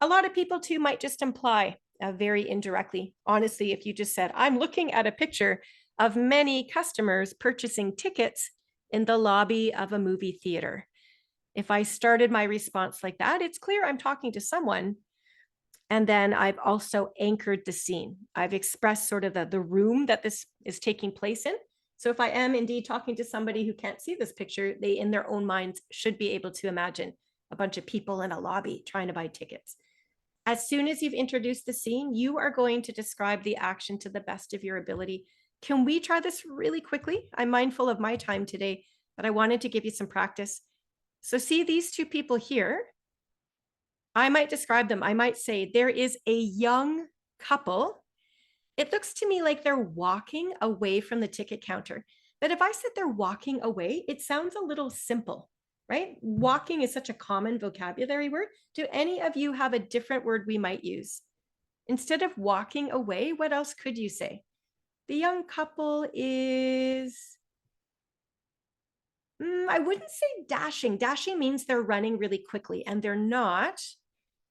A lot of people too might just imply very indirectly. Honestly, if you just said, I'm looking at a picture of many customers purchasing tickets in the lobby of a movie theater. If I started my response like that, it's clear I'm talking to someone. And then I've also anchored the scene. I've expressed sort of the room that this is taking place in. So if I am indeed talking to somebody who can't see this picture, they in their own minds should be able to imagine a bunch of people in a lobby trying to buy tickets. As soon as you've introduced the scene, you are going to describe the action to the best of your ability. Can we try this really quickly? I'm mindful of my time today, but I wanted to give you some practice. So see these 2 people here. I might describe them. I might say there is a young couple. It looks to me like they're walking away from the ticket counter. But if I said they're walking away, it sounds a little simple, right? Walking is such a common vocabulary word. Do any of you have a different word we might use? Instead of walking away, what else could you say? The young couple is, I wouldn't say dashing. Dashing means they're running really quickly and they're not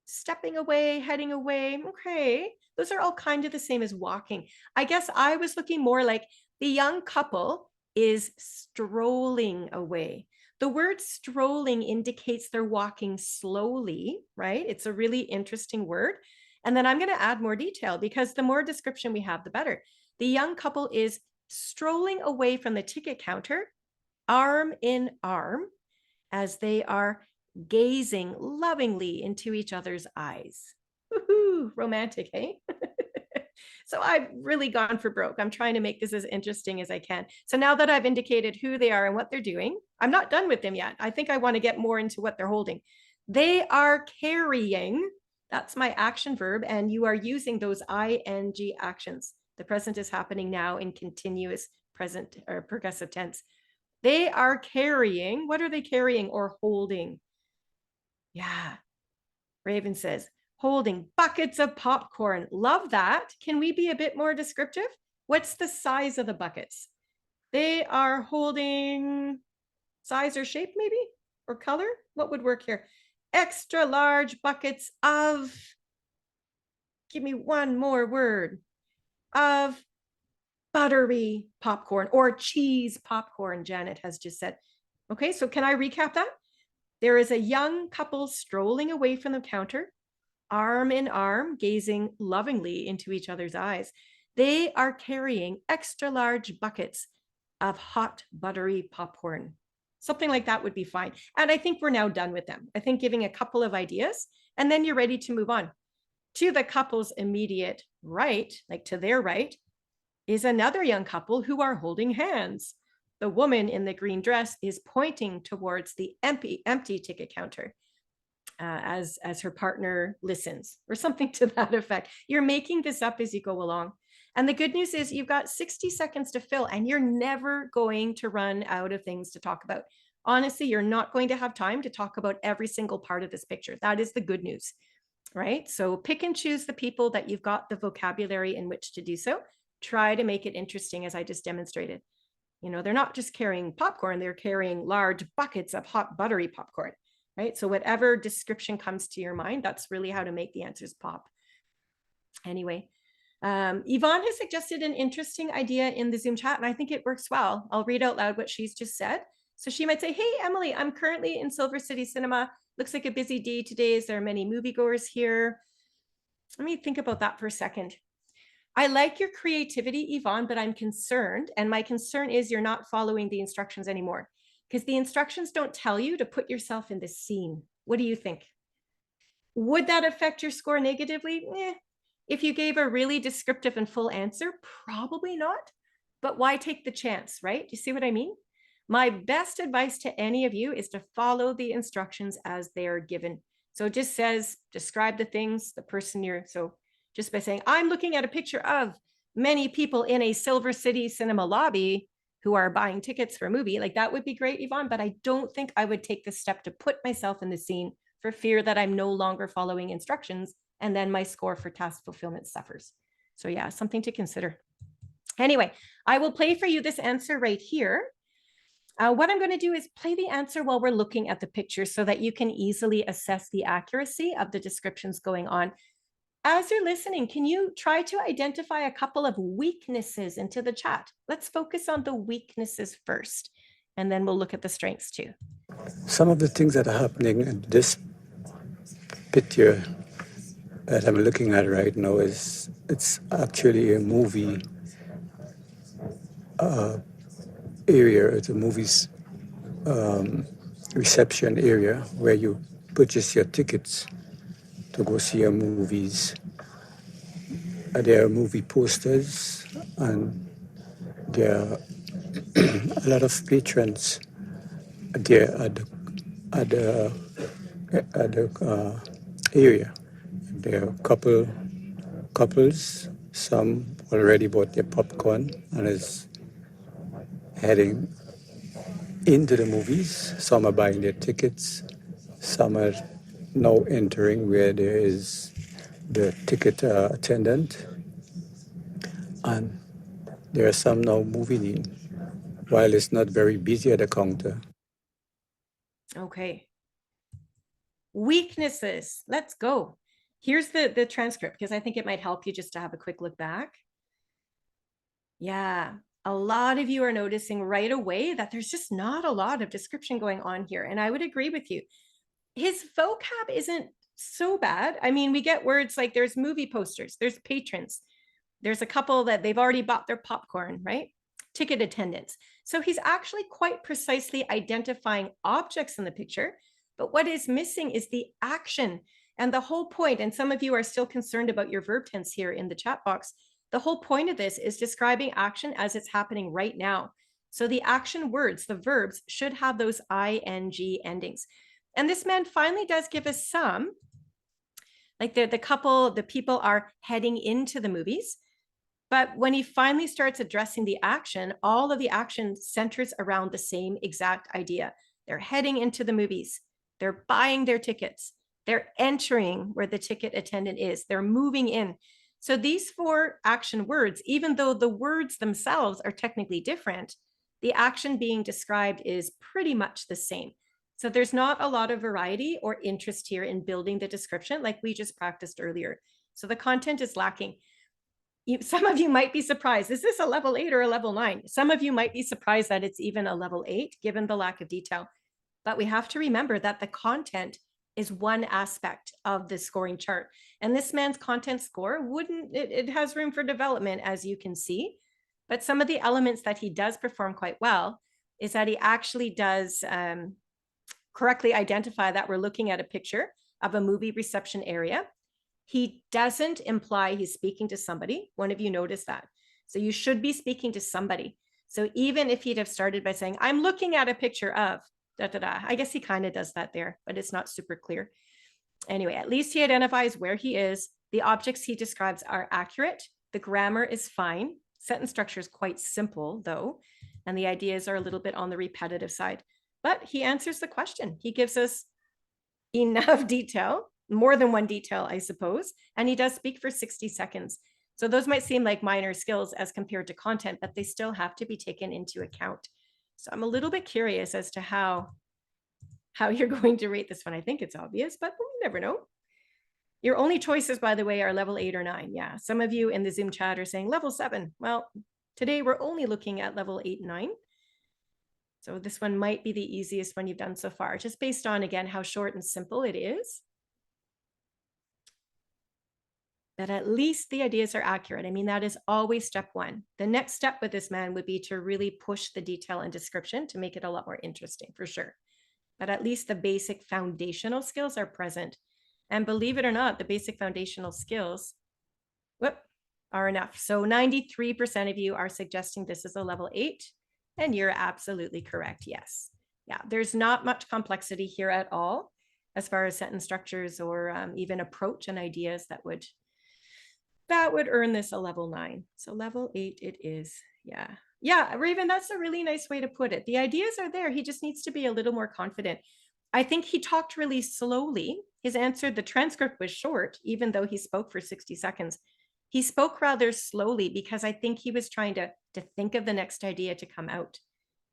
stepping away, heading away. Okay, those are all kind of the same as walking. I guess I was looking more like the young couple is strolling away. The word strolling indicates they're walking slowly, right? It's a really interesting word. And then I'm going to add more detail because the more description we have, the better. The young couple is strolling away from the ticket counter, arm in arm, as they are gazing lovingly into each other's eyes. Woohoo, romantic, hey? So I've really gone for broke. I'm trying to make this as interesting as I can. So now that I've indicated who they are and what they're doing, I'm not done with them yet. I think I want to get more into what they're holding. They are carrying, that's my action verb, and you are using those ing actions. The present is happening now in continuous present or progressive tense. They are carrying, what are they carrying or holding? Yeah, Raven says, holding buckets of popcorn. Love that. Can we be a bit more descriptive? What's the size of the buckets? They are holding size or shape maybe, or color? What would work here? Extra large buckets of, give me one more word, of buttery popcorn or cheese popcorn, Janet has just said. Okay, so can I recap that? There is a young couple strolling away from the counter, arm in arm, gazing lovingly into each other's eyes. They are carrying extra large buckets of hot, buttery popcorn. Something like that would be fine. And I think we're now done with them. I think giving a couple of ideas, and then you're ready to move on. To the couple's immediate right, like to their right, is another young couple who are holding hands. The woman in the green dress is pointing towards the empty ticket counter. As her partner listens, or something to that effect. You're making this up as you go along. And the good news is you've got 60 seconds to fill, and you're never going to run out of things to talk about. Honestly, you're not going to have time to talk about every single part of this picture. That is the good news, right? So pick and choose the people that you've got the vocabulary in which to do so. Try to make it interesting, as I just demonstrated. You know, they're not just carrying popcorn, they're carrying large buckets of hot, buttery popcorn. Right? So whatever description comes to your mind, that's really how to make the answers pop. Anyway, Yvonne has suggested an interesting idea in the Zoom chat, and I think it works well. I'll read out loud what she's just said. So she might say, hey, Emily, I'm currently in Silver City Cinema. Looks like a busy day today. Is there many moviegoers here? Let me think about that for a second. I like your creativity, Yvonne, but I'm concerned. And my concern is you're not following the instructions anymore, because the instructions don't tell you to put yourself in the scene. What do you think? Would that affect your score negatively? If you gave a really descriptive and full answer, probably not. But why take the chance, right? You see what I mean? My best advice to any of you is to follow the instructions as they are given. So it just says, describe the things, the person you're, so just by saying, I'm looking at a picture of many people in a Silver City Cinema lobby who are buying tickets for a movie, like that would be great, Yvonne, but I don't think I would take the step to put myself in the scene for fear that I'm no longer following instructions and then my score for task fulfillment suffers. So yeah, something to consider. Anyway, I will play for you this answer right here. What I'm going to do is play the answer while we're looking at the picture so that you can easily assess the accuracy of the descriptions going on. As you're listening, can you try to identify a couple of weaknesses into the chat? Let's focus on the weaknesses first, and then we'll look at the strengths too. Some of the things that are happening in this picture that I'm looking at right now is it's actually a movie area. It's a movie's reception area where you purchase your tickets to go see your movies. There are movie posters, and there are a lot of patrons there at the area. There are couples, some already bought their popcorn and is heading into the movies. Some are buying their tickets. Some are now entering where there is the ticket attendant. And there are some now moving in while it's not very busy at the counter. Okay. Weaknesses. Let's go. Here's the transcript, because I think it might help you just to have a quick look back. Yeah, a lot of you are noticing right away that there's just not a lot of description going on here. And I would agree with you. His vocab isn't so bad. I mean, we get words like there's movie posters, there's patrons, there's a couple that they've already bought their popcorn, right? Ticket attendants. So he's actually quite precisely identifying objects in the picture, but what is missing is the action and the whole point. And some of you are still concerned about your verb tense here in the chat box. The whole point of this is describing action as it's happening right now. So the action words, the verbs, should have those ing endings. And this man finally does give us some, like the people are heading into the movies. But when he finally starts addressing the action, all of the action centers around the same exact idea. They're heading into the movies. They're buying their tickets. They're entering where the ticket attendant is. They're moving in. So these 4 action words, even though the words themselves are technically different, the action being described is pretty much the same. So there's not a lot of variety or interest here in building the description like we just practiced earlier. So the content is lacking. Some of you might be surprised. Is this a level 8 or a level 9? Some of you might be surprised that it's even a level 8, given the lack of detail. But we have to remember that the content is one aspect of the scoring chart. And this man's content score it has room for development, as you can see. But some of the elements that he does perform quite well is that he actually does correctly identify that we're looking at a picture of a movie reception area. He doesn't imply he's speaking to somebody. One of you noticed that. So you should be speaking to somebody. So even if he'd have started by saying, I'm looking at a picture of, I guess he kind of does that there, but it's not super clear. Anyway, at least he identifies where he is. The objects he describes are accurate. The grammar is fine. Sentence structure is quite simple, though, and the ideas are a little bit on the repetitive side. But he answers the question. He gives us enough detail, more than one detail, I suppose, and he does speak for 60 seconds. So those might seem like minor skills as compared to content, but they still have to be taken into account. So I'm a little bit curious as to how you're going to rate this one. I think it's obvious, but we never know. Your only choices, by the way, are level 8 or 9. Yeah, some of you in the Zoom chat are saying level 7. Well, today we're only looking at level 8 and 9. So this one might be the easiest one you've done so far, just based on, again, how short and simple it is. That at least the ideas are accurate. I mean, that is always step 1. The next step with this man would be to really push the detail and description to make it a lot more interesting, for sure. But at least the basic foundational skills are present. And believe it or not, the basic foundational skills are enough. So 93% of you are suggesting this is a level 8, and you're absolutely correct. Yes. Yeah, there's not much complexity here at all as far as sentence structures or even approach and ideas that would earn this a level 9. So level 8 it is. Yeah. Yeah, Raven, that's a really nice way to put it. The ideas are there. He just needs to be a little more confident. I think he talked really slowly. His answer, the transcript was short, even though he spoke for 60 seconds. He spoke rather slowly because I think he was trying to think of the next idea to come out.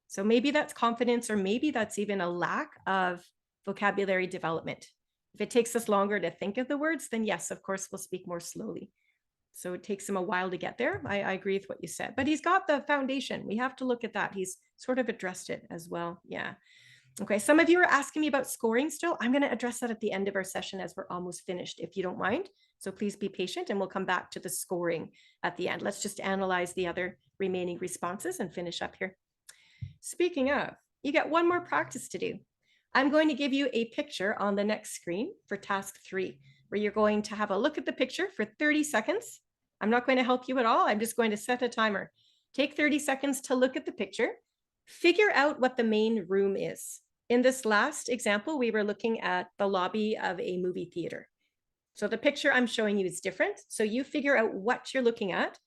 So maybe that's confidence, or maybe that's even a lack of vocabulary development. If it takes us longer to think of the words, then yes, of course, we'll speak more slowly. So it takes him a while to get there. I agree with what you said, but he's got the foundation. We have to look at that. He's sort of addressed it as well. Yeah. Okay. Some of you are asking me about scoring still. I'm going to address that at the end of our session as we're almost finished, if you don't mind. So please be patient and we'll come back to the scoring at the end. Let's just analyze the other remaining responses and finish up here. Speaking of, you got one more practice to do. I'm going to give you a picture on the next screen for task 3, where you're going to have a look at the picture for 30 seconds. I'm not going to help you at all. I'm just going to set a timer. Take 30 seconds to look at the picture. Figure out what the main room is. In this last example, we were looking at the lobby of a movie theater. So the picture I'm showing you is different. So you figure out what you're looking at.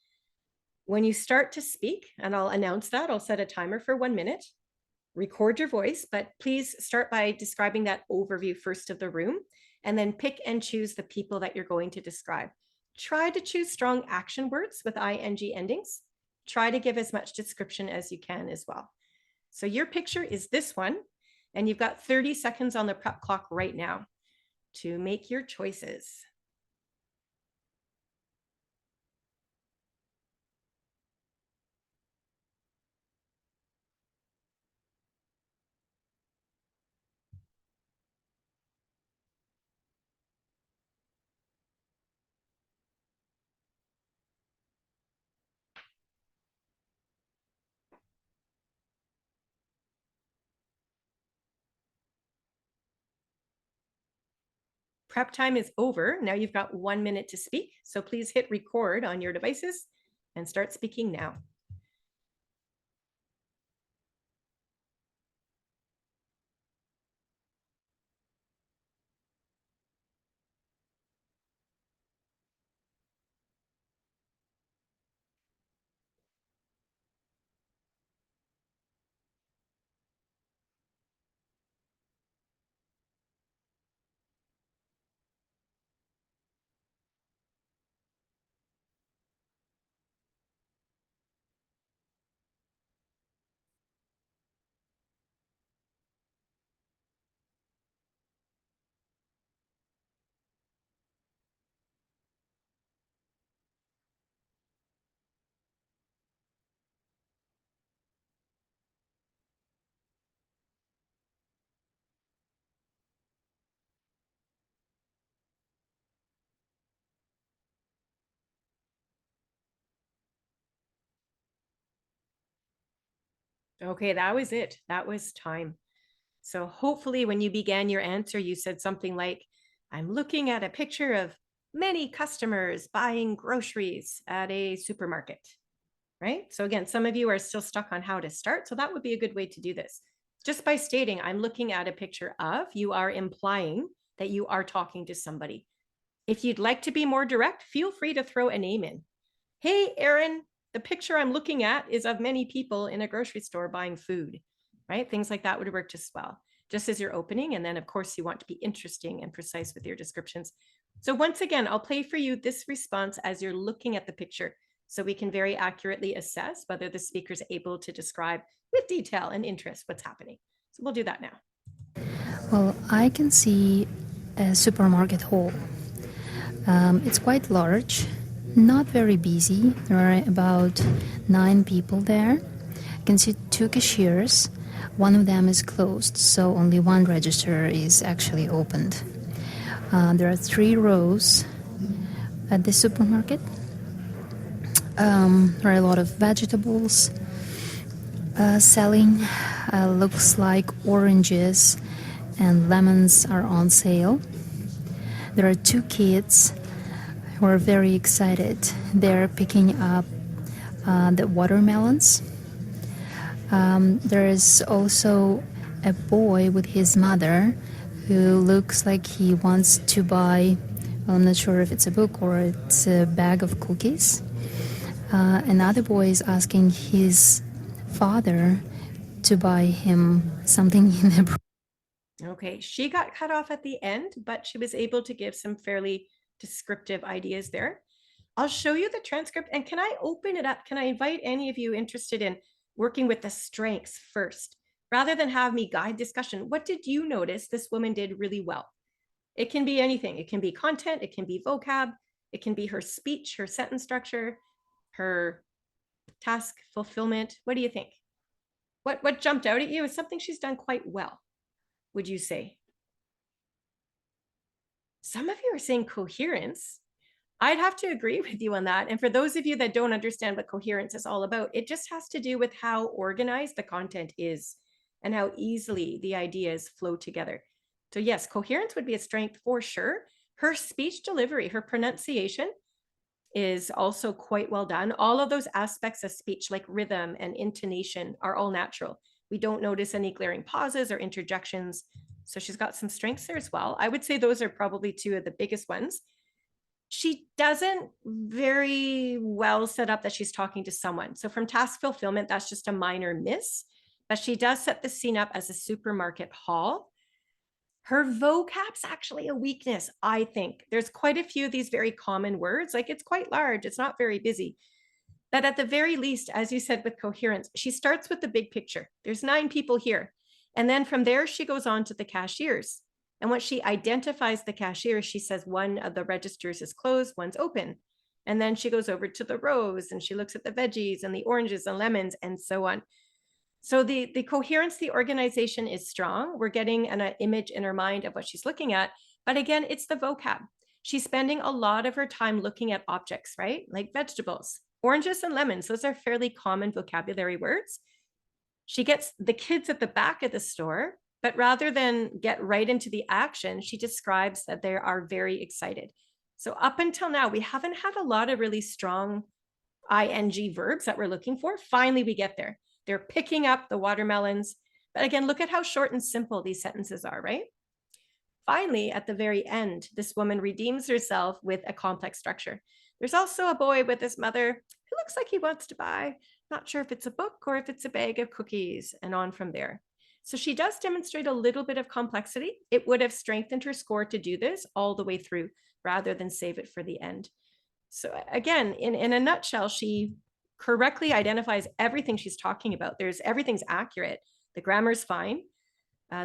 When you start to speak, and I'll announce that, I'll set a timer for 1 minute. Record your voice, but please start by describing that overview first of the room, and then pick and choose the people that you're going to describe. Try to choose strong action words with ing endings. Try to give as much description as you can as well. So your picture is this one, and you've got 30 seconds on the prep clock right now to make your choices. Prep time is over. Now you've got 1 minute to speak. So please hit record on your devices and start speaking now. Okay, that was it. That was time. So hopefully when you began your answer, you said something like, I'm looking at a picture of many customers buying groceries at a supermarket, right? So again, some of you are still stuck on how to start. So that would be a good way to do this. Just by stating, I'm looking at a picture of, you are implying that you are talking to somebody. If you'd like to be more direct, feel free to throw a name in. Hey, Aaron, the picture I'm looking at is of many people in a grocery store buying food, right? Things like that would work just well, just as your opening. And then of course you want to be interesting and precise with your descriptions. So once again, I'll play for you this response as you're looking at the picture so we can very accurately assess whether the speaker is able to describe with detail and interest what's happening. So we'll do that now. Well, I can see a supermarket hall. It's quite large, not very busy. There are about 9 people there. I can see 2 cashiers. One of them is closed, so only one register is actually opened. There are 3 rows at the supermarket. There are a lot of vegetables selling. Looks like oranges and lemons are on sale. There are 2 kids who are very excited. They're picking up the watermelons. There is also a boy with his mother who looks like he wants to buy, well, I'm not sure if it's a book or it's a bag of cookies. Another boy is asking his father to buy him something in the. Okay, she got cut off at the end, but she was able to give some fairly descriptive ideas there. I'll show you the transcript, and can I open it up? Can I invite any of you interested in working with the strengths first, rather than have me guide discussion? What did you notice this woman did really well? It can be anything. It can be content, it can be vocab, it can be her speech, her sentence structure, her task fulfillment. What do you think? What jumped out at you is something she's done quite well, would you say? Some of you are saying coherence. I'd have to agree with you on that. And for those of you that don't understand what coherence is all about, it just has to do with how organized the content is and how easily the ideas flow together. So yes, coherence would be a strength for sure. Her speech delivery, her pronunciation is also quite well done. All of those aspects of speech like rhythm and intonation are all natural. We don't notice any glaring pauses or interjections. So she's got some strengths there as well. I would say those are probably 2 of the biggest ones. She doesn't very well set up that she's talking to someone. So from task fulfillment, that's just a minor miss, but she does set the scene up as a supermarket hall. Her vocab's actually a weakness, I think. There's quite a few of these very common words, like it's quite large, it's not very busy. But at the very least, as you said with coherence, she starts with the big picture. There's 9 people here. And then from there, she goes on to the cashiers. And once she identifies the cashier, she says one of the registers is closed, one's open. And then she goes over to the rows and she looks at the veggies and the oranges and lemons and so on. So the coherence, the organization is strong. We're getting an image in her mind of what she's looking at. But again, it's the vocab. She's spending a lot of her time looking at objects, right? Like vegetables, oranges and lemons. Those are fairly common vocabulary words. She gets the kids at the back of the store, but rather than get right into the action, she describes that they are very excited. So up until now, we haven't had a lot of really strong ing verbs that we're looking for. Finally, we get there. They're picking up the watermelons. But again, look at how short and simple these sentences are, right? Finally, at the very end, this woman redeems herself with a complex structure. There's also a boy with his mother who looks like he wants to buy, not sure if it's a book or if it's a bag of cookies, and on from there. So she does demonstrate a little bit of complexity. It would have strengthened her score to do this all the way through rather than save it for the end. So again, in a nutshell, she correctly identifies everything she's talking about. Everything's accurate. The grammar's fine.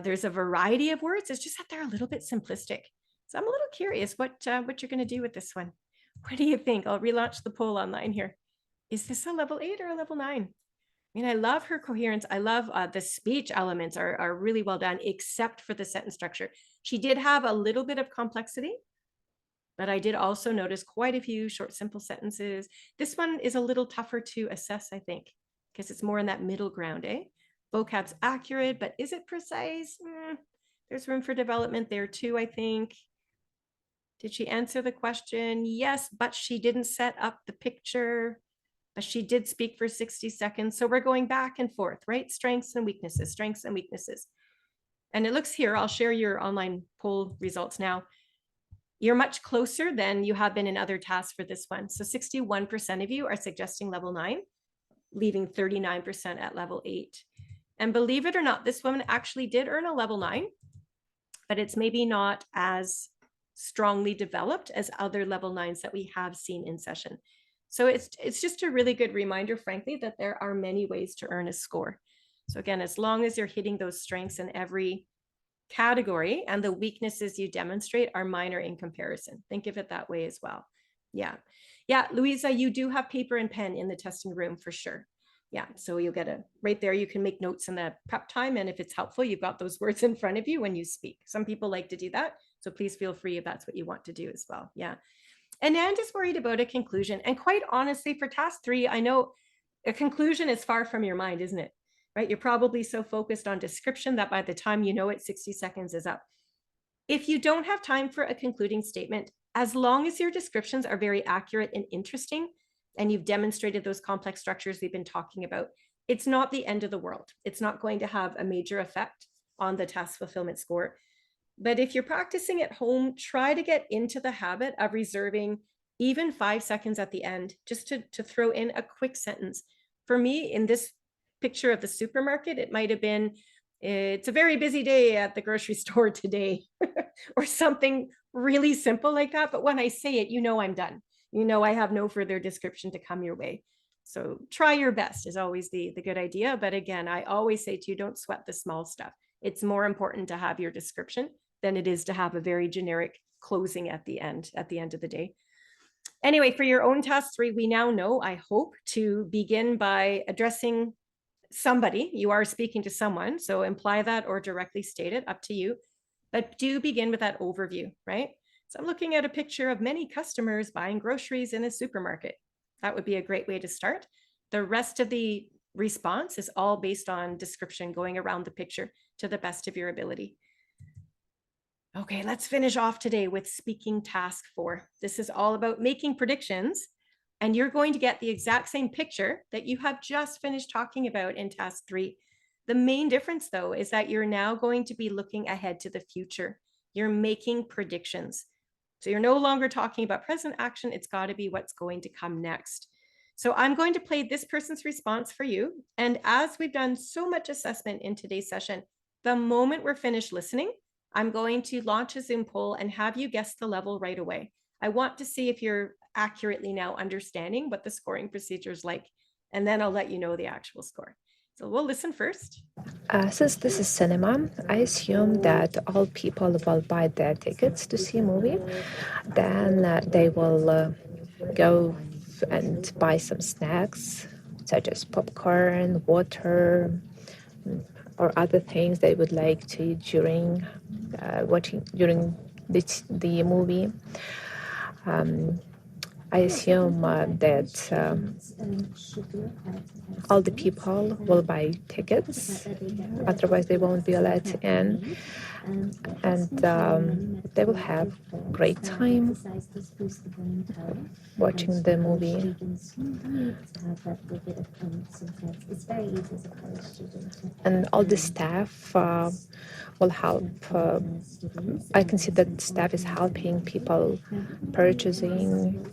There's a variety of words. It's just that they're a little bit simplistic. So I'm a little curious what you're going to do with this one. What do you think? I'll relaunch the poll online here. Is this a level 8 or a level 9? I mean, I love her coherence. I love the speech elements are really well done, except for the sentence structure. She did have a little bit of complexity, but I did also notice quite a few short, simple sentences. This one is a little tougher to assess, I think, because it's more in that middle ground, eh? Vocab's accurate, but is it precise? There's room for development there too, I think. Did she answer the question? Yes, but she didn't set up the picture. But she did speak for 60 seconds. So we're going back and forth, right? Strengths and weaknesses, strengths and weaknesses. And it looks here, I'll share your online poll results now. You're much closer than you have been in other tasks for this one. So 61% of you are suggesting level 9, leaving 39% at level 8. And believe it or not, this woman actually did earn a level 9, but it's maybe not as strongly developed as other level 9s that we have seen in session. So it's just a really good reminder, frankly, that there are many ways to earn a score. So again, as long as you're hitting those strengths in every category and the weaknesses you demonstrate are minor in comparison. Think of it that way as well. Yeah, Louisa, you do have paper and pen in the testing room for sure. Yeah, so you'll get right there. You can make notes in the prep time. And if it's helpful, you've got those words in front of you when you speak. Some people like to do that. So please feel free if that's what you want to do as well. Yeah. And Anne is worried about a conclusion. And quite honestly, for task 3, I know a conclusion is far from your mind, isn't it? Right? You're probably so focused on description that by the time you know it, 60 seconds is up. If you don't have time for a concluding statement, as long as your descriptions are very accurate and interesting, and you've demonstrated those complex structures we've been talking about, it's not the end of the world. It's not going to have a major effect on the task fulfillment score. But if you're practicing at home, try to get into the habit of reserving even 5 seconds at the end, just to throw in a quick sentence. For me, in this picture of the supermarket, it might have been, it's a very busy day at the grocery store today, or something really simple like that. But when I say it, you know I'm done. You know I have no further description to come your way. So try your best is always the good idea. But again, I always say to you, don't sweat the small stuff. It's more important to have your description than it is to have a very generic closing at the end of the day. Anyway, for your own task 3, we now know, I hope, to begin by addressing somebody. You are speaking to someone, so imply that or directly state it, up to you. But do begin with that overview, right? So I'm looking at a picture of many customers buying groceries in a supermarket. That would be a great way to start. The rest of the response is all based on description, going around the picture to the best of your ability. Okay, let's finish off today with speaking task 4. This is all about making predictions, and you're going to get the exact same picture that you have just finished talking about in task 3. The main difference, though, is that you're now going to be looking ahead to the future. You're making predictions. So you're no longer talking about present action. It's got to be what's going to come next. So I'm going to play this person's response for you. And as we've done so much assessment in today's session, the moment we're finished listening, I'm going to launch a Zoom poll and have you guess the level right away. I want to see if you're accurately now understanding what the scoring procedure is like, and then I'll let you know the actual score. So we'll listen first. Since this is cinema, I assume that all people will buy their tickets to see a movie. Then they will go and buy some snacks, such as popcorn, water, or other things they would like to eat during the movie. I assume that all the people will buy tickets, otherwise they won't be allowed in. And they will have great time watching the movie. And all the staff will help. I can see that staff is helping people purchasing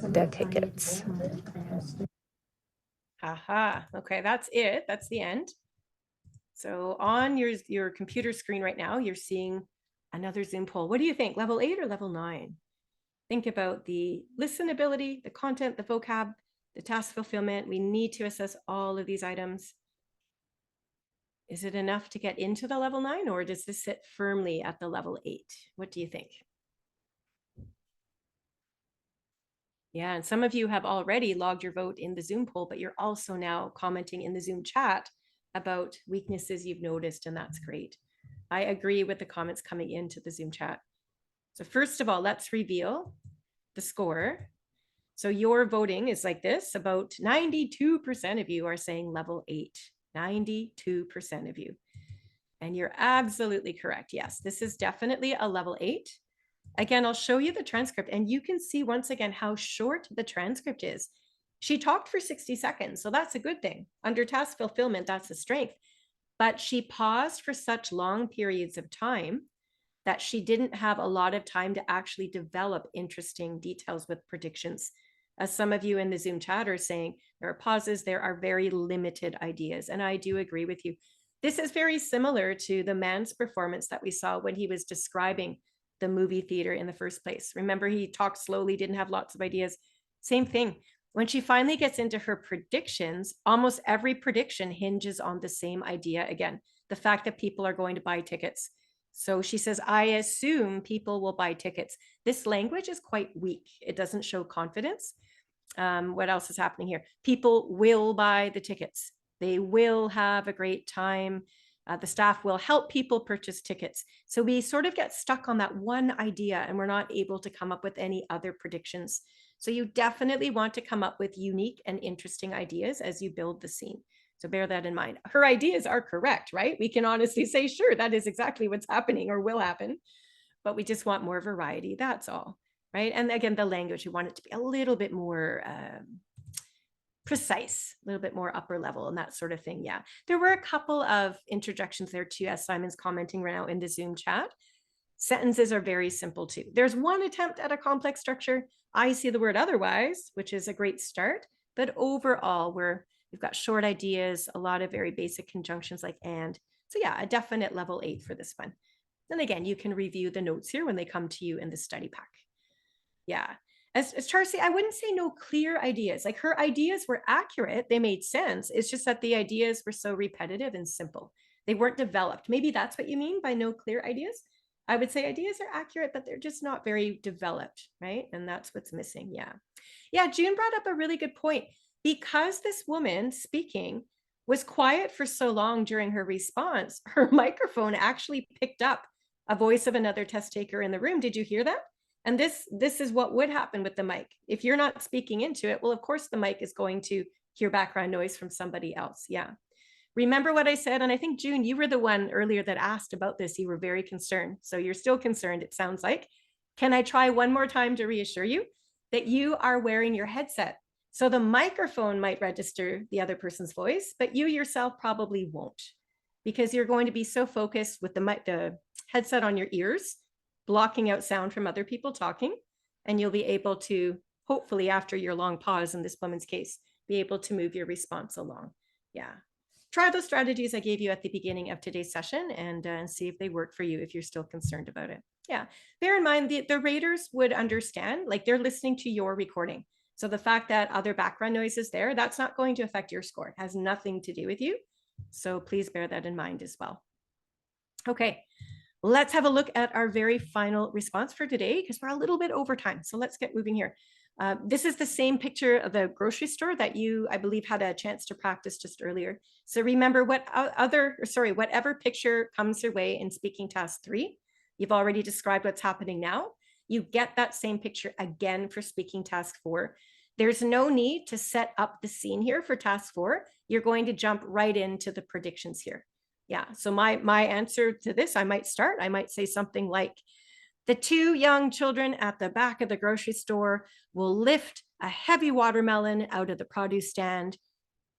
their tickets. Aha. Okay, that's it. That's the end. So on your computer screen right now, you're seeing another Zoom poll. What do you think? Level 8 or level 9? Think about the listenability, the content, the vocab, the task fulfillment. We need to assess all of these items. Is it enough to get into the level 9, or does this sit firmly at the level 8? What do you think? Yeah, and some of you have already logged your vote in the Zoom poll, but you're also now commenting in the Zoom chat about weaknesses you've noticed, and that's great. I agree with the comments coming into the Zoom chat. So first of all, let's reveal the score. So your voting is like this. About 92% of you are saying level 8. 92% of you. And you're absolutely correct. Yes, this is definitely a level 8. Again, I'll show you the transcript, and you can see once again how short the transcript is. She talked for 60 seconds, so that's a good thing. Under task fulfillment, that's a strength. But she paused for such long periods of time that she didn't have a lot of time to actually develop interesting details with predictions. As some of you in the Zoom chat are saying, there are pauses, there are very limited ideas, and I do agree with you. This is very similar to the man's performance that we saw when he was describing the movie theater in the first place. Remember, he talked slowly, didn't have lots of ideas. Same thing. When she finally gets into her predictions, almost every prediction hinges on the same idea again, the fact that people are going to buy tickets. So she says, I assume people will buy tickets. This language is quite weak. It doesn't show confidence. What else is happening here? People will buy the tickets. They will have a great time. The staff will help people purchase tickets. So we sort of get stuck on that one idea, and we're not able to come up with any other predictions. So you definitely want to come up with unique and interesting ideas as you build the scene. So bear that in mind. Her ideas are correct, right? We can honestly say, sure, that is exactly what's happening or will happen, but we just want more variety. That's all, right? And again, the language, we want it to be a little bit more precise, a little bit more upper level and that sort of thing. Yeah, there were a couple of interjections there too, as Simon's commenting right now in the Zoom chat. Sentences are very simple too. There's one attempt at a complex structure. I see the word otherwise, which is a great start, but overall we've got short ideas, a lot of very basic conjunctions like and. So yeah, a definite level 8 for this one. Then again, you can review the notes here when they come to you in the study pack. Yeah. As Charcy, I wouldn't say no clear ideas. Like her ideas were accurate. They made sense. It's just that the ideas were so repetitive and simple. They weren't developed. Maybe that's what you mean by no clear ideas. I would say ideas are accurate, but they're just not very developed, right? And that's what's missing. Yeah. Yeah, June brought up a really good point. Because this woman speaking was quiet for so long during her response, her microphone actually picked up a voice of another test taker in the room. Did you hear that? And this is what would happen with the mic. If you're not speaking into it, well, of course, the mic is going to hear background noise from somebody else. Yeah. Remember what I said? And I think, June, you were the one earlier that asked about this. You were very concerned. So you're still concerned, it sounds like. Can I try one more time to reassure you that you are wearing your headset? So the microphone might register the other person's voice, but you yourself probably won't, because you're going to be so focused with the headset on your ears, blocking out sound from other people talking, and you'll be able to, hopefully after your long pause in this woman's case, be able to move your response along. Yeah. Try those strategies I gave you at the beginning of today's session and see if they work for you if you're still concerned about it. Yeah. Bear in mind, the raters would understand, like they're listening to your recording. So the fact that other background noise is there, that's not going to affect your score. It has nothing to do with you. So please bear that in mind as well. Okay. Let's have a look at our very final response for today, because we're a little bit over time. So let's get moving here. This is the same picture of the grocery store that you, I believe, had a chance to practice just earlier. So remember whatever picture comes your way in speaking task 3, you've already described what's happening now. You get that same picture again for speaking task 4. There's no need to set up the scene here for task 4. You're going to jump right into the predictions here. Yeah, so my answer to this, I might say something like, The two young children at the back of the grocery store will lift a heavy watermelon out of the produce stand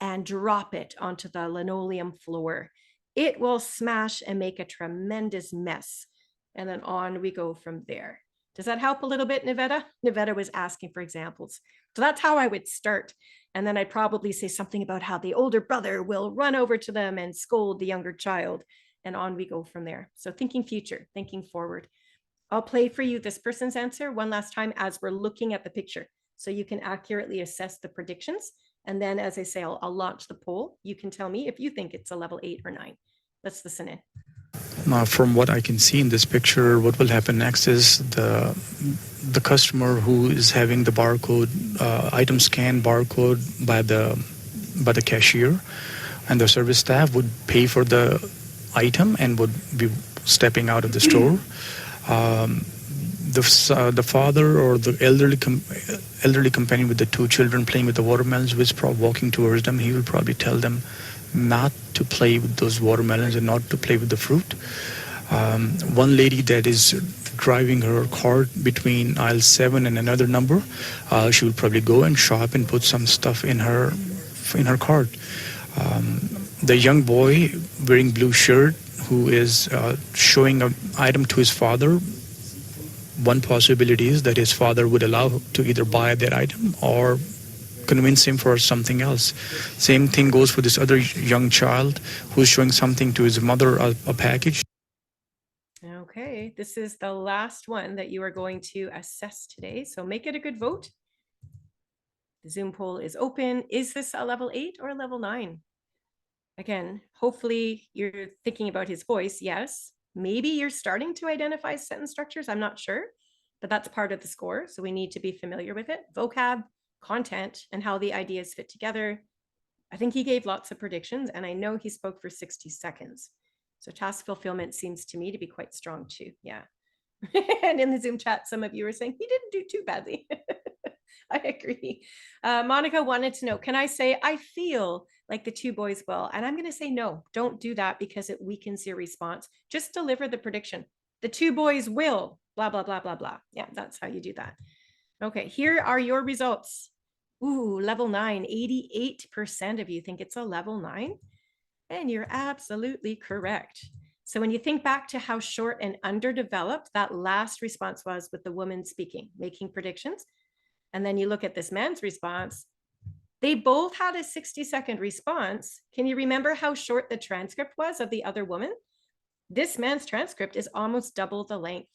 and drop it onto the linoleum floor. It will smash and make a tremendous mess. And then on we go from there. Does that help a little bit, Nivetta? Nivetta was asking for examples. So that's how I would start. And then I'd probably say something about how the older brother will run over to them and scold the younger child. And on we go from there. So thinking future, thinking forward. I'll play for you this person's answer one last time as we're looking at the picture, so you can accurately assess the predictions. And then, as I say, I'll launch the poll. You can tell me if you think it's a level 8 or 9. Let's listen in. From what I can see in this picture, what will happen next is the customer who is having the barcode item scan barcode by the cashier, and the service staff would pay for the item and would be stepping out of the store. The father or the elderly companion with the two children playing with the watermelons, walking towards them, he will probably tell them not to play with those watermelons and not to play with the fruit. One lady that is driving her cart between aisle 7 and another number, she will probably go and shop and put some stuff in her cart. The young boy wearing blue shirt who is showing an item to his father, one possibility is that his father would allow to either buy that item or convince him for something else. Same thing goes for this other young child who's showing something to his mother, a package. Okay, this is the last one that you are going to assess today. So make it a good vote. The Zoom poll is open. Is this a level 8 or a level 9? Again, hopefully you're thinking about his voice. Yes. Maybe you're starting to identify sentence structures. I'm not sure, but that's part of the score. So we need to be familiar with it. Vocab, content, and how the ideas fit together. I think he gave lots of predictions, and I know he spoke for 60 seconds. So task fulfillment seems to me to be quite strong too. Yeah. And in the Zoom chat, some of you are saying he didn't do too badly. I agree. Monica wanted to know, can I say, I feel like the two boys will? And I'm going to say, no, don't do that because it weakens your response. Just deliver the prediction. The two boys will, blah, blah, blah, blah, blah. Yeah, that's how you do that. Okay, here are your results. Ooh, level 9, 88% of you think it's a level 9. And you're absolutely correct. So when you think back to how short and underdeveloped that last response was with the woman speaking, making predictions, and then you look at this man's response, they both had a 60-second response. Can you remember how short the transcript was of the other woman? This man's transcript is almost double the length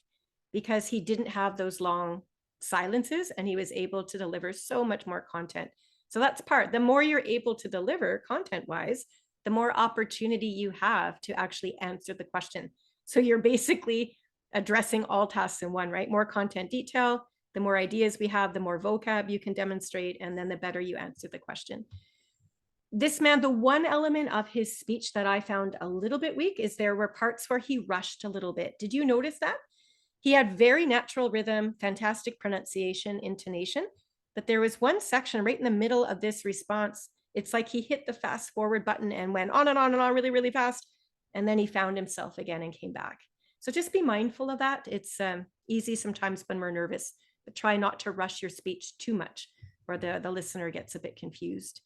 because he didn't have those long silences and he was able to deliver so much more content. So that's part. The more you're able to deliver content-wise, the more opportunity you have to actually answer the question. So you're basically addressing all tasks in one, right? More content detail. The more ideas we have, the more vocab you can demonstrate, and then the better you answer the question. This man, the one element of his speech that I found a little bit weak is there were parts where he rushed a little bit. Did you notice that? He had very natural rhythm, fantastic pronunciation, intonation, but there was one section right in the middle of this response. It's like he hit the fast forward button and went on and on and on really, really fast. And then he found himself again and came back. So just be mindful of that. It's easy sometimes when we're nervous, but try not to rush your speech too much or the listener gets a bit confused.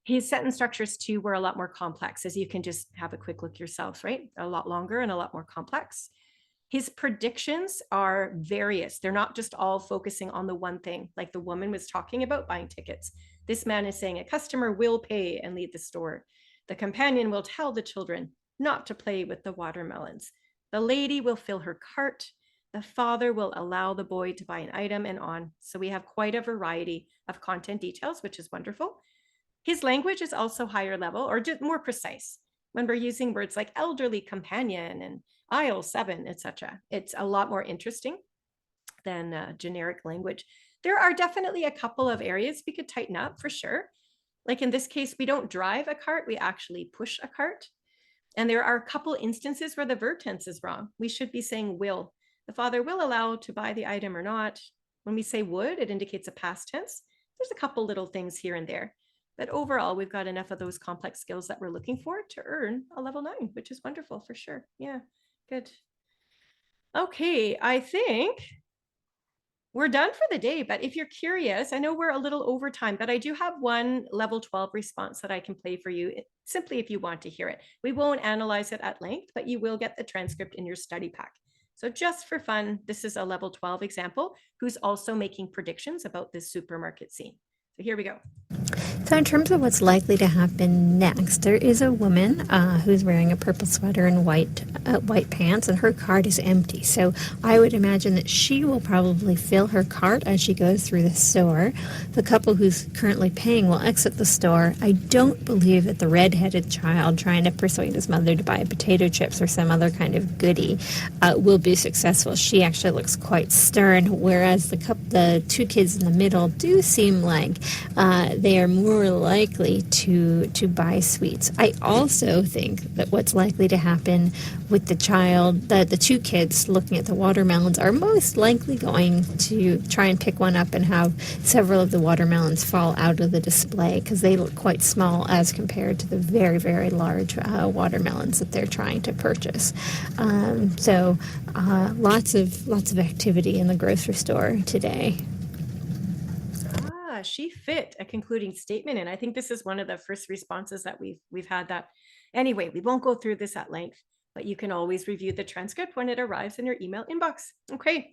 His sentence structures too were a lot more complex, as you can just have a quick look yourself, right? A lot longer and a lot more complex. His predictions are various. They're not just all focusing on the one thing, like the woman was talking about buying tickets. This man is saying a customer will pay and leave the store. The companion will tell the children not to play with the watermelons. The lady will fill her cart. The father will allow the boy to buy an item and on. So we have quite a variety of content details, which is wonderful. His language is also higher level or just more precise when we're using words like elderly companion and aisle 7, etc. It's a lot more interesting than generic language. There are definitely a couple of areas we could tighten up for sure. Like in this case, we don't drive a cart, we actually push a cart. And there are a couple instances where the verb tense is wrong. We should be saying will. The father will allow to buy the item or not. When we say would, it indicates a past tense. There's a couple little things here and there. But overall, we've got enough of those complex skills that we're looking for to earn a level 9, which is wonderful for sure. Yeah, good. Okay, I think we're done for the day, but if you're curious, I know we're a little over time, but I do have one level 12 response that I can play for you, simply if you want to hear it. We won't analyze it at length, but you will get the transcript in your study pack. So just for fun, this is a level 12 example who's also making predictions about this supermarket scene. So here we go. So in terms of what's likely to happen next, there is a woman who's wearing a purple sweater and white pants, and her cart is empty. So I would imagine that she will probably fill her cart as she goes through the store. The couple who's currently paying will exit the store. I don't believe that the red-headed child trying to persuade his mother to buy potato chips or some other kind of goodie will be successful. She actually looks quite stern, whereas the two kids in the middle do seem like they are more likely to buy sweets. I also think that what's likely to happen with the child, the two kids looking at the watermelons, are most likely going to try and pick one up and have several of the watermelons fall out of the display because they look quite small as compared to the very, very large watermelons that they're trying to purchase. So lots of activity in the grocery store today. She fit a concluding statement, and I think this is one of the first responses that we've had that. Anyway, we won't go through this at length, but you can always review the transcript when it arrives in your email inbox. Okay.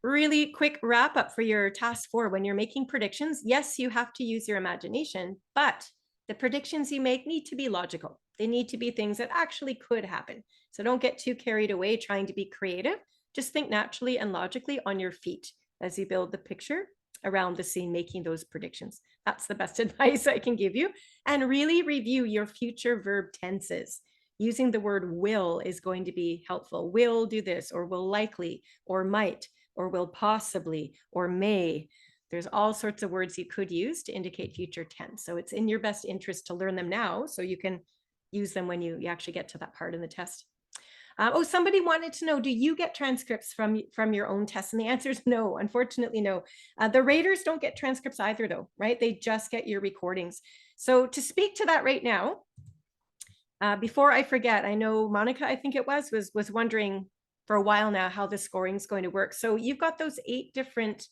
Really quick wrap up for your task 4. When you're making predictions, yes, you have to use your imagination, but the predictions you make need to be logical. They need to be things that actually could happen. So don't get too carried away trying to be creative. Just think naturally and logically on your feet as you build the picture around the scene, making those predictions. That's the best advice I can give you. And really review your future verb tenses. Using the word will is going to be helpful. Will do this, or will likely, or might, or will possibly, or may. There's all sorts of words you could use to indicate future tense. So it's in your best interest to learn them now so you can use them when you actually get to that part in the test. Somebody wanted to know, do you get transcripts from your own tests? And the answer is no, unfortunately, no. The raters don't get transcripts either though, right? They just get your recordings. So to speak to that right now, before I forget, I know Monica, I think it was wondering for a while now how the scoring is going to work. So you've got those 8 different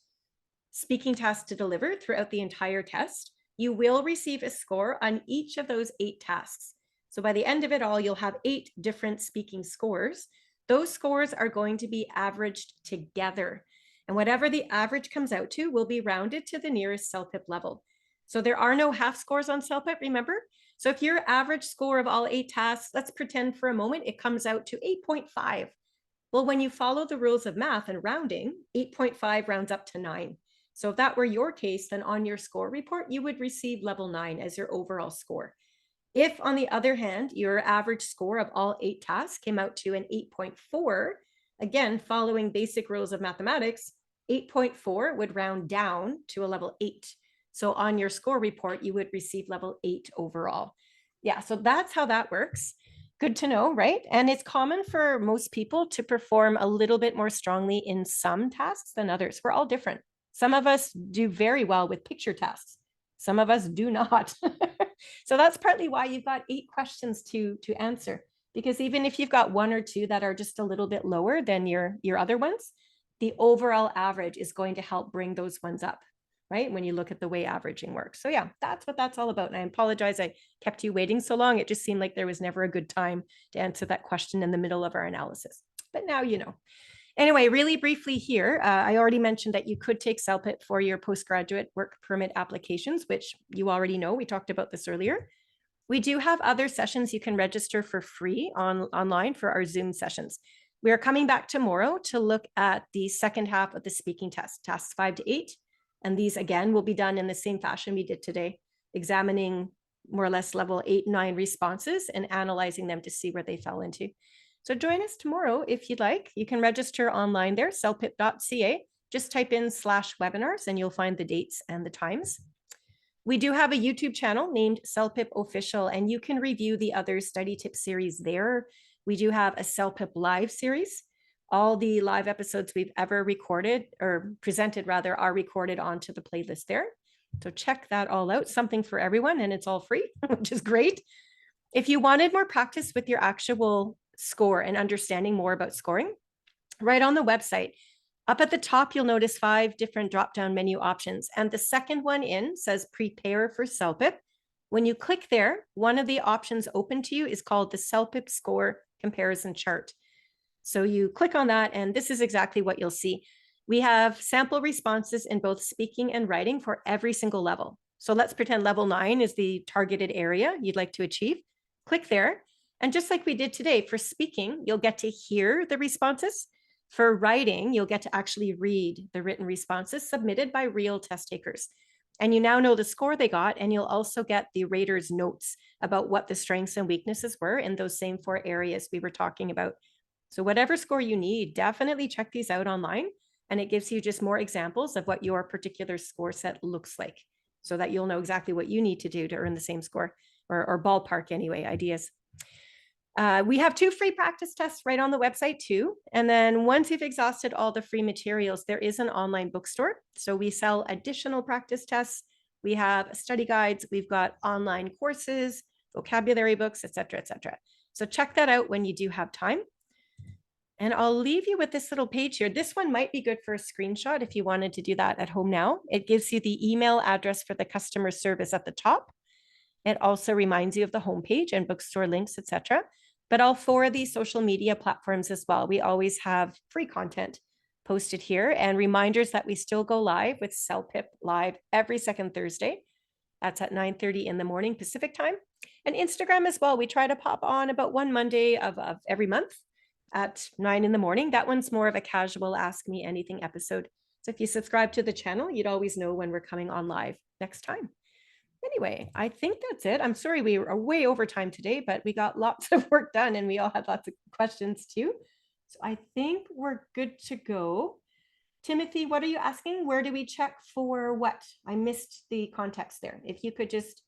speaking tasks to deliver throughout the entire test. You will receive a score on each of those 8 tasks. So by the end of it all, you'll have 8 different speaking scores. Those scores are going to be averaged together. And whatever the average comes out to will be rounded to the nearest CELPIP level. So there are no half scores on CELPIP, remember? So if your average score of all 8 tasks, let's pretend for a moment, it comes out to 8.5. Well, when you follow the rules of math and rounding, 8.5 rounds up to 9. So if that were your case, then on your score report, you would receive level 9 as your overall score. If, on the other hand, your average score of all 8 tasks came out to an 8.4, again, following basic rules of mathematics, 8.4 would round down to a level 8. So on your score report, you would receive level 8 overall. Yeah, so that's how that works. Good to know, right? And it's common for most people to perform a little bit more strongly in some tasks than others. We're all different. Some of us do very well with picture tasks. Some of us do not. So that's partly why you've got 8 questions to answer, because even if you've got 1 or 2 that are just a little bit lower than your other ones, the overall average is going to help bring those ones up, right? When you look at the way averaging works. So yeah, that's what that's all about. And I apologize I kept you waiting so long. It just seemed like there was never a good time to answer that question in the middle of our analysis. But now you know. Anyway, really briefly here, I already mentioned that you could take CELPIP for your postgraduate work permit applications, which you already know. We talked about this earlier. We do have other sessions you can register for free online for our Zoom sessions. We are coming back tomorrow to look at the second half of the speaking test, tasks 5 to 8. And these, again, will be done in the same fashion we did today, examining more or less level 8 and 9 responses and analyzing them to see where they fell into. So join us tomorrow if you'd like. You can register online there, celpip.ca. Just type in /webinars and you'll find the dates and the times. We do have a YouTube channel named CELPIP Official, and you can review the other study tip series there. We do have a CELPIP live series. All the live episodes we've ever recorded or presented rather are recorded onto the playlist there. So check that all out, something for everyone, and it's all free, which is great. If you wanted more practice with your actual score and understanding more about scoring, right on the website. Up at the top, you'll notice 5 different drop-down menu options. And the second one in says Prepare for CELPIP. When you click there, one of the options open to you is called the CELPIP Score Comparison Chart. So you click on that, and this is exactly what you'll see. We have sample responses in both speaking and writing for every single level. So let's pretend level 9 is the targeted area you'd like to achieve. Click there. And just like we did today, for speaking, you'll get to hear the responses. For writing, you'll get to actually read the written responses submitted by real test takers. And you now know the score they got, and you'll also get the raters' notes about what the strengths and weaknesses were in those same 4 areas we were talking about. So whatever score you need, definitely check these out online, and it gives you just more examples of what your particular score set looks like, so that you'll know exactly what you need to do to earn the same score, or ballpark anyway, ideas. We have 2 free practice tests right on the website too. And then once you've exhausted all the free materials, there is an online bookstore. So we sell additional practice tests. We have study guides. We've got online courses, vocabulary books, etc., etc. So check that out when you do have time. And I'll leave you with this little page here. This one might be good for a screenshot if you wanted to do that at home now. It gives you the email address for the customer service at the top. It also reminds you of the homepage and bookstore links, etc. But all 4 of these social media platforms as well. We always have free content posted here and reminders that we still go live with CELPIP Live every second Thursday. That's at 9:30 in the morning Pacific time. And Instagram as well. We try to pop on about one Monday of every month at 9 in the morning. That one's more of a casual Ask Me Anything episode. So if you subscribe to the channel, you'd always know when we're coming on live next time. Anyway, I think that's it. I'm sorry we are way over time today, but we got lots of work done and we all had lots of questions too. So I think we're good to go. Timothy, what are you asking? Where do we check for what? I missed the context there. If you could just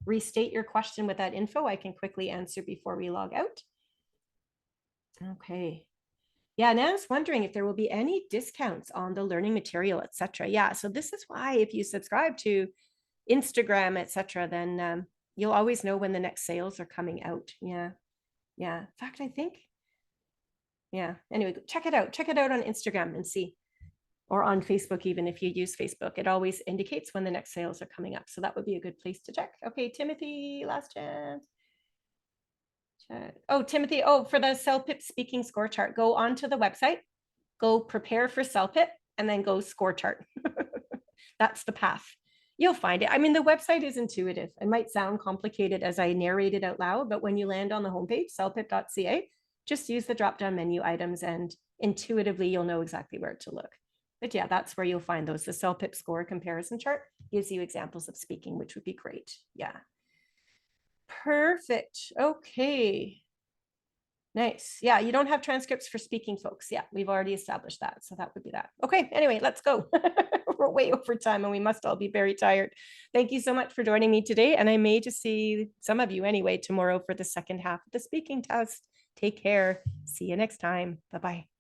restate your question with that info, I can quickly answer before we log out. Okay. Yeah, and I was wondering if there will be any discounts on the learning material, etc. Yeah, so this is why if you subscribe to Instagram, etc., then you'll always know when the next sales are coming out. Yeah. In fact, I think, yeah. Anyway, check it out. Check it out on Instagram and see, or on Facebook, even if you use Facebook. It always indicates when the next sales are coming up. So that would be a good place to check. Okay, Timothy, last chance. Oh, Timothy, for the CELPIP speaking score chart, go onto the website, go prepare for CELPIP, and then go score chart. That's the path. You'll find it. I mean, the website is intuitive. It might sound complicated as I narrate it out loud, but when you land on the homepage, celpip.ca, just use the drop-down menu items and intuitively you'll know exactly where to look. But yeah, that's where you'll find those. The CELPIP score comparison chart gives you examples of speaking, which would be great. Yeah. Perfect. Okay. Nice. Yeah, you don't have transcripts for speaking, folks. Yeah, we've already established that. So that would be that. Okay, anyway, let's go. We're way over time and we must all be very tired. Thank you so much for joining me today. And I may just see some of you anyway tomorrow for the second half of the speaking test. Take care. See you next time. Bye-bye.